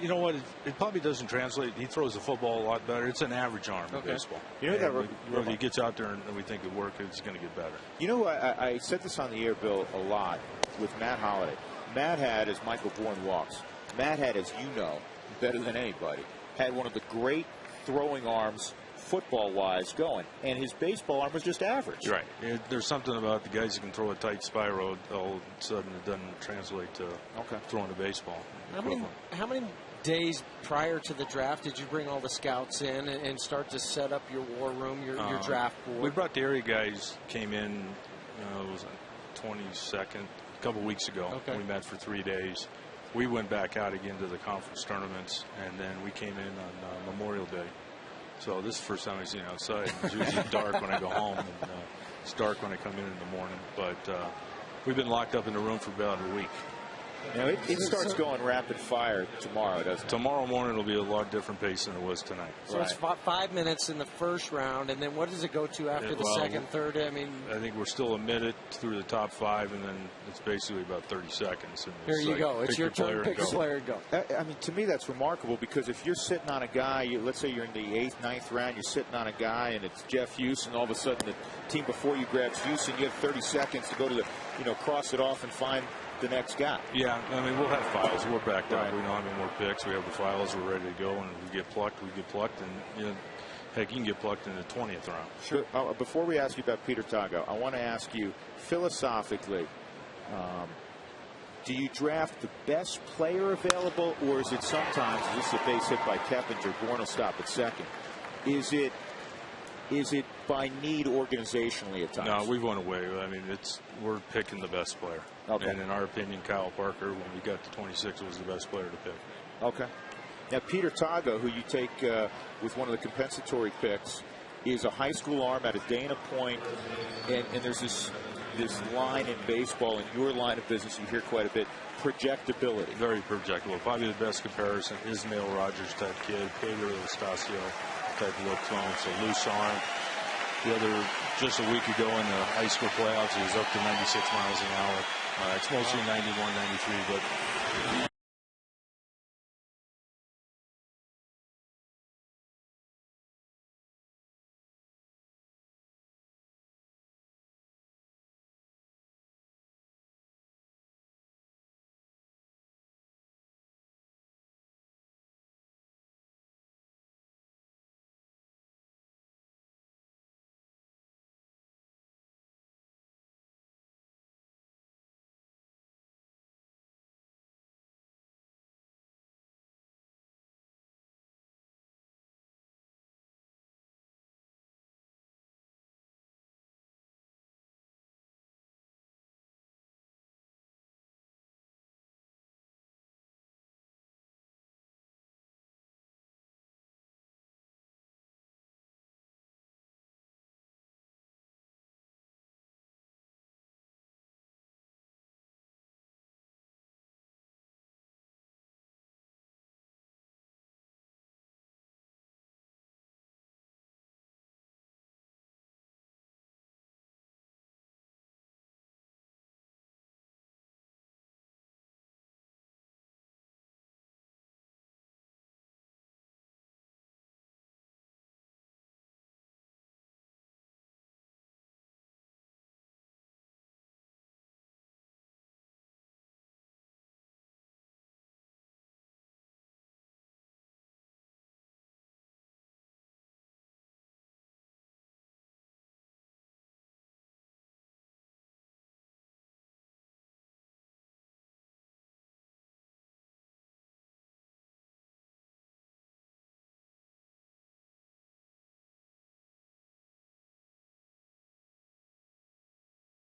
You know what? It probably doesn't translate. He throws the football a lot better. It's an average arm in baseball. You know that when he gets out there and we think it works, it's going to get better. You know, I said this on the air, Bill, a lot with Matt Holliday. Matt had, as Michael Bourne walks, Matt had, as you know, better than anybody, had one of the great throwing arms football-wise going, and his baseball arm was just average. Right. There's something about the guys who can throw a tight spiral, all of a sudden it doesn't translate to throwing a baseball. How many days prior to the draft did you bring all the scouts in and start to set up your war room, your draft board? We brought the area guys, came in, it was on 22nd, a couple weeks ago. Okay. We met for 3 days. We went back out again to the conference tournaments, and then we came in on Memorial Day. So this is the first time I've seen it outside. It's usually dark when I go home, and it's dark when I come in the morning. But we've been locked up in the room for about a week. Now it starts going rapid fire tomorrow, doesn't it? Tomorrow morning it'll be a lot different pace than it was tonight. So it's 5 minutes in the first round, and then what does it go to after the second, third? I think we're still a minute through the top 5, and then it's basically about 30 seconds. And here you go. It's your turn. Pick a player and go. I mean, to me, that's remarkable, because if you're sitting on a guy, let's say you're in the 8th, 9th round, you're sitting on a guy, and it's Jeff Hughes, and all of a sudden the team before you grabs Hughes, and you have 30 seconds to go to the, cross it off and find the next guy. Yeah, I mean, we'll have files. We're backed up. We don't have any more picks. We have the files. We're ready to go. And if we get plucked, we get plucked. And, heck, you can get plucked in the 20th round. Sure. Before we ask you about Peter Tago, I want to ask you philosophically, do you draft the best player available, or is it sometimes, this is a base hit by Keppinger, Bourne will stop at second, is it by need organizationally at times? No, we went away. I mean, we're picking the best player. Okay. And in our opinion, Kyle Parker, when we got to 26, was the best player to pick. Okay. Now, Peter Tago, who you take with one of the compensatory picks, is a high school arm out of Dana Point, and there's this line in baseball, in your line of business, you hear quite a bit, projectability. Very projectable. Probably the best comparison is Ismail Rogers type kid, Pedro Estacio type look to him. So loose arm. Just a week ago in the high school playoffs, he was up to 96 miles an hour. It's mostly 91, 93, but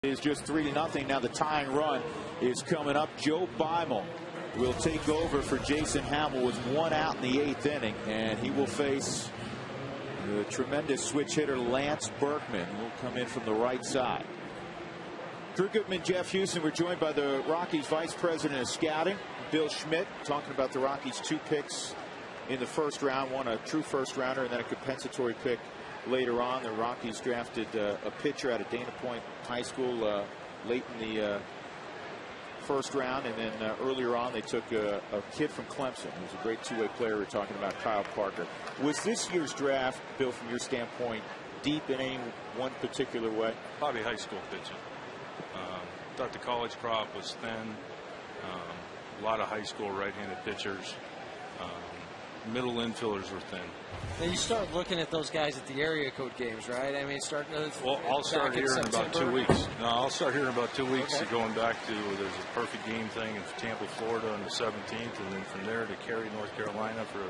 is just 3-0. Now the tying run is coming up. Joe Beimel will take over for Jason Hamill with 1 out in the 8th inning, and he will face the tremendous switch hitter Lance Berkman, who will come in from the right side. Drew Goodman, Jeff Houston. We're joined by the Rockies Vice President of Scouting, Bill Schmidt, talking about the Rockies' 2 picks in the first round, one a true first rounder and then a compensatory pick later on. The Rockies drafted a pitcher out of Dana Point High School late in the first round, and then earlier on they took a kid from Clemson who's a great two-way player. We're talking about Kyle Parker. Was this year's draft, Bill, from your standpoint, deep in any one particular way? Probably high school pitching. Thought the college crop was thin. A lot of high school right-handed pitchers. Middle infielders were thin. Now you start looking at those guys at the area code games, right? I mean, I'll start here in about 2 weeks. No, I'll start here in about 2 weeks. Okay. Going back to there's a perfect game thing in Tampa, Florida on the 17th, and then from there to Cary, North Carolina for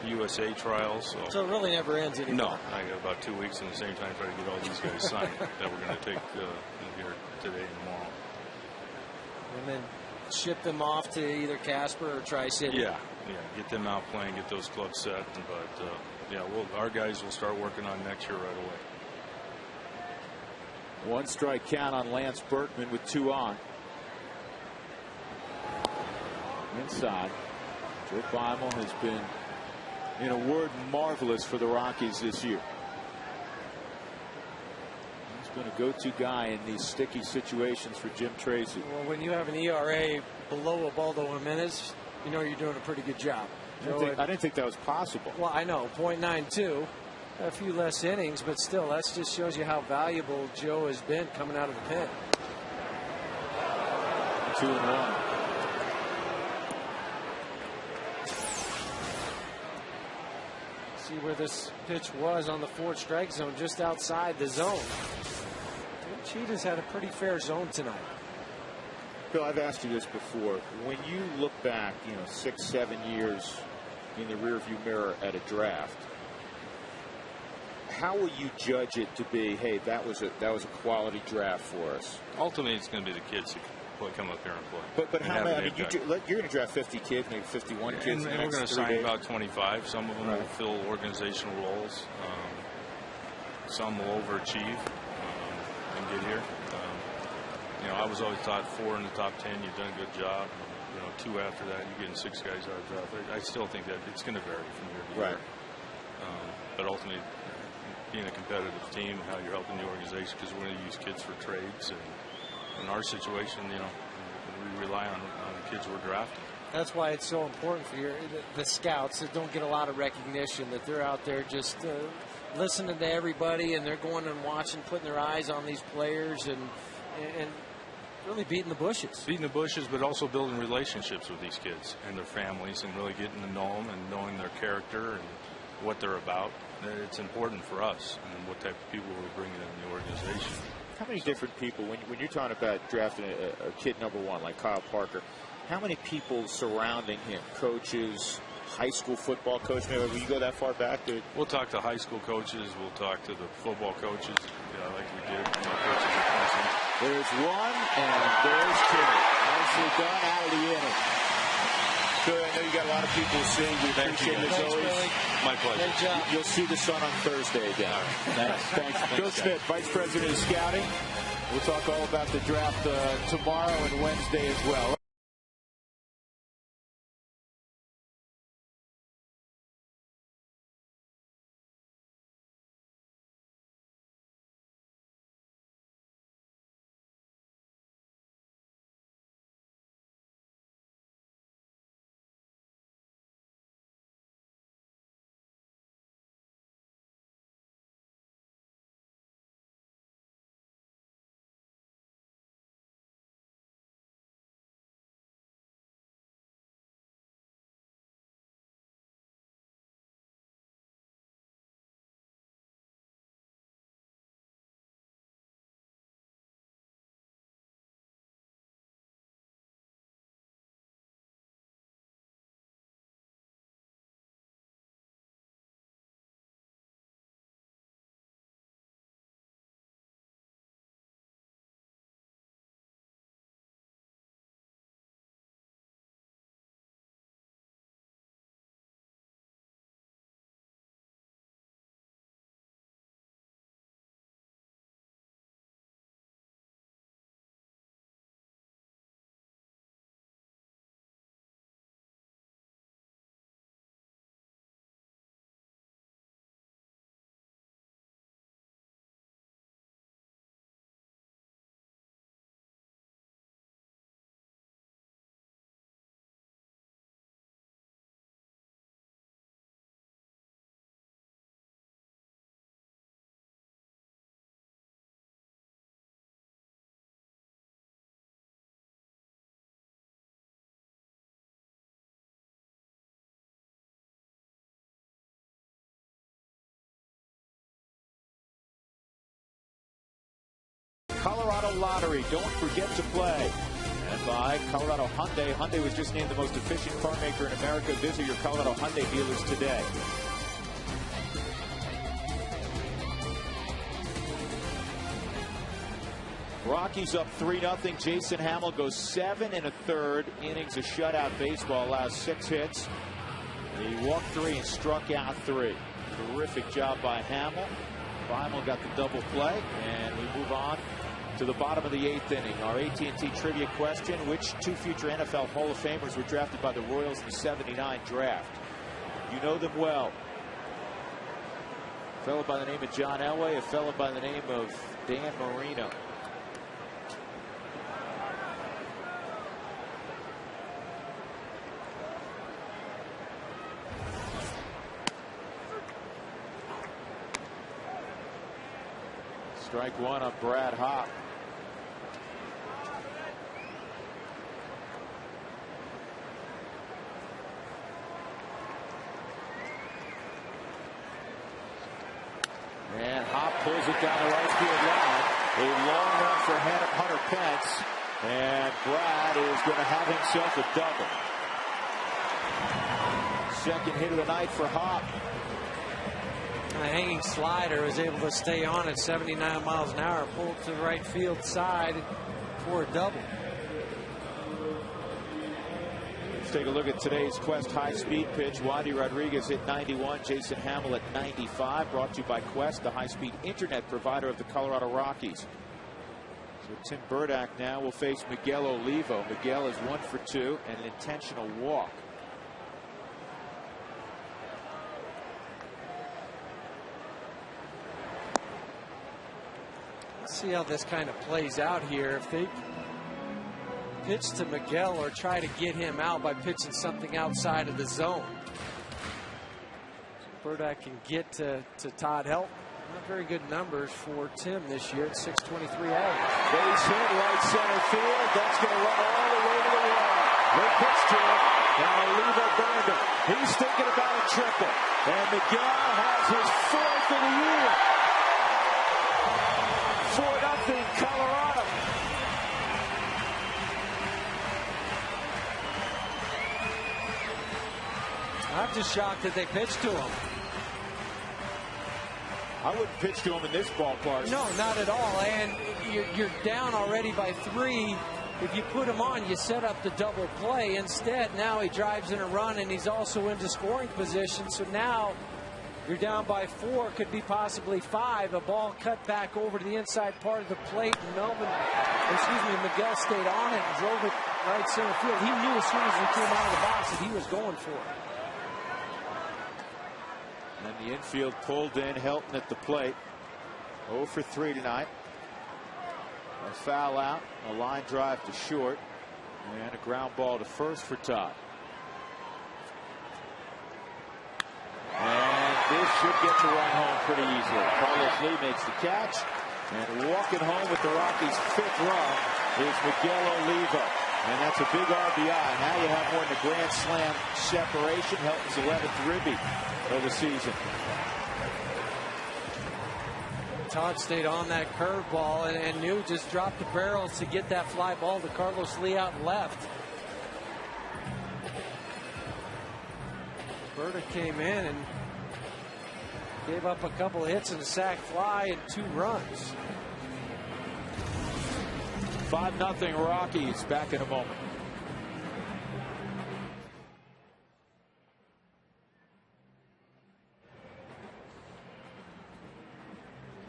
USA trials. So it really never ends anymore. No, I got about 2 weeks, and at the same time try to get all these guys signed that we're going to take in here today and tomorrow. And then ship them off to either Casper or Tri-City. Yeah, get them out playing, get those clubs set. But our guys will start working on next year right away. 1 strike count on Lance Berkman with 2 on. Inside, Joe Beimel has been, in a word, marvelous for the Rockies this year. He's been a go-to guy in these sticky situations for Jim Tracy. Well, when you have an ERA below Ubaldo Jimenez, you know you're doing a pretty good job. I didn't think that was possible. Well, I know, .92, a few less innings, but still, that just shows you how valuable Joe has been coming out of the pen. 2-1. See where this pitch was on the 4th strike zone, just outside the zone. Cheetah's had a pretty fair zone tonight. Bill, I've asked you this before. When you look back, 6, 7 years in the rearview mirror at a draft, how will you judge it to be, hey, that was a quality draft for us? Ultimately, it's going to be the kids who come up here and play. But how many? I mean, you're going to draft 50 kids, maybe 51 kids. And we're going to sign about 25. Some of them will fill organizational roles. Some will overachieve and get here. I was always taught 4 in the top 10. You've done a good job. 2 after that, you're getting 6 guys out of draft. I still think that it's going to vary from year to year. But ultimately, being a competitive team, how you're helping the organization, because we're going to use kids for trades. And in our situation, we rely on the kids we're drafting. That's why it's so important for the scouts that don't get a lot of recognition, that they're out there just listening to everybody, and they're going and watching, putting their eyes on these players, and really beating the bushes. Beating the bushes, but also building relationships with these kids and their families, and really getting to know them and knowing their character and what they're about. It's important for us and what type of people we're bringing in the organization. How many different people, when you're talking about drafting a kid number 1 like Kyle Parker, how many people surrounding him? Coaches, high school football coach? Maybe will you go that far back? We'll talk to high school coaches. We'll talk to the football coaches, like we did. Coaches at Clemson. There's 1 and there's 2. Nicely done out of the inning. Good. I know you got a lot of people seeing. We appreciate it as always. My pleasure. You'll see the sun on Thursday again. Thanks. Bill Smith, Vice President of Scouting. We'll talk all about the draft tomorrow and Wednesday as well. Colorado Lottery. Don't forget to play. And by Colorado Hyundai. Hyundai was just named the most efficient car maker in America. Visit your Colorado Hyundai dealers today. Rockies up 3-0. Jason Hamill goes 7 1/3 innings of shutout baseball. Allows 6 hits. He walked 3 and struck out 3. Terrific job by Hamill. Hamill got the double play, and we move on to the bottom of the 8th inning. Our AT&T trivia question: which 2 future NFL Hall of Famers were drafted by the Royals in the '79 draft? You know them well. A fellow by the name of John Elway, a fellow by the name of Dan Marino. Strike 1 on Brad Hop. And Hop pulls it down the right field line. A long run for Hunter Pence. And Brad is going to have himself a double. Second hit of the night for Hop. A hanging slider was able to stay on at 79 miles an hour, pull to the right field side for a double. Let's take a look at today's Quest high-speed pitch. Wandy Rodriguez hit 91, Jason Hamill at 95. Brought to you by Quest, the high-speed internet provider of the Colorado Rockies. So Tim Burdack now will face Miguel Olivo. Miguel is 1 for 2 and an intentional walk. Let's see how this kind of plays out here. If they pitch to Miguel or try to get him out by pitching something outside of the zone. Burdack can get to Todd Helton. Not very good numbers for Tim this year at 623 average. Base hit right center field. That's going to run all the way to the wall. They pitch to him. And Olivo burned him. He's thinking about a triple. And Miguel has his 4th of the year. 4-0 Colorado. I'm just shocked that they pitched to him. I wouldn't pitch to him in this ballpark. No, not at all. And you're down already by 3. If you put him on, you set up the double play. Instead, now he drives in a run, and he's also into scoring position. So now you're down by 4, could be possibly 5. A ball cut back over to the inside part of the plate. And Miguel stayed on it and drove it right center field. He knew as soon as he came out of the box that he was going for it. And the infield pulled in. Helton at the plate. 0 for 3 tonight. A foul out, a line drive to short, and a ground ball to first for Todd. And this should get the run home pretty easily. Carlos Lee makes the catch, and walking home with the Rockies' 5th run is Miguel Olivo. And that's a big RBI. Now you have more than a grand slam separation. Helton's 11th ribby of the season. Todd stayed on that curveball and knew just dropped the barrels to get that fly ball to Carlos Lee out left. Berta came in and gave up a couple of hits and a sac fly and 2 runs. 5-0 Rockies. Back in a moment.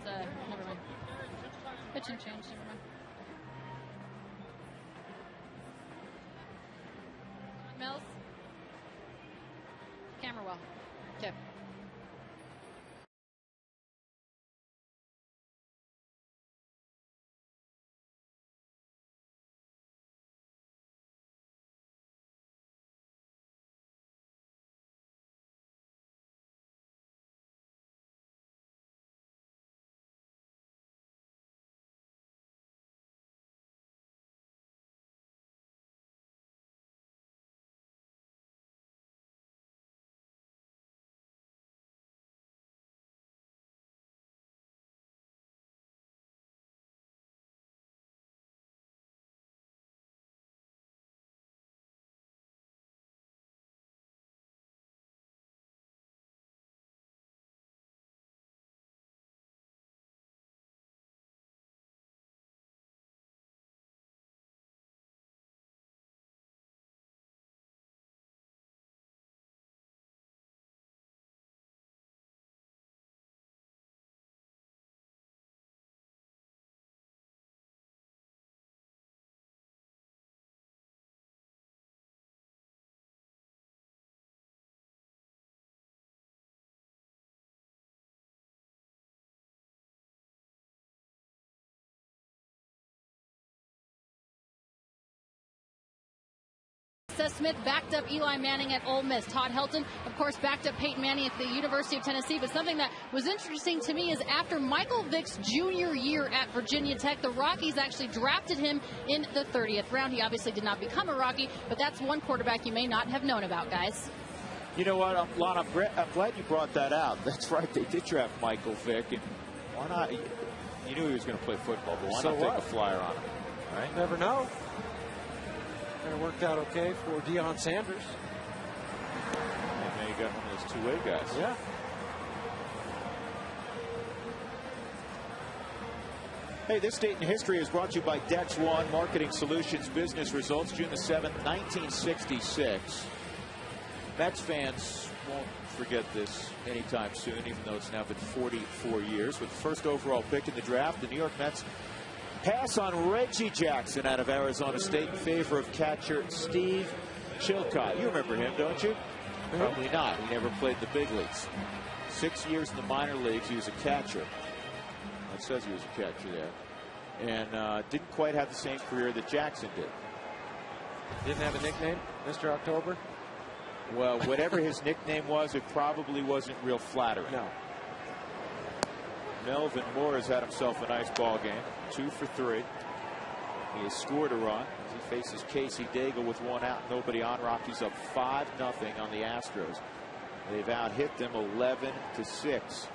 Never mind. Pitching change. Never mind. Mills. Camera well. Okay. Seth Smith backed up Eli Manning at Ole Miss. Todd Helton, of course, backed up Peyton Manning at the University of Tennessee. But something that was interesting to me is after Michael Vick's junior year at Virginia Tech, the Rockies actually drafted him in the 30th round. He obviously did not become a Rocky, but that's one quarterback you may not have known about, guys. You know what, Lon, I'm glad you brought that out. That's right, they did draft Michael Vick, and why not? You knew he was going to play football, but why not take a flyer on him? Right? Never know. And it worked out okay for Deion Sanders. And now you got one of those two-way guys. Yeah. Hey, this date in history is brought to you by Dex One Marketing Solutions. Business results, June the 7th, 1966. Mets fans won't forget this anytime soon, even though it's now been 44 years. With the first overall pick in the draft, the New York Mets pass on Reggie Jackson out of Arizona State in favor of catcher Steve Chilcott. You remember him, don't you? Probably not. He never played in the big leagues. 6 years in the minor leagues, he was a catcher. It says he was a catcher there. And didn't quite have the same career that Jackson did. Didn't have a nickname, Mr. October? Well, whatever his nickname was, it probably wasn't real flattering. No. Melvin Moore has had himself a nice ball game. 2 for 3. He has scored a run as he faces Casey Daigle with 1 out, nobody on. Rockies up 5-0 on the Astros. They've out-hit them 11-6.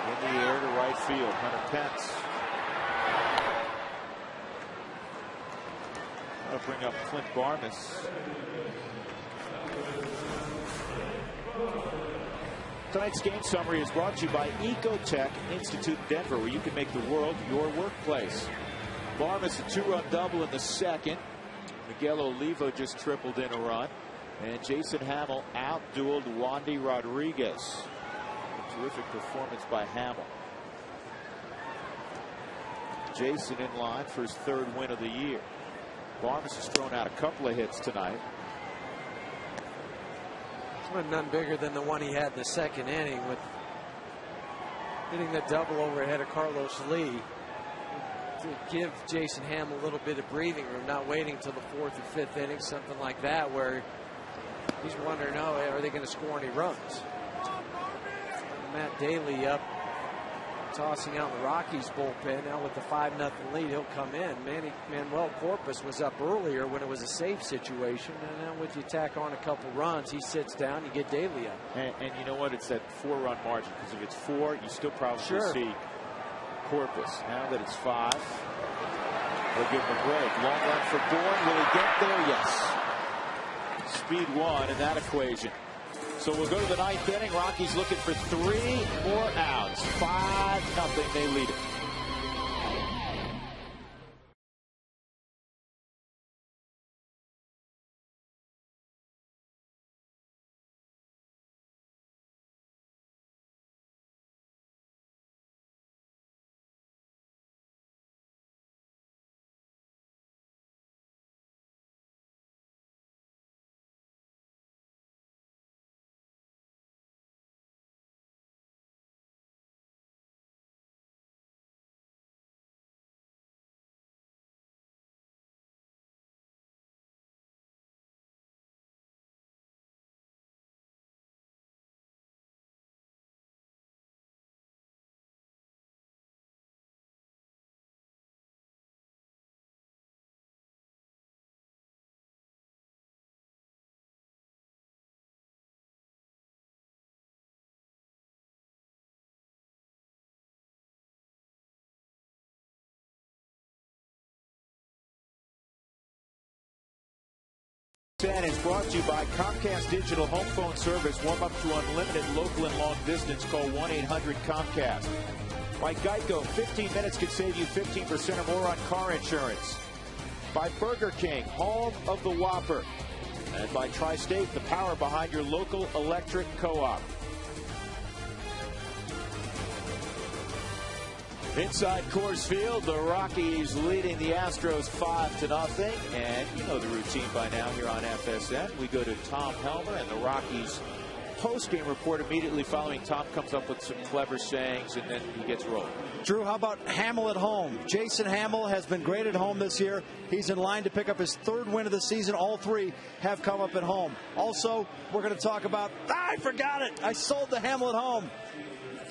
In the air to right field, Hunter Pence. I'll bring up Clint Barnes. Tonight's game summary is brought to you by Ecotech Institute Denver, where you can make the world your workplace. Barnes a 2-run double in the second. Miguel Olivo just tripled in a run. And Jason Hamill out-dueled Wandy Rodriguez. A terrific performance by Hamill. Jason in line for his 3rd win of the year. Barnes has thrown out a couple of hits tonight. None bigger than the one he had in the second inning with hitting the double overhead of Carlos Lee to give Jason Hamill a little bit of breathing room, not waiting till the 4th or 5th inning, something like that, where he's wondering, oh, are they going to score any runs? Matt Daly up, tossing out the Rockies bullpen. Now with the 5-0 lead, he'll come in. Manuel Corpus was up earlier when it was a safe situation, and now with you tack on a couple runs, he sits down, you get Daly up. And you know what? It's that 4-run margin, because if it's 4, you still probably see Corpus. Now that it's 5, they'll give him a break. Long run for Bourne. Will he get there? Yes. Speed 1 in that equation. So we'll go to the 9th inning. Rockies looking for 3 more outs. 5-0. They lead it. Is brought to you by Comcast Digital Home Phone Service. Warm up to unlimited local and long distance. Call 1-800-COMCAST. By Geico, 15 minutes could save you 15% or more on car insurance. By Burger King, home of the Whopper. And by Tri-State, the power behind your local electric co-op. Inside Coors Field, the Rockies leading the Astros 5-0. And you know the routine by now here on FSN. We go to Tom Helmer and the Rockies post-game report immediately following. Tom comes up with some clever sayings, and then he gets rolling. Drew, how about Hamill at home? Jason Hamill has been great at home this year. He's in line to pick up his 3rd win of the season. All 3 have come up at home. Also, we're going to talk about, I forgot it. I sold the Hamill at home.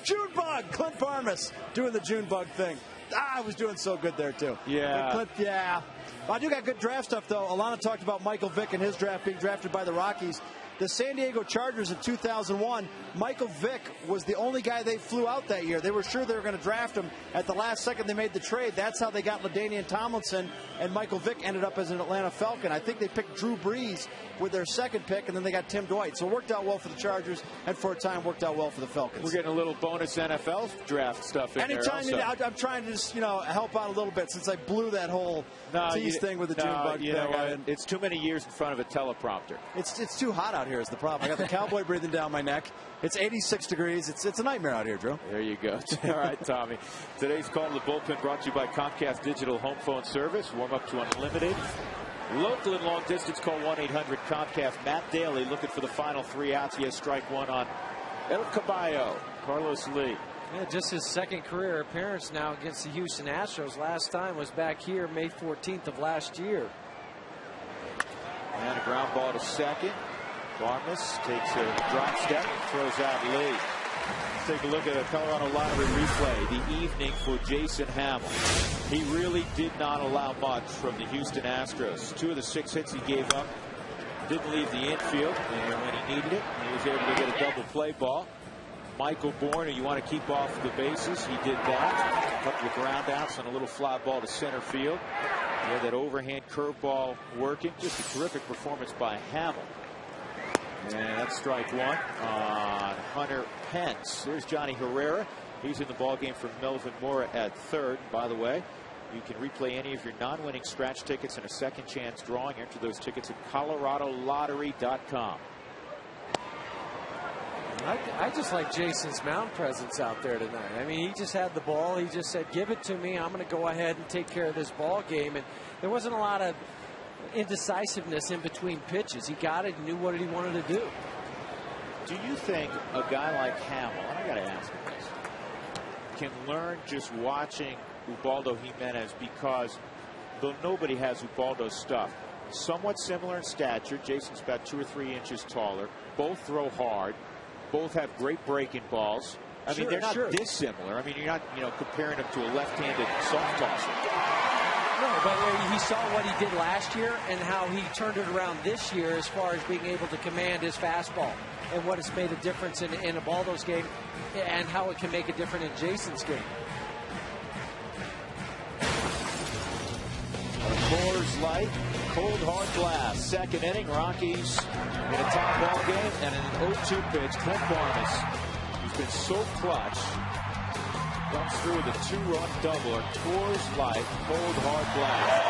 Junebug, Clint Barnes doing the Junebug thing. I was doing so good there, too. Yeah. Clint, yeah. I do got good draft stuff, though. Alana talked about Michael Vick and his draft being drafted by the Rockies. The San Diego Chargers in 2001, Michael Vick was the only guy they flew out that year. They were sure they were going to draft him. At the last second, they made the trade. That's how they got LaDainian Tomlinson, and Michael Vick ended up as an Atlanta Falcon. I think they picked Drew Brees with their second pick, and then they got Tim Dwight. So it worked out well for the Chargers, and for a time worked out well for the Falcons. We're getting a little bonus NFL draft stuff in Anytime there also. I'm trying to just, help out a little bit since I blew that whole tease thing with the June bug. You know what? It's too many years in front of a teleprompter. It's too hot out here is the problem. I got the cowboy breathing down my neck. It's 86 degrees. It's a nightmare out here, Drew. There you go. All right, Tommy. Today's call to the bullpen brought to you by Comcast Digital Home Phone Service. Warm up to unlimited. Local and long distance, call 1-800-COMCAST. Matt Daly looking for the final 3 outs. He has strike 1 on El Caballo, Carlos Lee. Yeah, just his second career appearance now against the Houston Astros. Last time was back here May 14th of last year. And a ground ball to second. Vargas takes a drop step, throws out Lee. Let's take a look at a Colorado Lottery replay. The evening for Jason Hamill. He really did not allow much from the Houston Astros. 2 of the 6 hits he gave up didn't leave the infield, and when he needed it, he was able to get a double play ball. Michael Bourne, who you want to keep off the bases, he did that. A couple of ground outs and a little fly ball to center field. He had that overhand curveball working. Just a terrific performance by Hamill. And that's strike 1 on Hunter Pence. There's Johnny Herrera. He's in the ballgame for Melvin Mora at third. By the way, you can replay any of your non-winning scratch tickets and a second chance drawing. Enter those tickets at coloradolottery.com. I just like Jason's mound presence out there tonight. I mean, he just had the ball. He just said, give it to me. I'm going to go ahead and take care of this ball game. And there wasn't a lot of indecisiveness in between pitches. He got it and knew what he wanted to do. Do you think a guy like Hamill, and I got to ask him this, can learn just watching Ubaldo Jimenez? Because though nobody has Ubaldo's stuff, somewhat similar in stature. Jason's about 2 or 3 inches taller. Both throw hard. Both have great breaking balls. I mean, they're not dissimilar. I mean, you're not, comparing them to a left-handed soft tosser. No, but he saw what he did last year and how he turned it around this year as far as being able to command his fastball and what has made a difference in Ubaldo's game and how it can make a difference in Jason's game. Coors Light, cold hard blast. Second inning, Rockies in a top ball game, and an 0-2 pitch. Clint Barnes, who's been so clutch, comes through with a 2-run doubler. Coors Light, cold hard blast.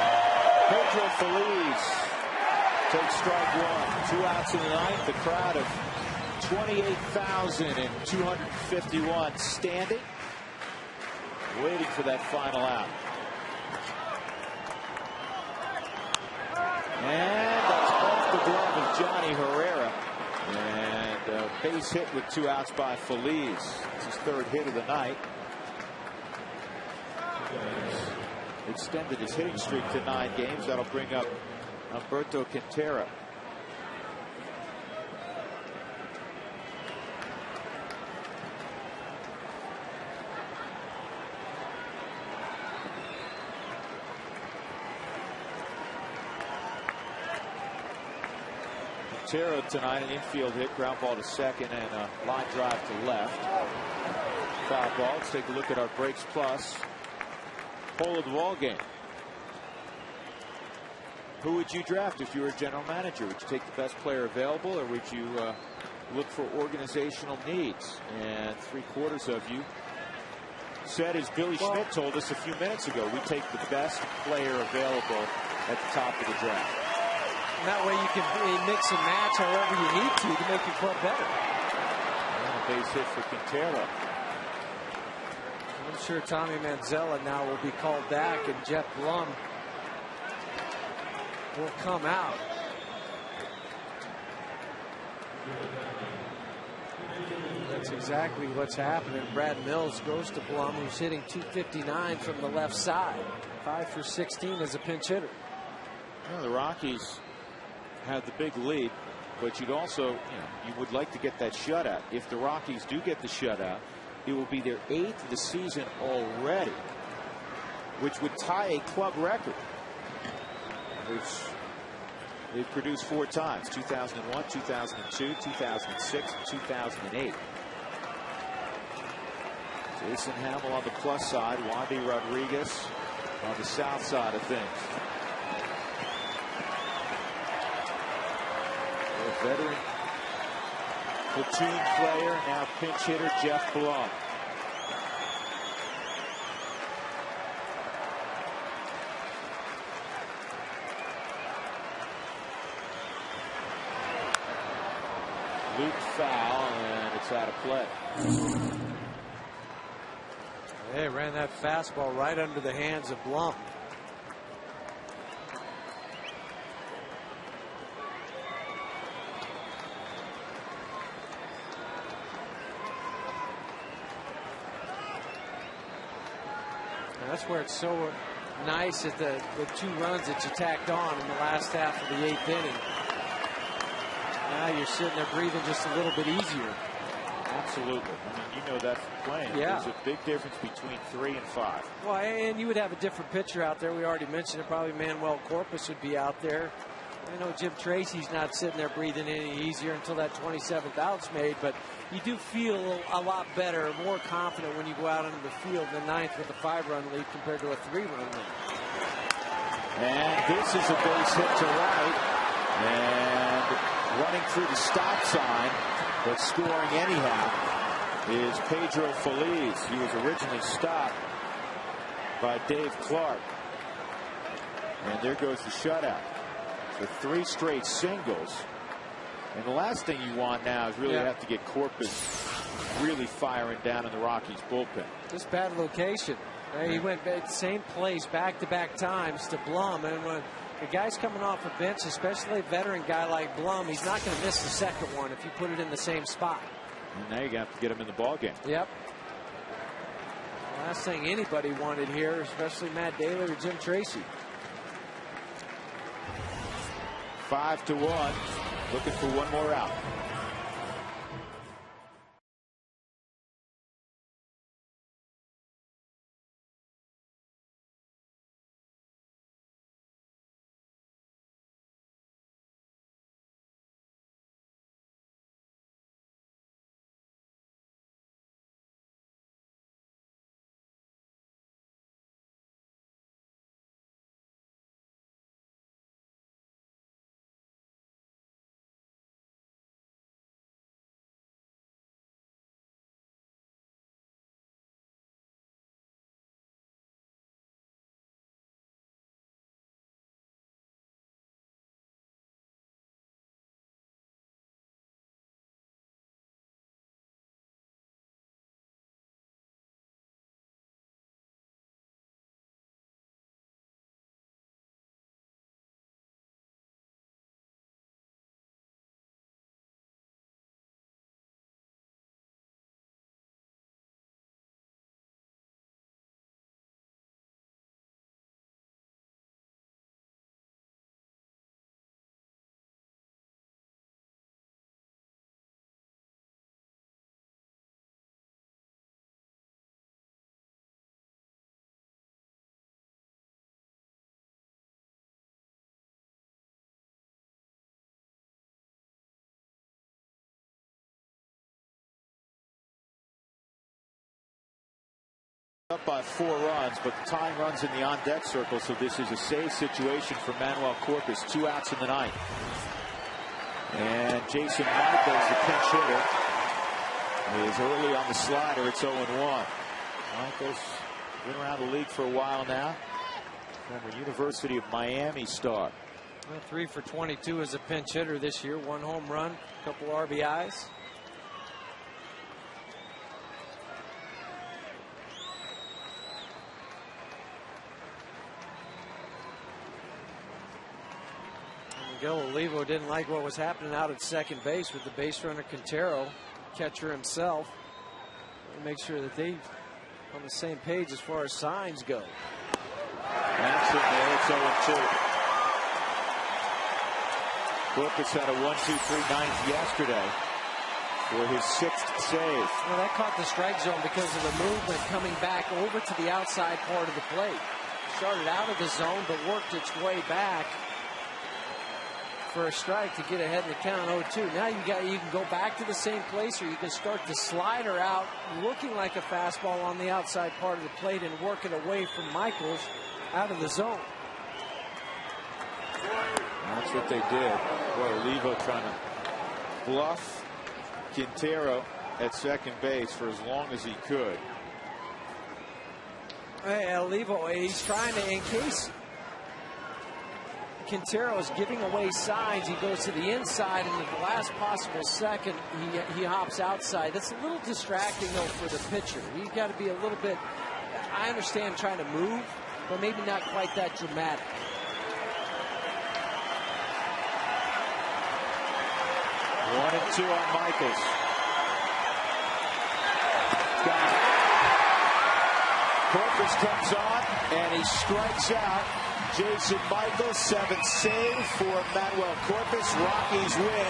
Pedro Feliz takes strike 1. 2 outs in the ninth. The crowd of 28,251 standing, waiting for that final out. And that's off the glove of Johnny Herrera. And a base hit with 2 outs by Feliz. It's his 3rd hit of the night. He's extended his hitting streak to 9 games. That'll bring up Humberto Quintero. Quintero tonight, an infield hit, ground ball to second, and a line drive to left. Foul ball. Let's take a look at our Breaks Plus poll of the ball game. Who would you draft if you were a general manager? Would you take the best player available, or would you look for organizational needs? And 3/4 of you said, as Billy Schmidt told us a few minutes ago, we take the best player available at the top of the draft. And that way you can mix and match however you need to make your club better. And a base hit for Quintero. I'm sure Tommy Manzella now will be called back, and Jeff Blum will come out. That's exactly what's happening. Brad Mills goes to Blum, who's hitting .259 from the left side. 5 for 16 as a pinch hitter. Well, the Rockies have the big lead, but you'd also, you would like to get that shutout. If the Rockies do get the shutout, it will be their 8th of the season already, which would tie a club record. There's They've produced 4 times, 2001, 2002, 2006, and 2008. Jason Hamill on the plus side, Wandy Rodriguez on the south side of things. A veteran platoon player, now pinch hitter Jeff Blum. Loop foul, and it's out of play. They ran that fastball right under the hands of Blum. And that's where it's so nice at the 2 runs that you tacked on in the last half of the 8th inning. Now you're sitting there breathing just a little bit easier. Absolutely. I mean, you know that from playing. Yeah. There's a big difference between 3 and 5. Well, and you would have a different pitcher out there. We already mentioned it. Probably Manuel Corpus would be out there. I know Jim Tracy's not sitting there breathing any easier until that 27th out's made, but you do feel a lot better, more confident when you go out into the field in the 9th with a 5-run lead compared to a 3-run lead. And this is a base hit to right. And running through the stop sign, but scoring anyhow, is Pedro Feliz. He was originally stopped by Dave Clark. And there goes the shutout. So 3 straight singles. And the last thing you want now is really have to get Corpus really firing down in the Rockies bullpen. Just bad location. He went same place back-to-back times to Blum, and when the guy's coming off a bench, especially a veteran guy like Blum, he's not going to miss the second one if you put it in the same spot. And now you're going to have to get him in the ballgame. Yep. Last thing anybody wanted here, especially Matt Daly or Jim Tracy. 5-1, looking for one more out. Up by 4 runs, but the tying runs in the on-deck circle, so this is a save situation for Manuel Corpus. 2 outs in the 9th. And Jason Michaels, the pinch hitter, is early on the slider. It's 0-1. Michaels been around the league for a while now. Former University of Miami star. 3 for 22 as a pinch hitter this year. 1 home run, a couple RBIs. Miguel Olivo didn't like what was happening out at second base with the base runner Quintero, catcher himself. Make sure that they on the same page as far as signs go. That's in there. It's 0-2. Corpus had a 1-2-3 ninth yesterday for his 6th save. Well, that caught the strike zone because of the movement coming back over to the outside part of the plate. Started out of the zone but worked its way back. for a strike to get ahead in the count 0-2. Now you can go back to the same place, or you can start the slider out looking like a fastball on the outside part of the plate and work it away from Michaels out of the zone. That's what they did. Boy, Olivo trying to bluff Quintero at second base for as long as he could. Hey, Olivo, he's trying to, in case Quintero is giving away signs, he goes to the inside, and at the last possible second, he hops outside. That's a little distracting, though, for the pitcher. He's got to be a little bit, I understand trying to move, but maybe not quite that dramatic. One and two on Michaels. Got it. Corpus comes on, and he strikes out Jason Michaels. 7th save for Manuel Corpus. Rockies win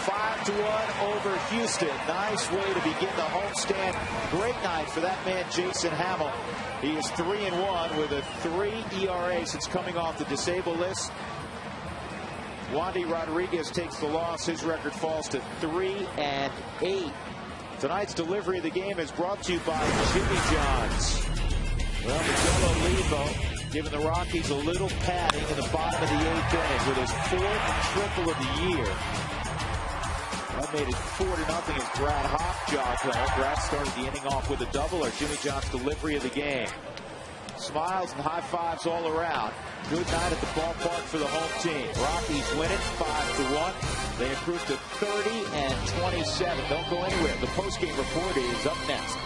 5-1 over Houston. Nice way to begin the homestand. Great night for that man, Jason Hamill. He is 3-1 with a 3 ERA since coming off the disabled list. Wandy Rodriguez takes the loss. His record falls to 3-8. Tonight's delivery of the game is brought to you by Jimmy John's. Well, Miguel Olivo giving the Rockies a little padding in the bottom of the 8th inning with his 4th triple of the year. That made it 4-0 as Brad Hoff jogged home. Brad started the inning off with a double, or Jimmy John's delivery of the game. Smiles and high fives all around. Good night at the ballpark for the home team. Rockies win it 5-1. They improve to 30-27. Don't go anywhere. The postgame report is up next.